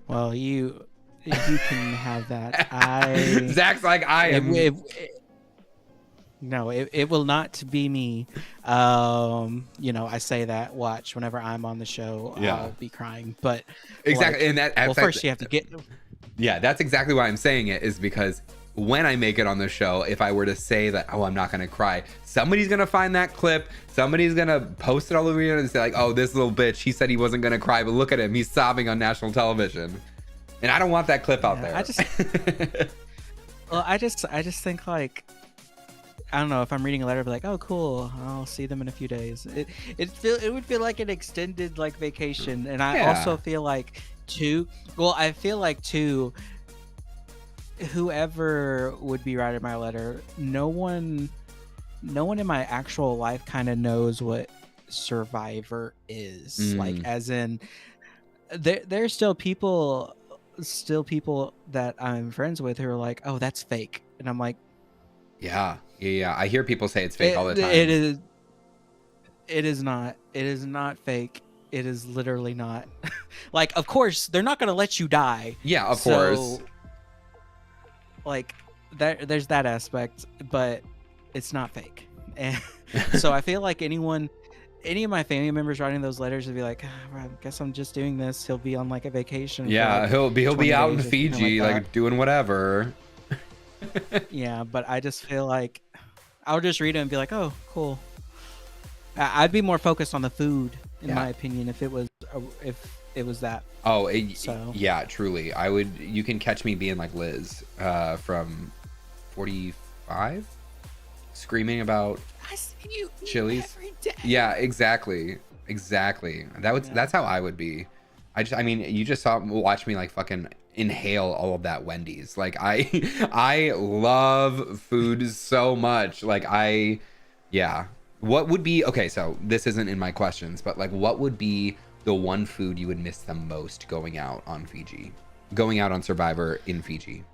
Well, you can have that. Zach's like, I am. No, it will not be me. I say that. Watch, whenever I'm on the show, Yeah. I'll be crying. But exactly, like, and first you have to get. Yeah, that's exactly why I'm saying it, is because when I make it on the show, if I were to say that, oh, I'm not gonna cry, somebody's gonna find that clip, somebody's gonna post it all over here and say like, oh, this little bitch, he said he wasn't gonna cry, but look at him, he's sobbing on national television. And I don't want that clip out there. I just think, like, I don't know, if I'm reading a letter, I'll be like, oh, cool, I'll see them in a few days. It would feel like an extended, like, vacation. And I also feel like I feel like whoever would be writing my letter, no one in my actual life kind of knows what Survivor is. Like, as in, there's still people that I'm friends with who are like, oh, that's fake. And I'm like, yeah. I hear people say it's fake all the time. It is not fake. It is literally not. Like, of course they're not going to let you die. Yeah, of course. Like, there's that aspect, but it's not fake. And so I feel like any of my family members writing those letters would be like, I guess I'm just doing this. He'll be on like a vacation. Yeah, like he'll be out in Fiji, like doing whatever. Yeah, but I just feel like I'll just read it and be like, oh, cool. I'd be more focused on the food, in my opinion, if it was that. Oh, yeah, truly. You can catch me being like Liz from 45, screaming about I see you Chili's every day. Yeah, exactly. That's how I would be. I mean, you just watch me like fucking inhale all of that Wendy's. Like, I love food so much. Like, what would be, okay, so this isn't in my questions, but like, what would be the one food you would miss the most going out on Survivor in Fiji?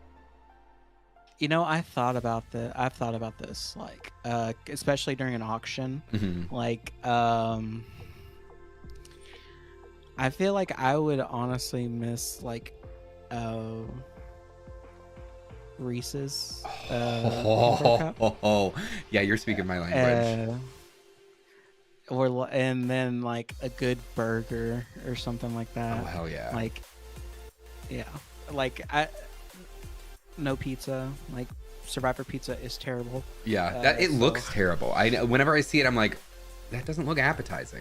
I've thought about this, like, especially during an auction. Mm-hmm. Like, I feel like I would honestly miss, like, Reese's. Yeah, you're speaking my language. And then like a good burger or something like that. Oh, hell yeah. Like, yeah, like no pizza. Like, Survivor pizza is terrible. Yeah, it looks terrible. Whenever I see it, I'm like, that doesn't look appetizing.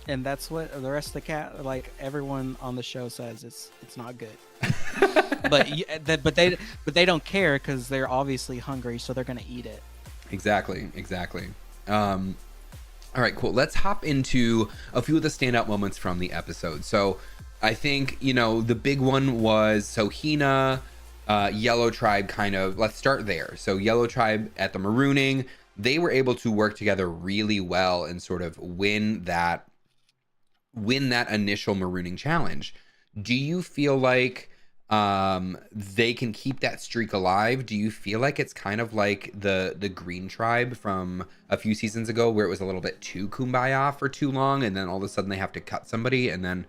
And that's what the rest of the like everyone on the show says, it's not good. but they don't care because they're obviously hungry, so they're gonna eat it. Exactly. All right, cool. Let's hop into a few of the standout moments from the episode. So I think, the big one was Hina, Yellow Tribe kind of, let's start there. So Yellow Tribe at the marooning, they were able to work together really well and sort of win that initial marooning challenge. Do you feel like they can keep that streak alive? Do you feel like it's kind of like the Green Tribe from a few seasons ago, where it was a little bit too kumbaya for too long, and then all of a sudden they have to cut somebody, and then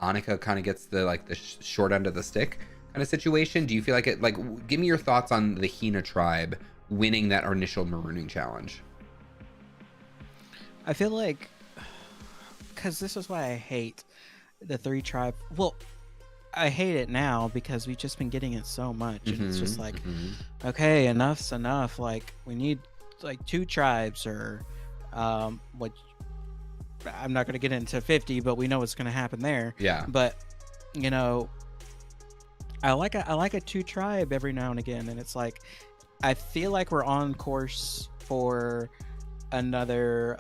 Annika kind of gets the short end of the stick kind of situation? Do you feel like it, give me your thoughts on the Hina tribe winning that initial marooning challenge? I feel like, because this is why I hate the 3 tribe. Well, I hate it now because we've just been getting it so much, and it's just like, okay, enough's enough. Like, we need like 2 tribes, or what? I'm not going to get into 50, but we know what's going to happen there. Yeah. But you know, I like a 2 tribe every now and again, and it's like, I feel like we're on course for another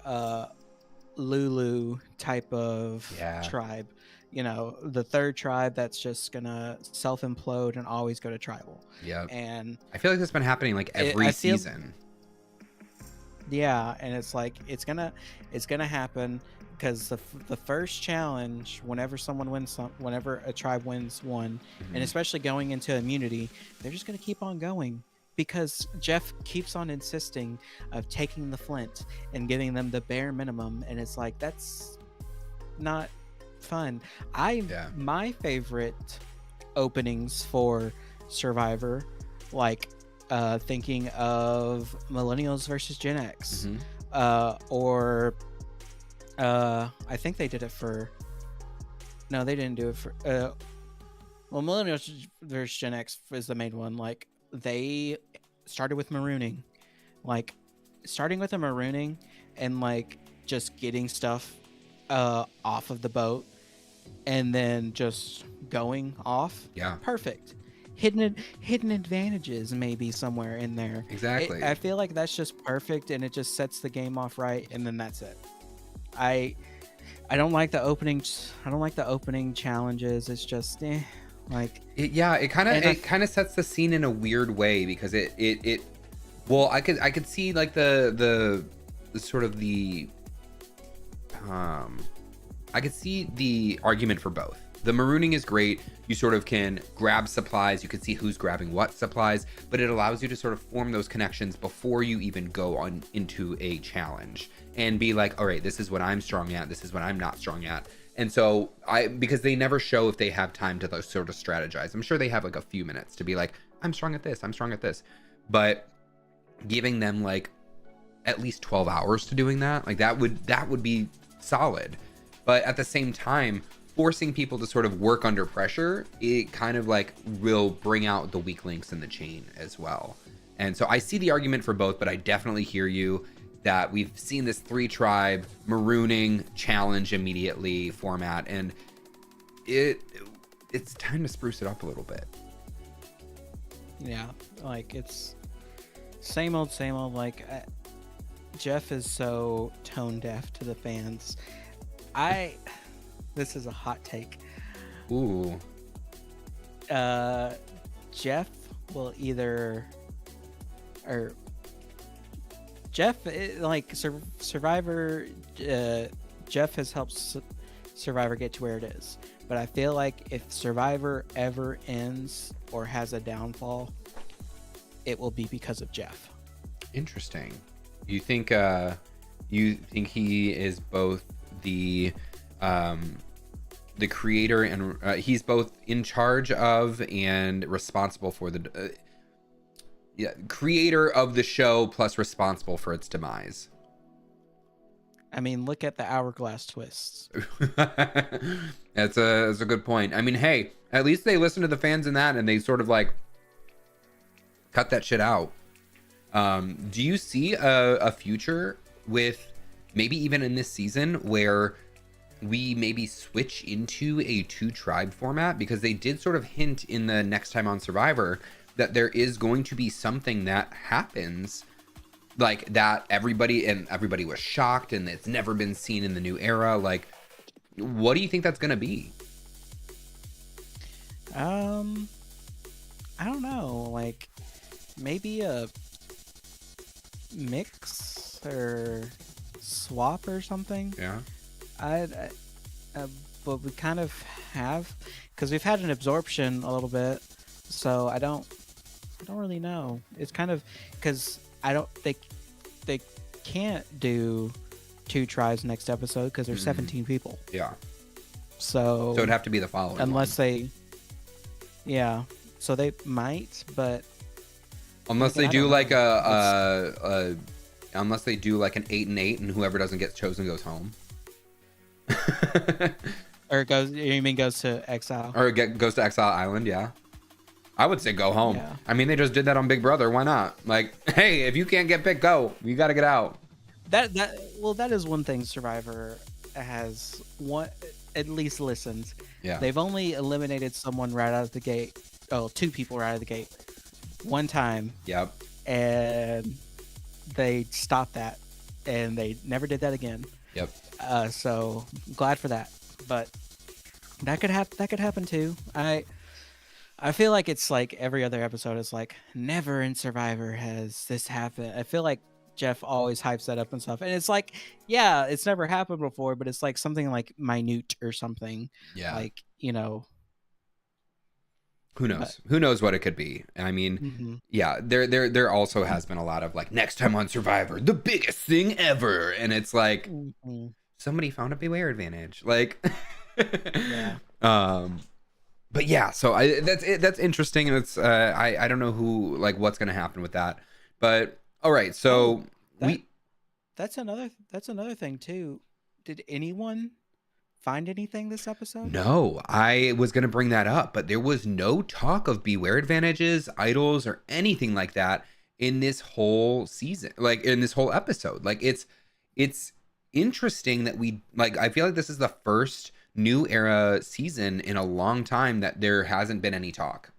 Lulu type of tribe. You know, the 3rd tribe that's just gonna self-implode and always go to tribal. Yeah. And I feel like that's been happening like every season. Yeah, and it's like it's gonna happen, because the first challenge, whenever whenever a tribe wins one, and especially going into immunity, they're just gonna keep on going, because Jeff keeps on insisting of taking the flint and giving them the bare minimum, and it's like, that's not fun. My favorite openings for Survivor, like thinking of Millennials versus Gen X, or I think they did it for, no, they didn't do it for well, Millennials versus Gen X is the main one. Like, they started with marooning, like starting with a marooning and like just getting stuff off of the boat and then just going off. Yeah, perfect. Hidden advantages maybe somewhere in there. Exactly. I feel like that's just perfect, and it just sets the game off right, and then that's it. I don't like the opening. I don't like the opening challenges. It's just like it kind of sets the scene in a weird way, because it well, I could see like the sort of the I could see the argument for both. The marooning is great. You sort of can grab supplies. You can see who's grabbing what supplies, but it allows you to sort of form those connections before you even go on into a challenge and be like, all right, this is what I'm strong at. This is what I'm not strong at. And so because they never show if they have time to sort of strategize. I'm sure they have like a few minutes to be like, I'm strong at this. I'm strong at this. But giving them like at least 12 hours to doing that, like that would be solid. But at the same time, forcing people to sort of work under pressure, it kind of like will bring out the weak links in the chain as well. And so I see the argument for both, but I definitely hear you that we've seen this 3 tribe marooning challenge immediately format, and it's time to spruce it up a little bit. Yeah, like it's same old. Like Jeff is so tone deaf to the fans. This is a hot take. Ooh. Jeff will either, or Jeff, like Survivor, Jeff has helped Survivor get to where it is. But I feel like if Survivor ever ends or has a downfall, it will be because of Jeff. Interesting. You think he is both the creator and he's both in charge of and responsible for the creator of the show plus responsible for its demise? I mean, look at the hourglass twists. That's a good point. I mean, hey, at least they listen to the fans in that and they sort of like cut that shit out. Do you see a future with maybe even in this season where we maybe switch into a 2 tribe format? Because they did sort of hint in the Next Time on Survivor that there is going to be something that happens like that everybody was shocked and it's never been seen in the new era. Like, what do you think that's going to be? I don't know, like maybe a mix or swap or something. Yeah. But we kind of have, because we've had an absorption a little bit, so I don't really know. It's kind of because they can't do 2 tribes next episode because there's 17 people. Yeah. So it'd have to be the following unless one. they, yeah, so they might, but Unless again, they I do don't like know. unless they do like an 8-8, and whoever doesn't get chosen goes home. Or it goes. You mean goes to exile? Or goes to Exile Island, yeah. I would say go home. Yeah. I mean, they just did that on Big Brother. Why not? Like, hey, if you can't get picked, go. You got to get out. That is one thing Survivor has one at least listened. Yeah. They've only eliminated someone right out of the gate. Oh, two people right out of the gate. One time. Yep. And they stopped that, and they never did that again. Yep. So glad for that. But that could happen. That could happen too. I feel like it's like every other episode is like, never in Survivor has this happened. I feel like Jeff always hypes that up and stuff. And it's like, yeah, it's never happened before, but it's like something like minute or something. Yeah. Like, who knows? Who knows what it could be? I mean, yeah, there also has been a lot of like, next time on Survivor, the biggest thing ever. And it's like, somebody found a beware advantage. Like, yeah. But yeah, so that's interesting, and it's I don't know who, like, what's gonna happen with that, but all right, so that's another thing too. Did anyone find anything this episode? No, I was gonna bring that up, but there was no talk of beware advantages, idols, or anything like that in this whole season, like in this whole episode. Like it's interesting that I feel like this is the first new era season in a long time that there hasn't been any talk,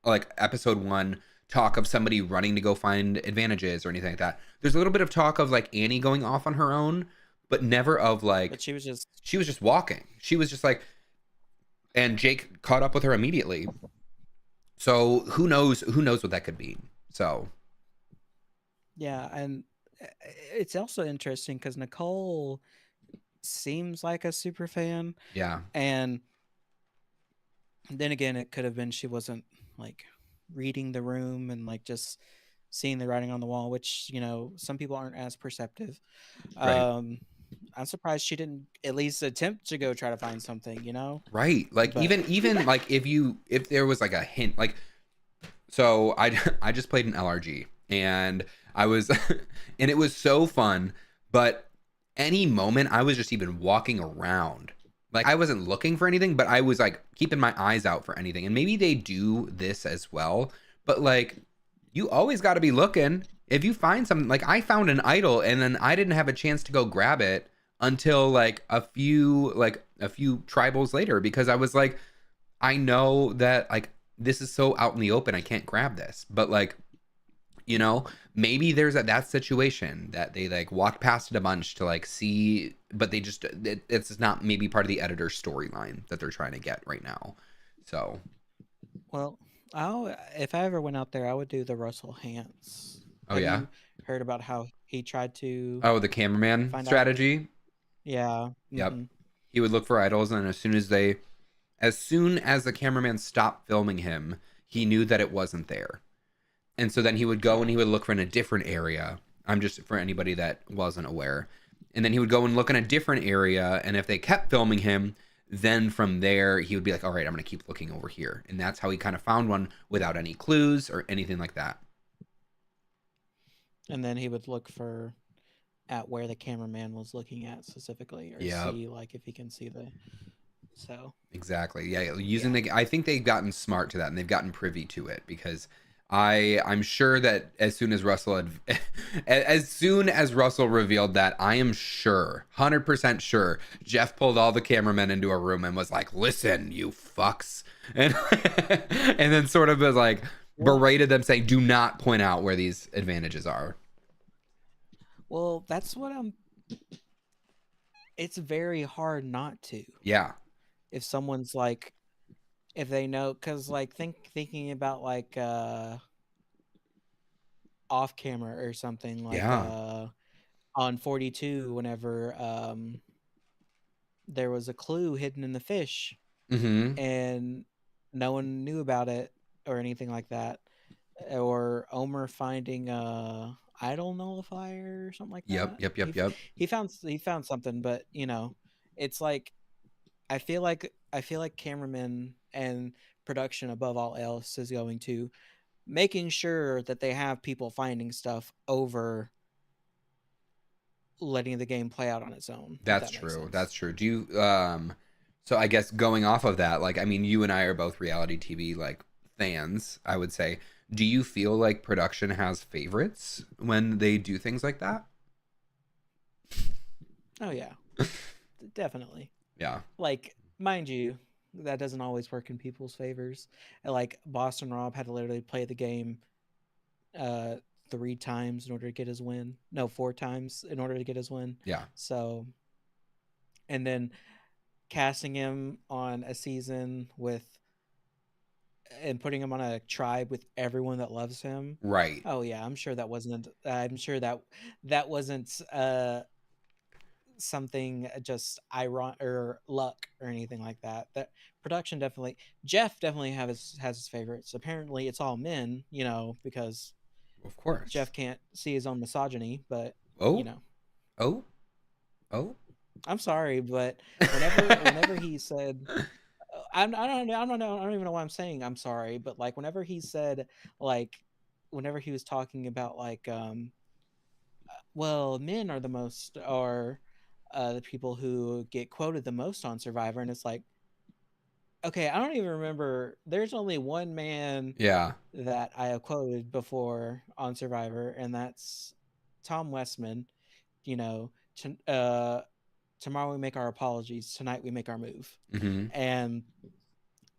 like episode 1 talk of somebody running to go find advantages or anything like that. There's a little bit of talk of like Annie going off on her own, but never of like, but she was just walking. She was just like, and Jake caught up with her immediately. So who knows what that could be. So yeah, and it's also interesting because Nicole seems like a super fan. Yeah. And then again, it could have been she wasn't like reading the room and like just seeing the writing on the wall, which, some people aren't as perceptive. Right. I'm surprised she didn't at least attempt to go try to find something, Right. Like, but even like if there was like a hint, like, so I just played an LRG, and I was and it was so fun, but any moment I was just even walking around, like I wasn't looking for anything, but I was like keeping my eyes out for anything. And maybe they do this as well, but like, you always got to be looking. If you find something, like I found an idol and then I didn't have a chance to go grab it until like a few tribals later, because I was like, I know that like this is so out in the open, I can't grab this. But like, maybe there's that situation that they like walked past it a bunch to like see, but they just it's not maybe part of the editor's storyline that they're trying to get right now. So, well, if I ever went out there, I would do the Russell Hantz. Oh, Have yeah? you heard about how he tried to? Oh, the cameraman strategy? Yeah. Yep. He would look for idols, and as soon as the cameraman stopped filming him, he knew that it wasn't there. And so then he would go and he would look for in a different area. I'm just for anybody that wasn't aware. And then he would go and look in a different area, and if they kept filming him, then from there he would be like, all right, I'm going to keep looking over here. And that's how he kind of found one without any clues or anything like that. And then he would look at where the cameraman was looking at specifically, or see like if he can see the. So exactly, yeah. I think they've gotten smart to that, and they've gotten privy to it, because I'm sure that as soon as Russell revealed that, I am sure, 100% sure, Jeff pulled all the cameramen into a room and was like, "Listen, you fucks," and and then sort of was like berated them, saying, "Do not point out where these advantages are." Well, that's what it's very hard not to. Yeah. If someone's like, if they know, because like thinking about like off camera or something, like on 42, whenever there was a clue hidden in the fish, and no one knew about it or anything like that, or Omer finding idol nullifier or something like that. Yep. He found something, but it's like I feel like cameramen and production above all else is going to making sure that they have people finding stuff over letting the game play out on its own, if That's that makes true. sense. That's true. Do you so I guess going off of that, like I mean you and I are both reality TV like fans, I would say. Do you feel like production has favorites when they do things like that? Oh yeah, definitely. Yeah. Like, mind you, that doesn't always work in people's favors. Like Boston Rob had to literally play the game uh 3 times in order to get his win. No, 4 times in order to get his win. Yeah. So, and then casting him on a season with and putting him on a tribe with everyone that loves him. Right. Oh yeah, I'm sure that that wasn't something just ironic or luck or anything like that. That production definitely Jeff definitely has his favorites. Apparently it's all men, because Of course. Jeff can't see his own misogyny, but you Oh? know. Oh? Oh? I'm sorry, but whenever he said I don't even know why I'm saying I'm sorry, but like whenever he said like whenever he was talking about like well, men are the most are the people who get quoted the most on Survivor, and it's like, okay, I don't even remember. There's only one man Yeah. that I have quoted before on Survivor, and that's Tom Westman. You know, tomorrow we make our apologies. Tonight we make our move, Mhm. and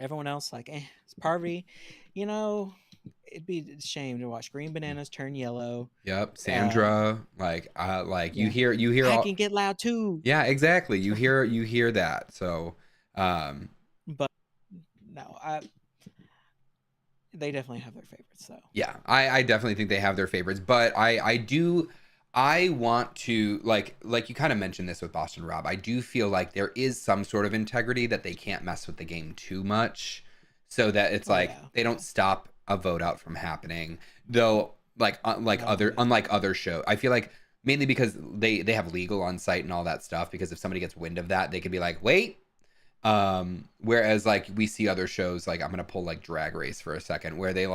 everyone else like, it's Parvati. You know, it'd be a shame to watch green bananas turn yellow. Yep, Uh, Sandra, like yeah, you hear I all can get loud too. yeah, exactly. You hear that. So, um But no, they definitely have their favorites though. yeah, I definitely think they have their favorites, but I want to like you kind of mentioned this with Boston Rob. I do feel like there is some sort of integrity that they can't mess with the game too much so that it's Oh like yeah. they don't stop a vote out from happening. Though Oh yeah. unlike other shows. I feel like mainly because they have legal on site and all that stuff because if somebody gets wind of that, they could be like, "Wait, whereas like we see other shows like I'm gonna pull like Drag Race for a second where they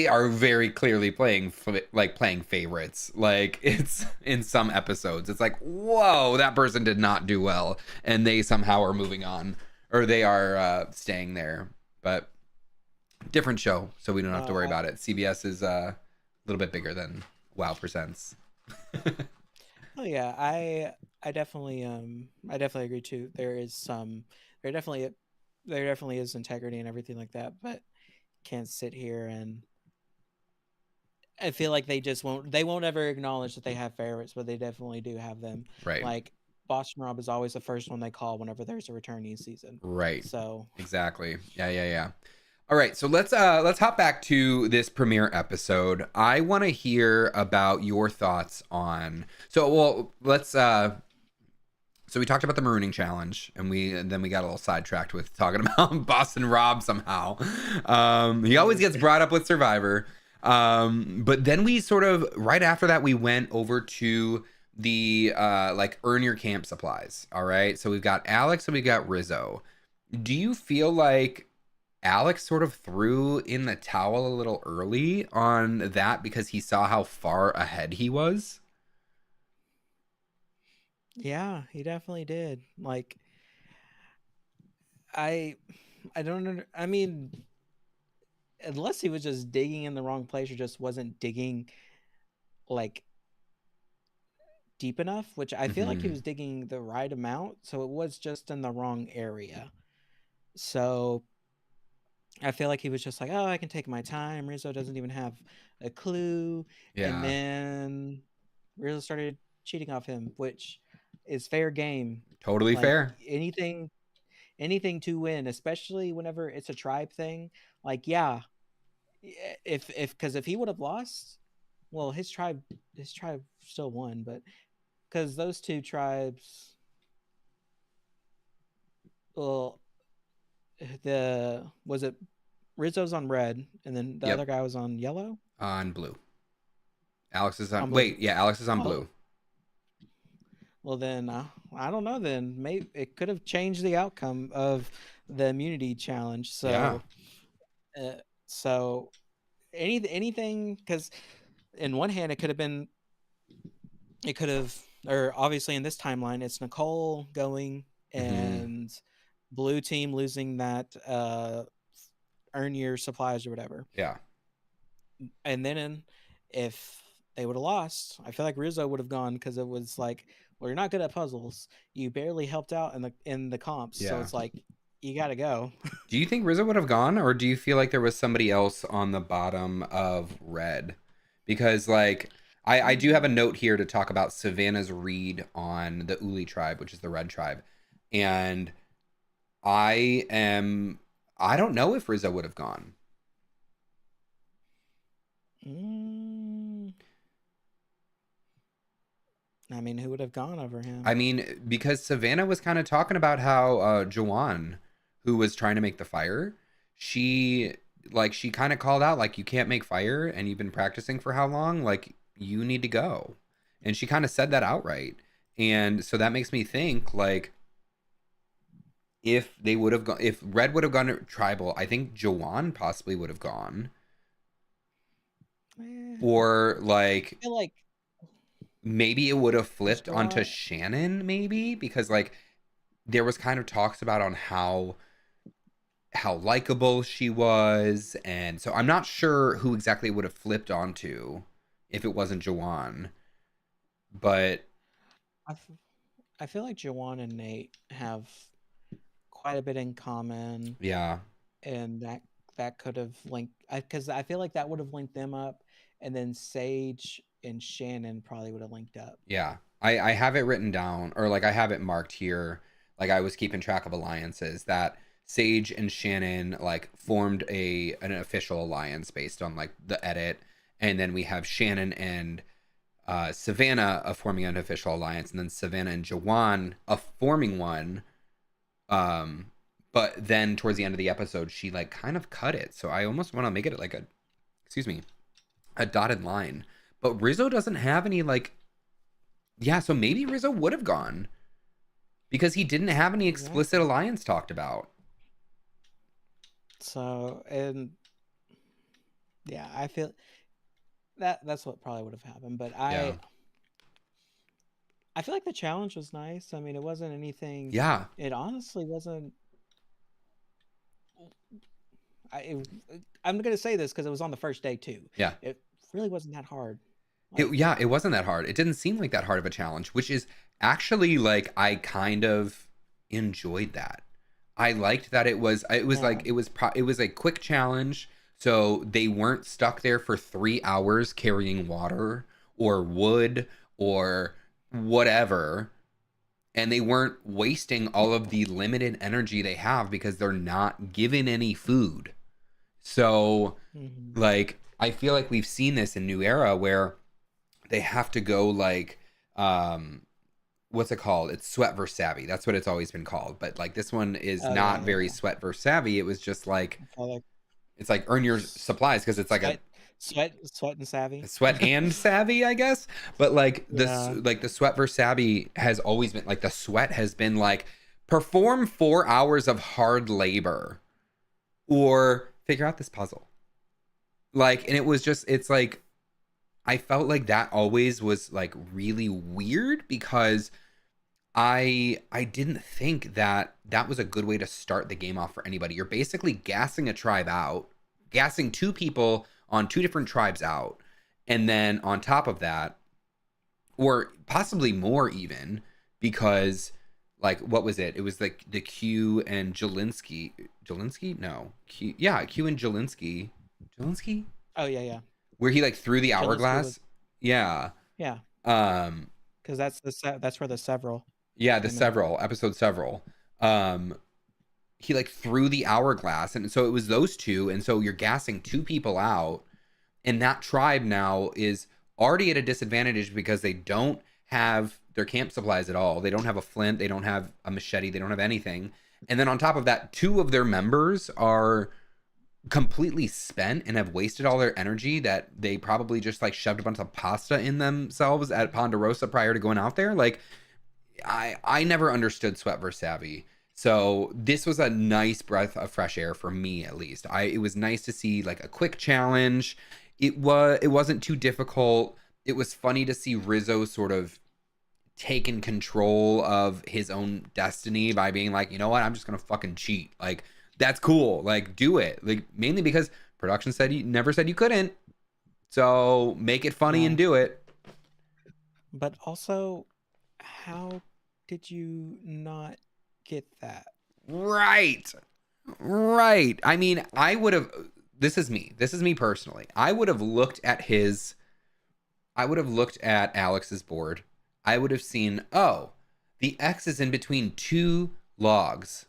are very clearly playing favorites. Like it's in some episodes it's like whoa that person did not do well and they somehow are moving on or they are staying there. But different show so we don't have to No, worry about it. CBS is a little bit bigger than Wow Presents. oh yeah. I definitely agree too. There definitely there definitely is integrity and everything like that, but can't sit here and I feel like they won't ever acknowledge that they have favorites, but they definitely do have them. Right. Like Boston Rob is always the first one they call whenever there's a returning season. Right. So Exactly. Yeah. All right, so let's hop back to this premiere episode. I want to hear about your thoughts on. So, well, let's so we talked about the marooning challenge and then we got a little sidetracked with talking about Boston Rob somehow. He always gets brought up with Survivor. But then we sort of right after that we went over to the like earn your camp supplies. All right. So we've got Alex and we got Rizzo. Do you feel like Alex sort of threw in the towel a little early on that because he saw how far ahead he was? yeah, he definitely did. Like I I don't I mean, unless he was just digging in the wrong place or just wasn't digging like deep enough, which I feel like he Hmm. was digging the right amount, so it was just in the wrong area. So I feel like he was just like, "Oh, I can take my time." Rizzo doesn't even have a clue, and Yeah, then Rizzo started cheating off him, which is fair game. totally Like fair. anything to win, especially whenever it's a tribe thing. Like, yeah, if because if he would have lost, well, his tribe still won, but because those two tribes, well, the was it Rizzo's on red, and then the other Yep, guy was on yellow. on blue. Alex is on. On blue. Wait, yeah, Alex is on Oh, blue. well then I don't know. Then maybe it could have changed the outcome of the immunity challenge. Yeah. Uh, so anything, because in one hand it could have been, it could have, or obviously in this timeline it's Nicole going Hmm. and blue team losing that earn your supplies or whatever. Yeah. And then if they would have lost, I feel like Rizzo would have gone, because it was like, well, you're not good at puzzles. You barely helped out in the comps, so Yeah. it's like you got to go. Do you think Rizzo would have gone, or do you feel like there was somebody else on the bottom of red? Because like I do have a note here to talk about Savannah's read on the Uli tribe, which is the red tribe. And I am I don't know if Rizzo would have gone. Mm, I mean, who would have gone over I him? mean, because Savannah was kind of talking about how Jawan, who was trying to make the fire, she she kind of called out like you can't make fire and you've been practicing for how long? Like you need to go. And she kind of said that outright. And so that makes me think like if they would have gone if Red would have gone to tribal, I think Jawan possibly would have gone. I Or like feel like maybe it would have flipped onto Joanne. Shannon maybe because like there was kind of talks about on how likable she was, and so I'm not sure who exactly it would have flipped onto if it wasn't Jawan, but I, f- I feel like Joanne and Nate have quite a bit in common, yeah, and that could have linked, because I feel like that would have linked them up, and then Sage and Shannon probably would have linked up. yeah. I have it written down or like I have it marked here. Like I was keeping track of alliances that Sage and Shannon like formed a an official alliance based on like the edit, and then we have Shannon and Savannah forming an official alliance, and then Savannah and Jawan forming one. Um, but then towards the end of the episode, she like kind of cut it. So I almost want to make it like a, excuse me, a dotted line. But Rizzo doesn't have any like, yeah. So maybe Rizzo would have gone because he didn't have any explicit Exactly. alliance talked about. So, and yeah, I feel that's what probably would have happened. But Yeah, I feel like the challenge was nice. I mean, it wasn't anything. yeah, It honestly wasn't. I I'm gonna say this because it was on the first day too. yeah. It really wasn't that hard. It, Like, yeah, it wasn't that hard. It didn't seem like that hard of a challenge, which is actually like I kind of enjoyed that. I liked that it was like yeah. it was a quick challenge, so they weren't stuck there for 3 hours carrying water or wood or whatever, and they weren't wasting all of the limited energy they have because they're not given any food. So, Hmm. like I feel like we've seen this in New Era where they have to go like um what's it called? It's sweat versus savvy. That's what it's always been called. But like this one is Oh yeah, not yeah, very yeah. sweat versus savvy. It was just like I feel like it's like earn your s- supplies because it's like sweat, sweat and a savvy. sweat and savvy, I guess. But like this Yeah. like the sweat versus savvy has always been like the sweat has been like perform 4 hours of hard labor or figure out this puzzle. Like and it was just it's like I felt like that always was like really weird because I didn't think that that was a good way to start the game off for anybody. You're basically gassing a tribe out, gassing two people on two different tribes out, and then on top of that, or possibly more even, because like what was it? It was like the Q and Jelinski. Jelinski? No. Q yeah, Q and Jelinski. Jelinski? Oh yeah, yeah. Where he like threw the Jelinski was, hourglass. Yeah. yeah, Um because that's where the several yeah, the came in. several episode several. Um he like threw the hourglass and so it was those two and so you're gassing two people out and that tribe now is already at a disadvantage because they don't have their camp supplies at all. They don't have a flint, they don't have a machete, they don't have anything. And then on top of that, two of their members are completely spent and have wasted all their energy that they probably just like shoved a bunch of pasta in themselves at Ponderosa prior to going out there. Like I never understood Sweat vs Savvy. So this was a nice breath of fresh air for me, at least. It was nice to see like a quick challenge. It wasn't too difficult. It was funny to see Rizzo sort of taken control of his own destiny by being like, you know what, I'm just gonna fucking cheat. Like, that's cool. Like, do it. Like, mainly because production said you never said you couldn't. So make it funny and Right. do it. But also, how did you not get that? Right. Right. I mean, I would have this is me. This is me personally. I would have looked at Alex's board. I would have seen, oh, the X is in between two logs.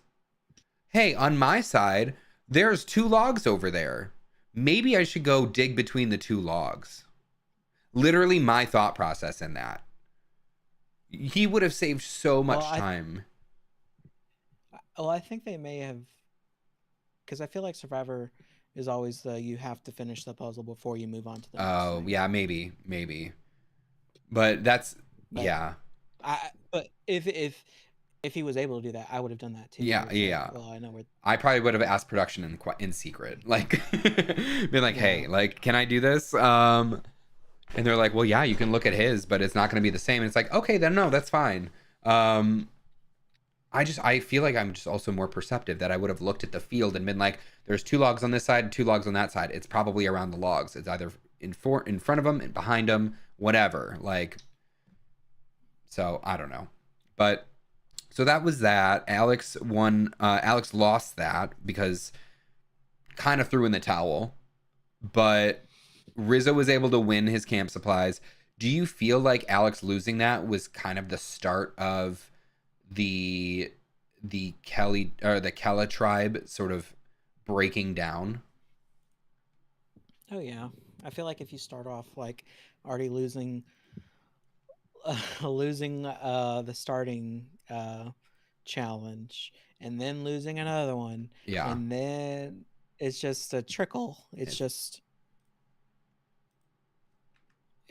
Hey, on my side, there's two logs over there. Maybe I should go dig between the two logs. Literally my thought process in that. He would have saved so Well, much time. I think they may have, because I feel like Survivor is always the you have to finish the puzzle before you move on to the next Oh, thing. yeah, maybe. But that's But yeah. but if he was able to do that, I would have done that too. Yeah, It's like, yeah. well, I know where. I probably would have asked production in secret, like, been like, Yeah. "Hey, like, can I do this?" And they're like, "Well, yeah, you can look at his, but it's not going to be the same." And it's like, "Okay, then no, that's fine." Um, I feel like I'm just also more perceptive that I would have looked at the field and been like, "There's two logs on this side, two logs on that side. It's probably around the logs. It's either in front of them and behind them, whatever." Like, so I don't know, but so that was that. Alex won. Alex lost that because kind of threw in the towel, but Rizzo was able to win his camp supplies. Do you feel like Alex losing that was kind of the start of the Kelly or the Kella tribe sort of breaking down? Oh yeah. I feel like if you start off like already losing losing the starting challenge and then losing another one Yeah. and then it's just a trickle. It's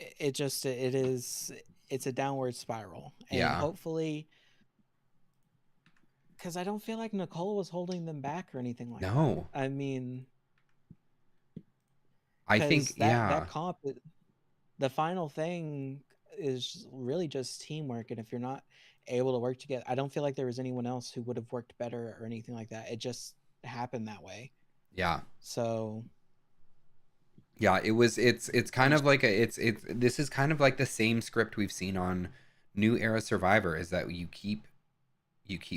It- just it is it's a downward spiral. And yeah. hopefully, because I don't feel like Nicole was holding them back or anything like that. No. I mean, I because think yeah. that comp, the final thing is really just teamwork, and if you're not able to work together, I don't feel like there was anyone else who would have worked better or anything like that. It just happened that way. Yeah. So Yeah, it's kind I'm of like it's this is kind of like the same script we've seen on New Era Survivor is that you keep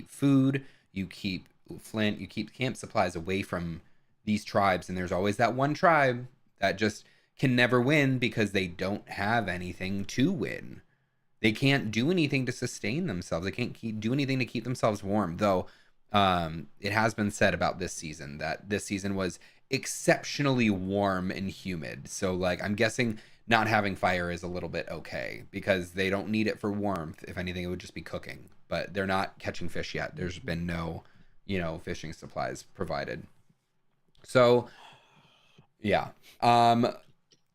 food, you keep flint, you keep camp supplies away from these tribes, and there's always that one tribe that just can never win because they don't have anything to win. They can't do anything to sustain themselves. They can't do anything to keep themselves warm. Though it has been said about this season that this season was exceptionally warm and humid. So like I'm guessing not having fire is a little bit okay because they don't need it for warmth. If anything, it would just be cooking. But they're not catching fish yet. There's been no, fishing supplies provided. So yeah.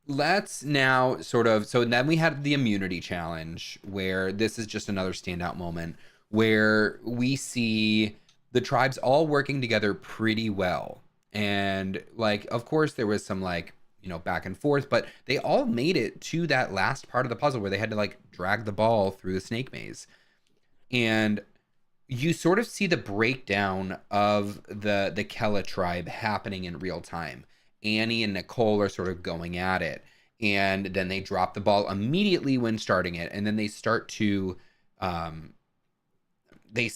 Let's now sort of so then we had the immunity challenge where this is just another standout moment where we see the tribes all working together pretty well. And like of course there was some like, back and forth, but they all made it to that last part of the puzzle where they had to like drag the ball through the snake maze. And you sort of see the breakdown of the Kella tribe happening in real time. Annie and Nicole are sort of going at it, and then they drop the ball immediately when starting it, and then they start to um, they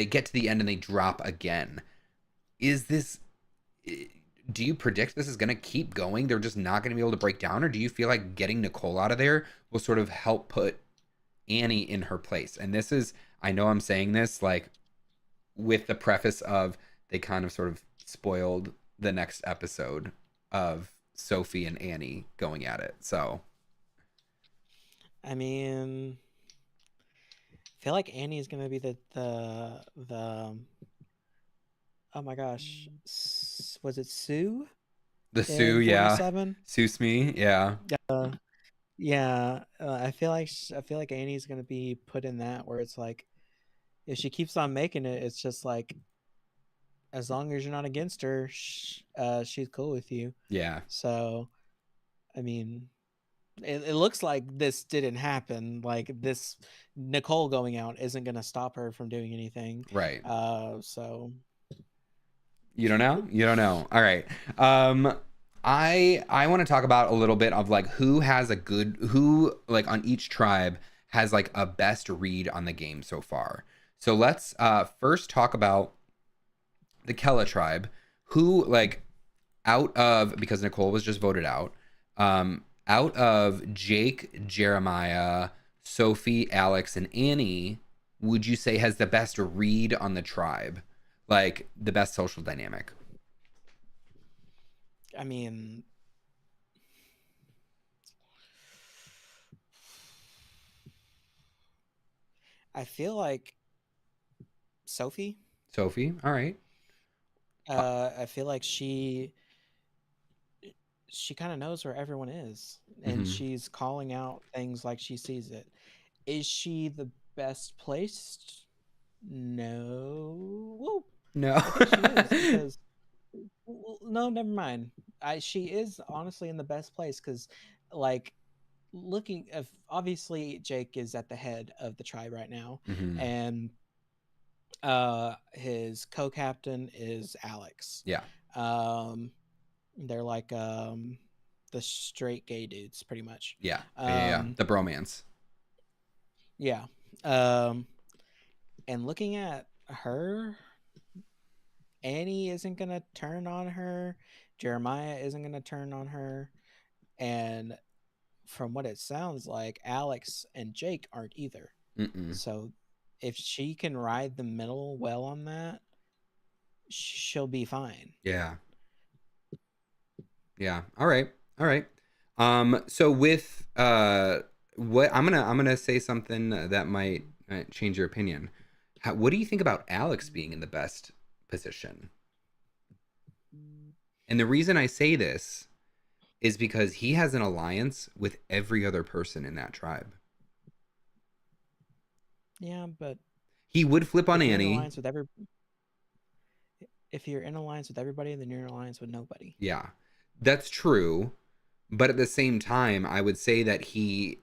get to the end and they drop again. Is this? Do you predict this is going to keep going? They're just not going to be able to break down, or do you feel like getting Nicole out of there will sort of help put Annie in her place? And this is, I know I'm saying this like with the preface of they kind of sort of spoiled the next episode of Sophie and Annie going at it. So I mean, I feel like Annie is gonna be the oh my gosh, was it Sue the in Sue, yeah, 47? suits me, yeah, Yeah, I feel like Annie's gonna be put in that where it's like if she keeps on making it, it's just like as long as you're not against her, she's cool with you. Yeah. So, I mean, it looks like this didn't happen. Like this Nicole going out isn't gonna stop her from doing anything. Right. So You don't know? You don't know. All right. Um I want to talk about a little bit of like who like on each tribe has like a best read on the game so far. So let's first talk about the Kella tribe, who like out of, because Nicole was just voted out, out of Jake, Jeremiah, Sophie, Alex, and Annie, would you say has the best read on the tribe? Like the best social dynamic? I mean, I feel like Sophie. Sophie, all right. I feel like she kind of knows where everyone is, and Mm-hmm. she's calling out things like she sees it. Is she the best placed? No. Whoa. No. I think she is because no, never mind. I She is honestly in the best place because, like, looking of obviously Jake is at the head of the tribe right now, Hmm. and his co-captain is Alex. Yeah. Um, they're like the straight gay dudes, pretty much. Yeah. Yeah. Um, The bromance. yeah. Um, and looking at her, Annie isn't gonna turn on her. Jeremiah isn't gonna turn on her, and from what it sounds like, Alex and Jake aren't either. Mm-mm. So if she can ride the middle well on that, she'll be fine. Yeah. Yeah. All right. All right. So with what I'm gonna say something that might change your opinion. What do you think about Alex being in the best position? And the reason I say this is because he has an alliance with every other person in that tribe. Yeah, but He would flip on if you're in Annie. alliance with if you're in alliance with everybody, then you're in alliance with nobody. Yeah. That's true. But at the same time, I would say that he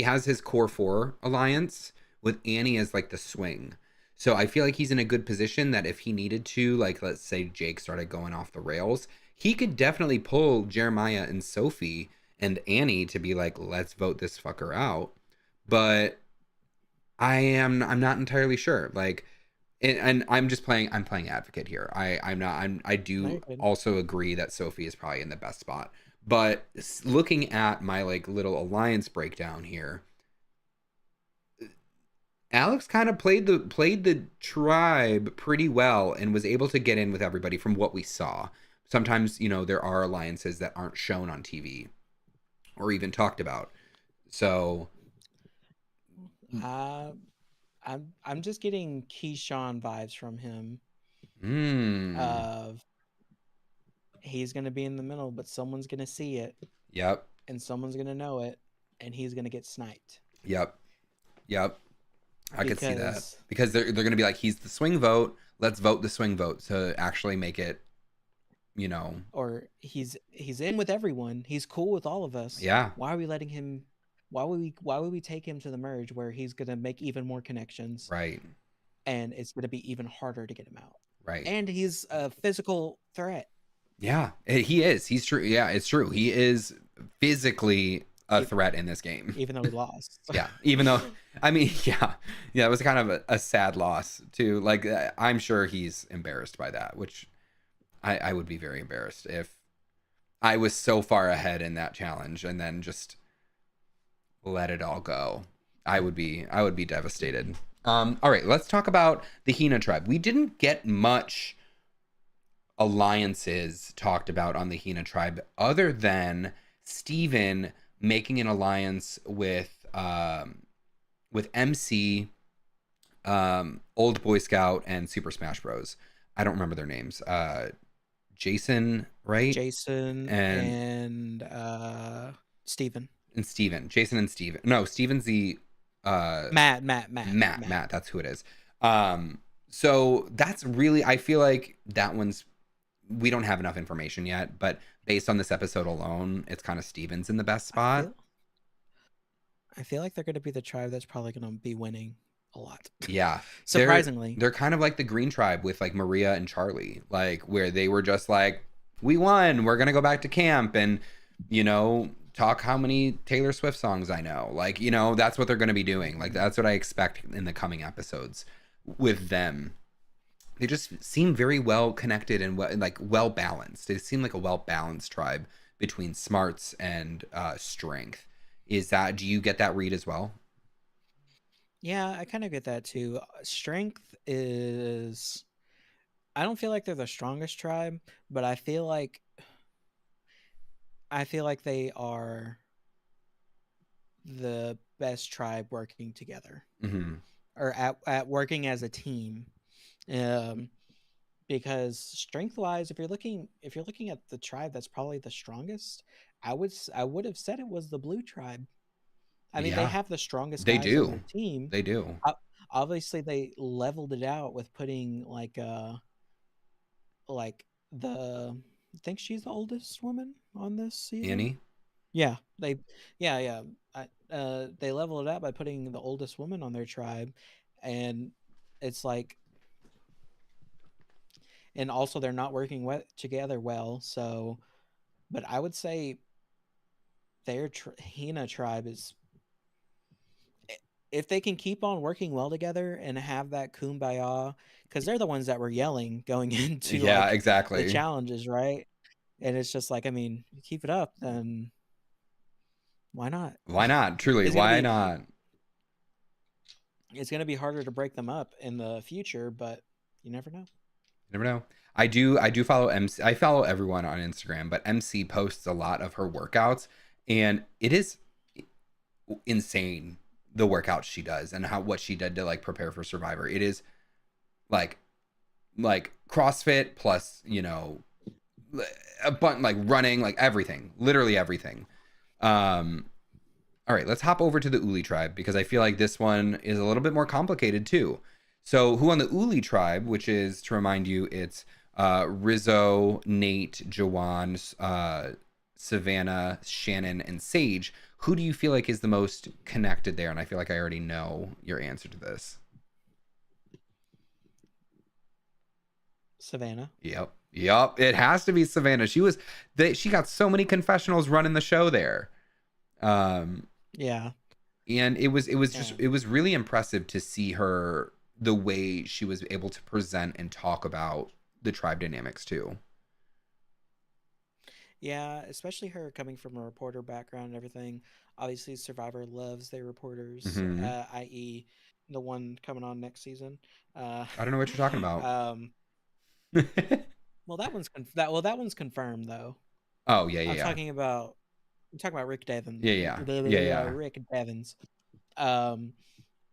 has his core four alliance with Annie as like the swing. So I feel like he's in a good position that if he needed to, like let's say Jake started going off the rails, he could definitely pull Jeremiah and Sophie and Annie to be like, let's vote this fucker out. But I'm not entirely sure. Like and I'm playing advocate here. I'm not I No, do you're good. also agree that Sophie is probably in the best spot. But looking at my like little alliance breakdown here, Alex kind of played the tribe pretty well and was able to get in with everybody from what we saw. Sometimes, there are alliances that aren't shown on TV or even talked about. So, Uh, I'm just getting Keyshawn vibes from him. mm, Of he's gonna be in the middle, but someone's gonna see it, yep, and someone's gonna know it, and he's gonna get sniped yep, yep. I could see that because because they're gonna be like, he's the swing vote. Let's vote the swing vote to actually make it, you know, or he's in with everyone. He's cool with all of us. yeah, Why are we letting him? Why would we take him to the merge where he's gonna make even more connections right, and it's gonna be even harder to get him out? right. And he's a physical threat, Yeah, he is. He's true. Yeah, it's true. He is physically a e- threat in this game. even though he lost. Yeah, even though, I mean, yeah, it was kind of a sad loss too. Like, I'm sure he's embarrassed by that, which I would be very embarrassed if I was so far ahead in that challenge and then just let it all go. I would be devastated. All right, let's talk about the Hina tribe. We didn't get much alliances talked about on the Hina tribe other than Steven making an alliance with MC, Old Boy Scout, and Super Smash Bros. I don't remember their names. Jason, right? Jason And and Steven. and Steven. Jason and Steven. No, Steven's the Matt. That's who it is. So that's really, I feel like that one's, we don't have enough information yet, but based on this episode alone, it's kind of Steven's in the best spot. I feel like they're going to be the tribe that's probably going to be winning a lot. Yeah. Surprisingly. They're kind of like the Green Tribe with like Maria and Charlie, like where they were just like, we won, we're going to go back to camp and, you know, talk how many Taylor Swift songs I know. Like, you know, that's what they're going to be doing. Like, that's what I expect in the coming episodes with them. They just seem very well connected and well balanced. They seem like a well balanced tribe between smarts and strength. Do you get that read as well? Yeah, I kind of get that too. Strength is, I don't feel like they're the strongest tribe, but I feel like they are the best tribe working together, or at working as a team. Because strength wise, if you're looking at the tribe that's probably the strongest, I would have said it was the blue tribe. I mean, they have the strongest guys on their team. They do. Obviously, they leveled it out with putting I think she's the oldest woman on this season. Annie? Yeah. They leveled it out by putting the oldest woman on their tribe, and it's like, and also they're not working together well. So, but I would say their Hina tribe is, if they can keep on working well together and have that kumbaya, because they're the ones that were yelling going into exactly the challenges, right? And it's just like, I mean, keep it up, then why not? Why not? Truly, why not? It's going to be harder to break them up in the future, but you never know. You never know. I do follow MC. I follow everyone on Instagram, but MC posts a lot of her workouts, and it is insane the workouts she does and what she did to like prepare for Survivor. It is like CrossFit plus, you know, a bunch, like running, like everything, literally everything. All right, let's hop over to the Uli tribe, because I feel like this one is a little bit more complicated too. So who on the Uli tribe, which is, to remind you, it's Rizzo, Nate, Jawan, Savannah, Shannon, and Sage. Who do you feel like is the most connected there? And I feel like I already know your answer to this. Savannah. Yep. It has to be Savannah. She got so many confessionals running the show there. Yeah. And it was really impressive to see her, the way she was able to present and talk about the tribe dynamics too. Yeah, especially her coming from a reporter background and everything. Obviously, Survivor loves their reporters, i.e., the one coming on next season. I don't know what you're talking about. Well, that one's confirmed though. Oh yeah. I'm talking about Rick Devens. Yeah. Rick Devens.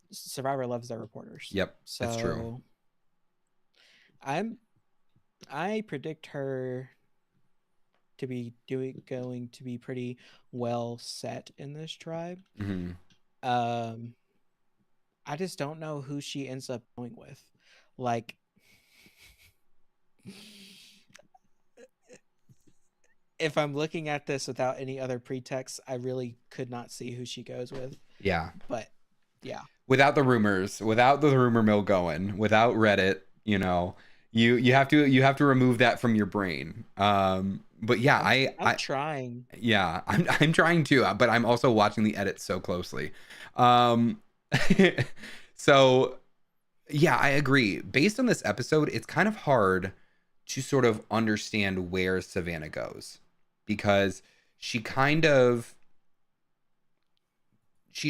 Survivor loves their reporters. Yep, that's true. I predict her to be going to be pretty well set in this tribe. I just don't know who she ends up going with. Like, if I'm looking at this without any other pretext, I really could not see who she goes with. Yeah. But yeah. Without the rumors, without the rumor mill going, without Reddit, you know, you have to remove that from your brain. But yeah, I'm trying. Yeah, I'm trying to, but I'm also watching the edits so closely. So yeah, I agree. Based on this episode, it's kind of hard to sort of understand where Savannah goes, because she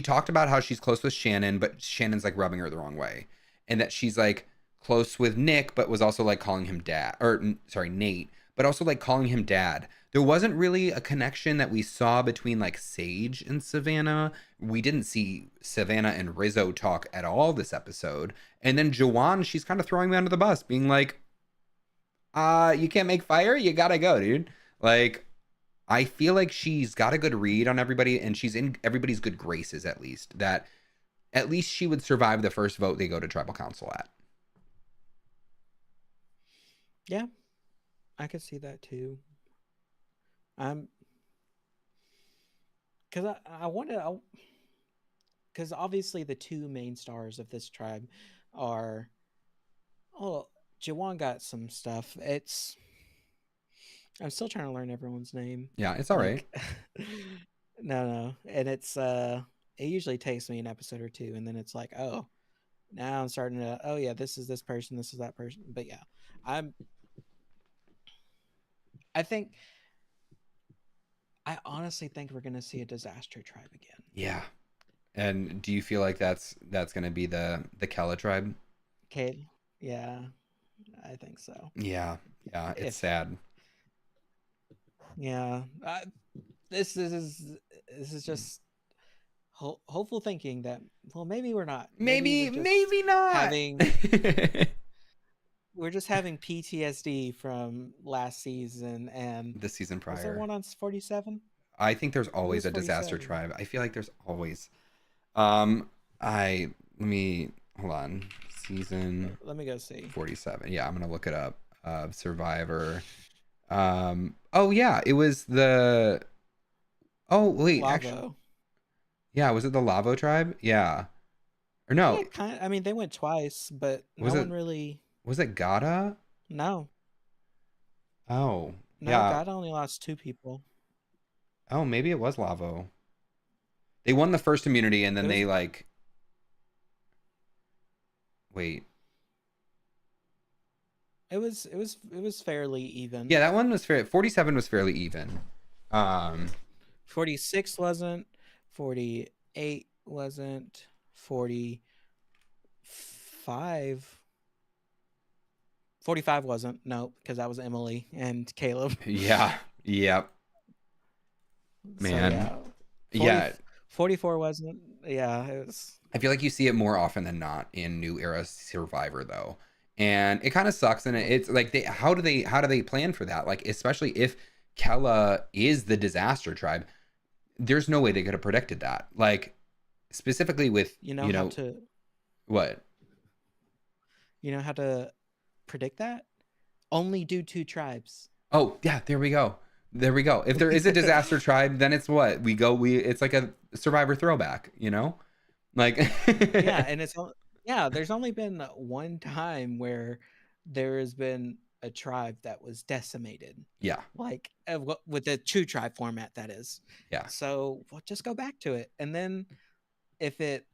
talked about how she's close with Shannon, but Shannon's like rubbing her the wrong way, and that she's like close with Nick, but was also like calling him Nate, but also like calling him dad. There wasn't really a connection that we saw between like Sage and Savannah. We didn't see Savannah and Rizzo talk at all this episode. And then Jawan, she's kind of throwing me under the bus, being like, you can't make fire, you gotta go, dude. Like, I feel like she's got a good read on everybody, and she's in everybody's good graces at least. That at least she would survive the first vote they go to tribal council at. Yeah, I could see that too. I'm because I want to, because obviously the two main stars of this tribe are, oh, Jawan got some stuff. I'm still trying to learn everyone's name. Yeah, it's all right. Like, no, and it usually takes me an episode or two, and then it's like, oh, now I'm starting to, oh yeah, this is this person, this is that person. But yeah, I'm, I think, I honestly think we're gonna see a disaster tribe again. Yeah. And do you feel like that's going to be the Kella tribe? Okay, yeah, I think so. Yeah. Yeah, it's If sad. yeah, this is just hopeful thinking that, well, maybe we're not. Maybe Maybe maybe not. having we're just having PTSD from last season. And The season was there prior. one on 47? I think there's It always was a disaster 47. tribe. I feel like there's always let me hold on. Season Let me go see. 47. Yeah, I'm gonna look it up. Survivor. Oh yeah, it was the oh wait, actually Lavo. yeah, was it the Lavo tribe? Yeah. Or Yeah, no, kind. I mean, they went twice, but was no it one really. was it Gata? No, Oh, no. yeah. God only lost two people. Oh, maybe it was Lavo. They won the first immunity and then It was. they like wait. It was. It was. It was fairly even. Yeah, that one was fair. 47 was fairly even. Um 46 wasn't. 48 wasn't. 45. 45 wasn't. No, because that was Emily and Caleb. yeah. Yep. So Man. yeah, 40, Yeah. 44 wasn't. Yeah, it was. I feel like you see it more often than not in New Era Survivor though. And it kind of sucks, and it's like how do they plan for that? Like especially if Kella is the disaster tribe, there's no way they could have predicted that. Like specifically with, You know how to. what? You know how to predict that? Only do two tribes. Oh, yeah, there we go. There we go. If there is a disaster tribe, then it's what? It's like a Survivor throwback, you know? Like Yeah, and yeah, there's only been one time where there has been a tribe that was decimated, yeah. like with the two tribe format, that is. Yeah. So we'll just go back to it, and then if it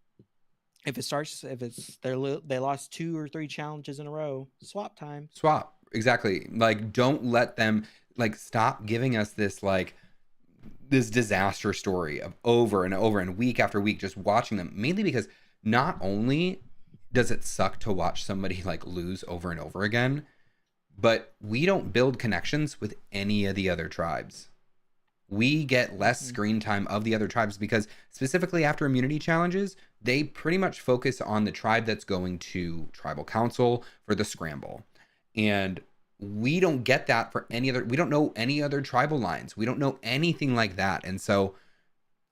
starts, if it's they lost 2 or 3 challenges in a row, swap time. Swap. Exactly. Like don't let them like stop giving us this disaster story of over and over and week after week just watching them, mainly because not only does it suck to watch somebody like lose over and over again, but we don't build connections with any of the other tribes. We get less screen time of the other tribes because specifically after immunity challenges, they pretty much focus on the tribe that's going to tribal council for the scramble. And we don't get that for any other, we don't know any other tribal lines. We don't know anything like that. And so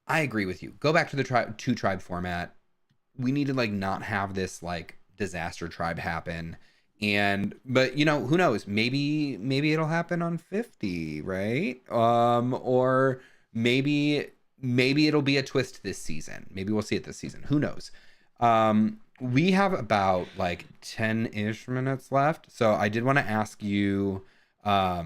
I agree with you. Go back to the two tribe format. We need to like not have this like disaster tribe happen. And but who knows, maybe it'll happen on 50, right? Or maybe it'll be a twist this season. Maybe we'll see it this season, who knows. We have about like 10-ish minutes left, so I did want to ask you a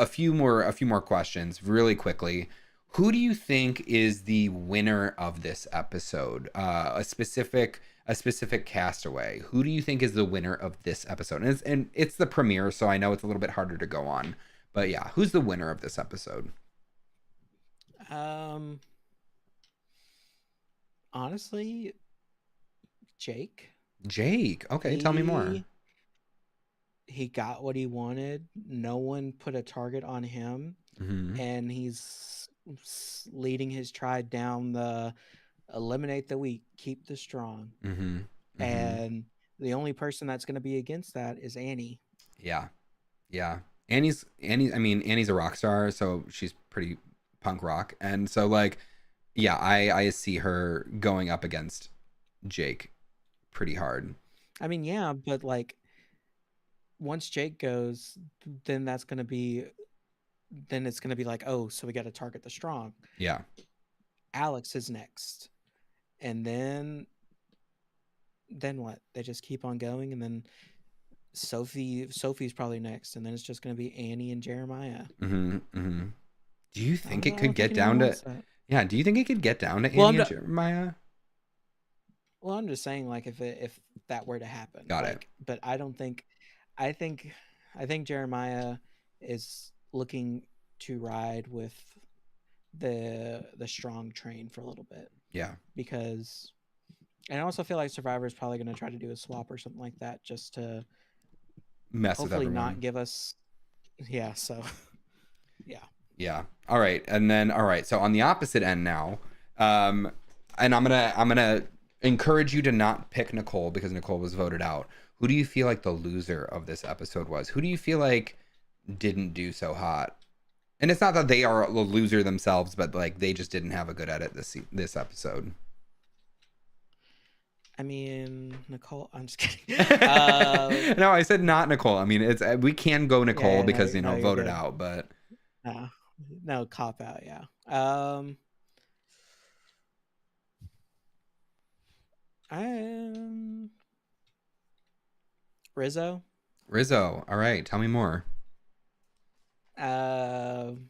few more questions really quickly. Who do you think is the winner of this episode? A specific castaway. Who do you think is the winner of this episode? And it's the premiere, so I know it's a little bit harder to go on. But yeah, who's the winner of this episode? Honestly, Jake. Jake. Okay, tell me more. He got what he wanted. No one put a target on him, and he's leading his tribe down the eliminate the weak, keep the strong. And the only person that's going to be against that is Annie. Yeah. Annie's a rock star, so she's pretty punk rock. And so like yeah, I see her going up against Jake pretty hard. I mean, yeah, but like once Jake goes, then it's gonna be like, oh, so we got to target the strong. Yeah. Alex is next, and then what? They just keep on going, and then Sophie's probably next, and then it's just gonna be Annie and Jeremiah. Mm-hmm. Do you think it I could don't think get down anyone to wants that. yeah, do you think it could get down to Well, Annie and Jeremiah? Well, I'm just saying, like, if that were to happen, Got it. like, but I don't think, I think, I think Jeremiah is looking to ride with the strong train for a little bit Yeah. because, and I also feel like Survivor is probably going to try to do a swap or something like that just to Mess with hopefully everyone. not give us, yeah. So, yeah. Yeah. All right. And then all right. So on the opposite end now, and I'm gonna encourage you to not pick Nicole because Nicole was voted out. Who do you feel like the loser of this episode was? Who do you feel like didn't do so hot? And it's not that they are a loser themselves, but like they just didn't have a good edit this episode. I mean, Nicole. I'm just kidding. No, I said not Nicole. I mean, it's we can go Nicole Yeah, because no, you're voted good. out, but No, cop out. Yeah. Rizzo. Rizzo. All right, tell me more. I'm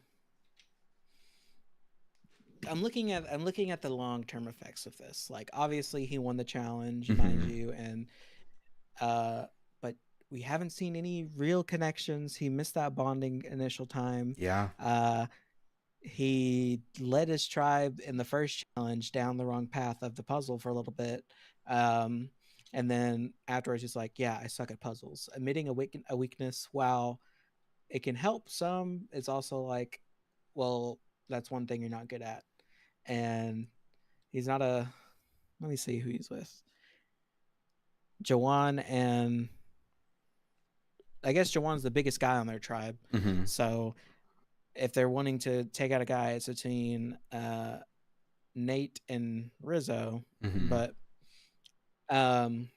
looking at the long-term effects of this. Like, obviously he won the challenge, Mhm. mind you, and but we haven't seen any real connections. He missed that bonding initial time. Yeah. He led his tribe in the first challenge down the wrong path of the puzzle for a little bit. And then afterwards he's like, yeah, I suck at puzzles. Admitting a weakness, while it can help some, it's also like, well, that's one thing you're not good at. And he's not a, let me see who he's with. Jawan, and I guess Jawan's the biggest guy on their tribe. Mm-hmm. So if they're wanting to take out a guy, it's between Nate and Rizzo. Mm-hmm. But and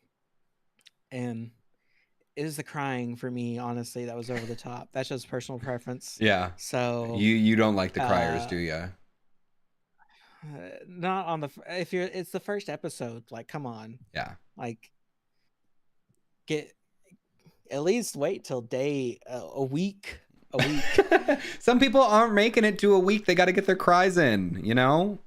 it is the crying for me, honestly, that was over the top. That's just personal preference. Yeah. So you don't like the criers, do you? Not on the, if you're, it's the first episode, like, come on. Yeah. Like, get, at least wait till a week. Some people aren't making it to a week. They got to get their cries in, you know?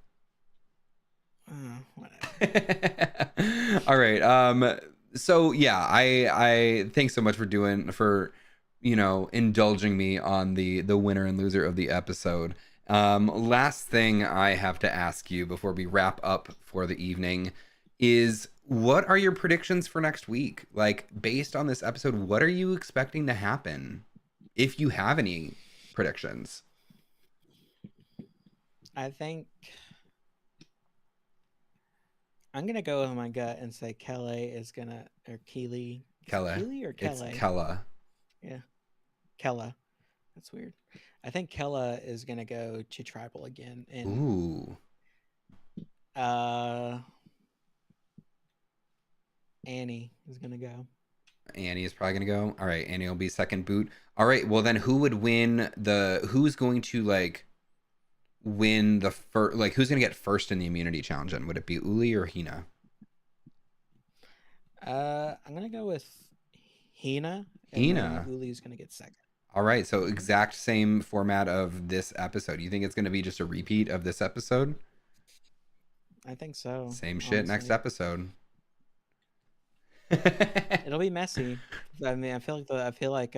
All right. So yeah, I thanks so much for indulging me on the winner and loser of the episode. Last thing I have to ask you before we wrap up for the evening is, what are your predictions for next week? Like, based on this episode, what are you expecting to happen? If you have any predictions. I think I'm gonna go with my gut and say Kelly is gonna, or Keely. Keely or Kelly? It's Kella. Yeah, Kella. That's weird. I think Kella is gonna go to tribal again. And ooh. Annie is gonna go. Annie is probably gonna go. All right, Annie will be second boot. All right, well then, who's going to win the first? Like, who's gonna get first in the immunity challenge? And would it be Uli or Hina? I'm gonna go with Hina. Hina. Uli's gonna get second. All right, so exact same format of this episode. You think it's gonna be just a repeat of this episode? I think so. Same shit, honestly. Next episode. It'll be messy. I mean, I feel like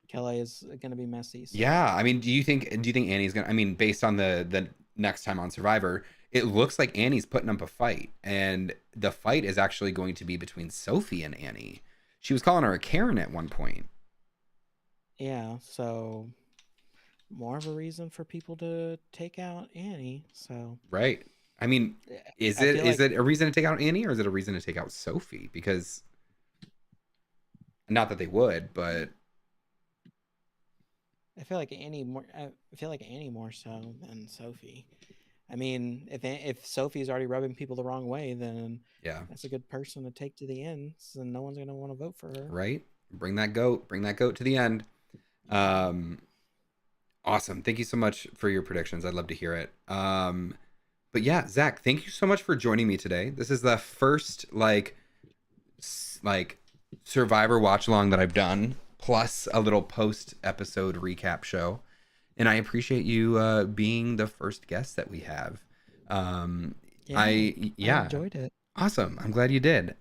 Kelly is gonna be messy. So. Yeah, I mean, do you think Annie's gonna? I mean, based on the next time on Survivor, it looks like Annie's putting up a fight, and the fight is actually going to be between Sophie and Annie. She was calling her a Karen at one point. Yeah, so more of a reason for people to take out Annie. So right. I mean, is it a reason to take out Annie, or is it a reason to take out Sophie? Because not that they would, but I feel like Annie more so than Sophie. I mean, if Sophie's already rubbing people the wrong way, then Yeah. that's a good person to take to the end. So no one's gonna want to vote for her. Right. Bring that goat to the end. Um, awesome. Thank you so much for your predictions. I'd love to hear it. But yeah, Zach, thank you so much for joining me today. This is the first like Survivor watch along that I've done, plus a little post episode recap show. And I appreciate you being the first guest that we have. I Yeah, enjoyed it. awesome. I'm glad you did.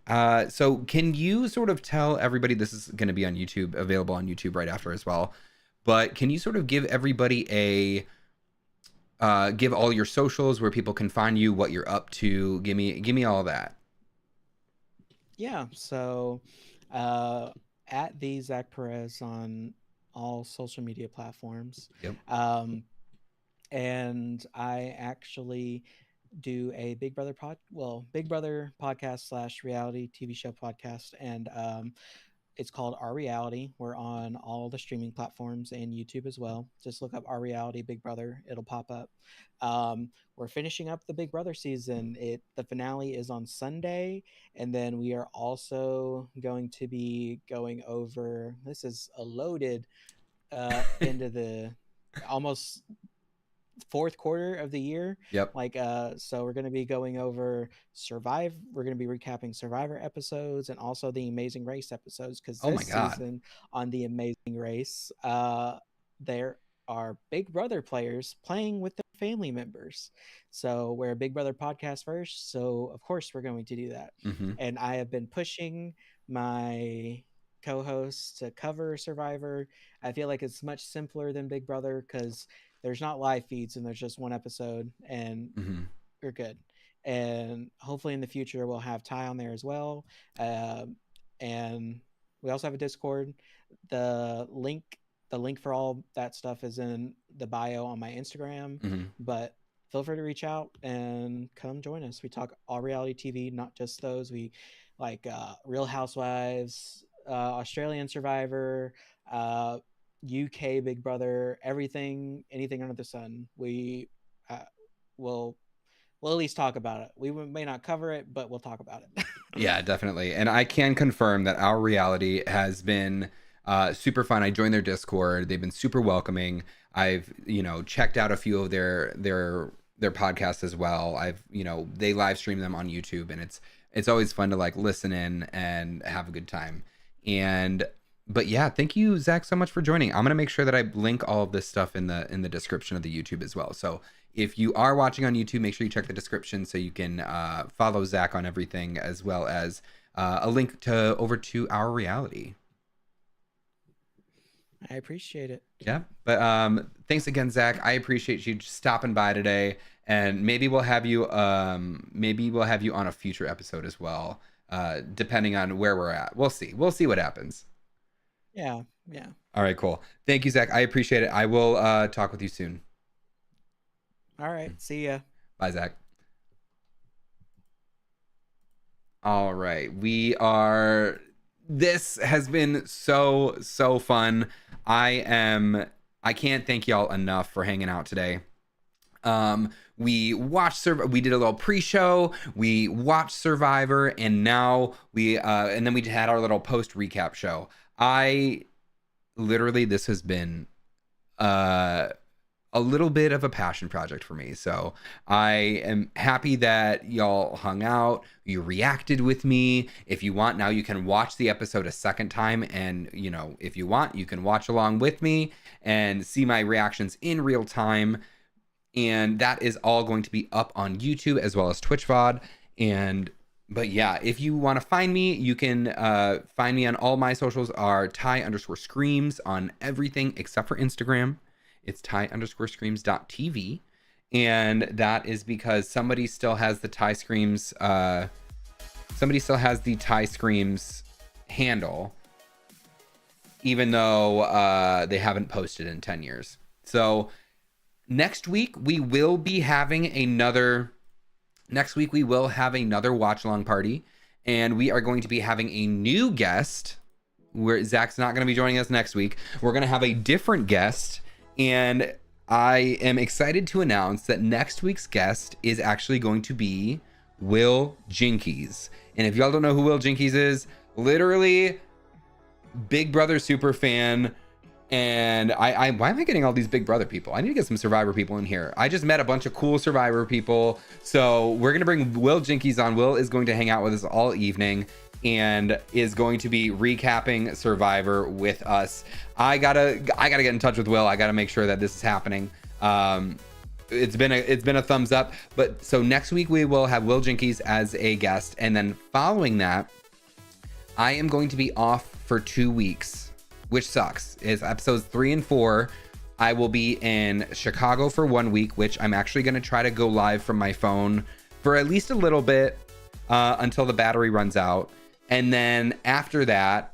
So can you sort of tell everybody, this is going to be on YouTube, available on YouTube right after as well, but can you sort of give everybody give all your socials, where people can find you, what you're up to? Give me all that. Yeah. So, at the Zach Perez on all social media platforms. Yep. And I actually do a Big Brother podcast / reality TV show podcast, and it's called Our Reality. We're on all the streaming platforms and YouTube as well. Just look up Our Reality Big Brother; it'll pop up. We're finishing up the Big Brother season. The finale is on Sunday, and then we are also going to be going over. This is a loaded into the almost fourth quarter of the year. Yep. So we're going to be going over we're going to be recapping Survivor episodes and also the Amazing Race episodes, because Oh my this God. season on the Amazing Race, there are Big Brother players playing with their family members. So we're a Big Brother podcast first, so of course we're going to do that. Mm-hmm. And I have been pushing my co-hosts to cover Survivor. I feel like it's much simpler than Big Brother because there's not live feeds and there's just one episode, and Mm-hmm. we're good. And hopefully in the future we'll have Ty on there as well. And we also have a Discord. The link for all that stuff is in the bio on my Instagram. Mm-hmm. But feel free to reach out and come join us. We talk all reality TV, not just those. We like Real Housewives, Australian Survivor, UK Big Brother, anything under the sun. We will at least talk about it. We may not cover it, but we'll talk about it. Yeah, definitely. And I can confirm that Our Reality has been super fun. I joined their Discord. They've been super welcoming. I've, checked out a few of their podcasts as well. They live stream them on YouTube, and it's always fun to listen in and have a good time. But yeah, thank you, Zach, so much for joining. I'm gonna make sure that I link all of this stuff in the description of the YouTube as well. So if you are watching on YouTube, make sure you check the description so you can follow Zach on everything, as well as a link over to Our Reality. I appreciate it. Yeah, but thanks again, Zach. I appreciate you stopping by today, and maybe we'll have you on a future episode as well, depending on where we're at. We'll see what happens. Yeah. All right, cool. Thank you, Zach. I appreciate it. I will talk with you soon. All right. See ya. Bye, Zach. All right. This has been so fun. I can't thank y'all enough for hanging out today. We did a little pre-show, we watched Survivor, and now and then we had our little post recap show. This has been a little bit of a passion project for me. So I am happy that y'all hung out, you reacted with me. If you want, now you can watch the episode a second time, and if you want, you can watch along with me and see my reactions in real time. And that is all going to be up on YouTube as well as Twitch VOD. But yeah, if you want to find me, you can find me on all my socials are Ty_Screams on everything except for Instagram. It's Ty_Screams.tv. And that is because somebody still has the Ty Screams handle, even though they haven't posted in 10 years. So next week we will have another watch along party, and we are going to be having a new guest where Zach's not going to be joining us next week. We're going to have a different guest, And I am excited to announce that next week's guest is actually going to be Will Jinkies. And if y'all don't know who Will Jinkies is, literally Big Brother super fan. And I why am I getting all these Big Brother people? I need to get some Survivor people in here. I just met a bunch of cool Survivor people. So we're going to bring Will Jinkies on. Will is going to hang out with us all evening and is going to be recapping Survivor with us. I gotta get in touch with Will. I gotta make sure that this is happening. It's been a thumbs up. But so next week we will have Will Jinkies as a guest, and then following that, I am going to be off for 2 weeks, which sucks. Is episodes 3 and 4. I will be in Chicago for 1 week, which I'm actually going to try to go live from my phone for at least a little bit until the battery runs out. And then after that,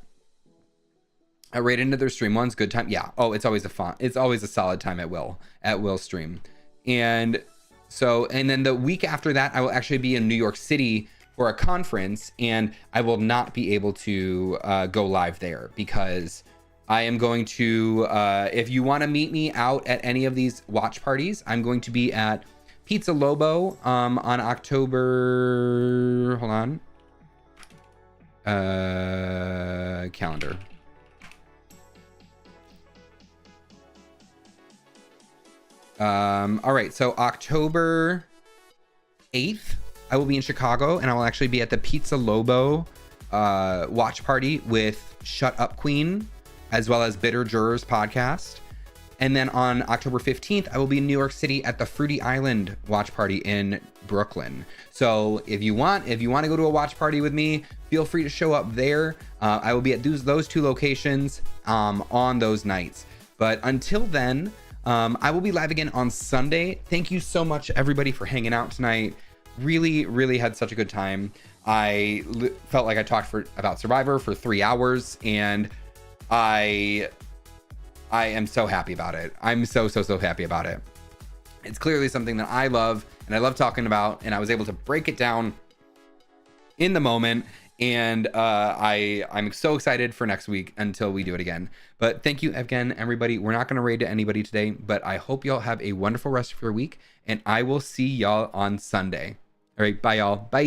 right into their stream. One's good time. Yeah. Oh, it's always a solid time at Will's stream. And so, and then the week after that, I will actually be in New York City for a conference, and I will not be able to go live there because I am going to, if you want to meet me out at any of these watch parties, I'm going to be at Pizza Lobo on October, hold on, calendar. All right, so October 8th, I will be in Chicago, and I will actually be at the Pizza Lobo watch party with Shut Up Queen, as well as Bitter Jurors podcast. And then on October 15th, I will be in New York City at the Fruity Island watch party in Brooklyn. So if you want to go to a watch party with me, feel free to show up there. I will be at those 2 locations on those nights. But until then, I will be live again on Sunday. Thank you so much, everybody, for hanging out tonight. Really, really had such a good time. I felt like I talked about Survivor for 3 hours, and I am so happy about it. I'm so happy about it. It's clearly something that I love, and I love talking about, and I was able to break it down in the moment. And I'm so excited for next week until we do it again. But thank you again, everybody. We're not going to raid to anybody today, but I hope y'all have a wonderful rest of your week, and I will see y'all on Sunday. All right, bye, y'all. Bye.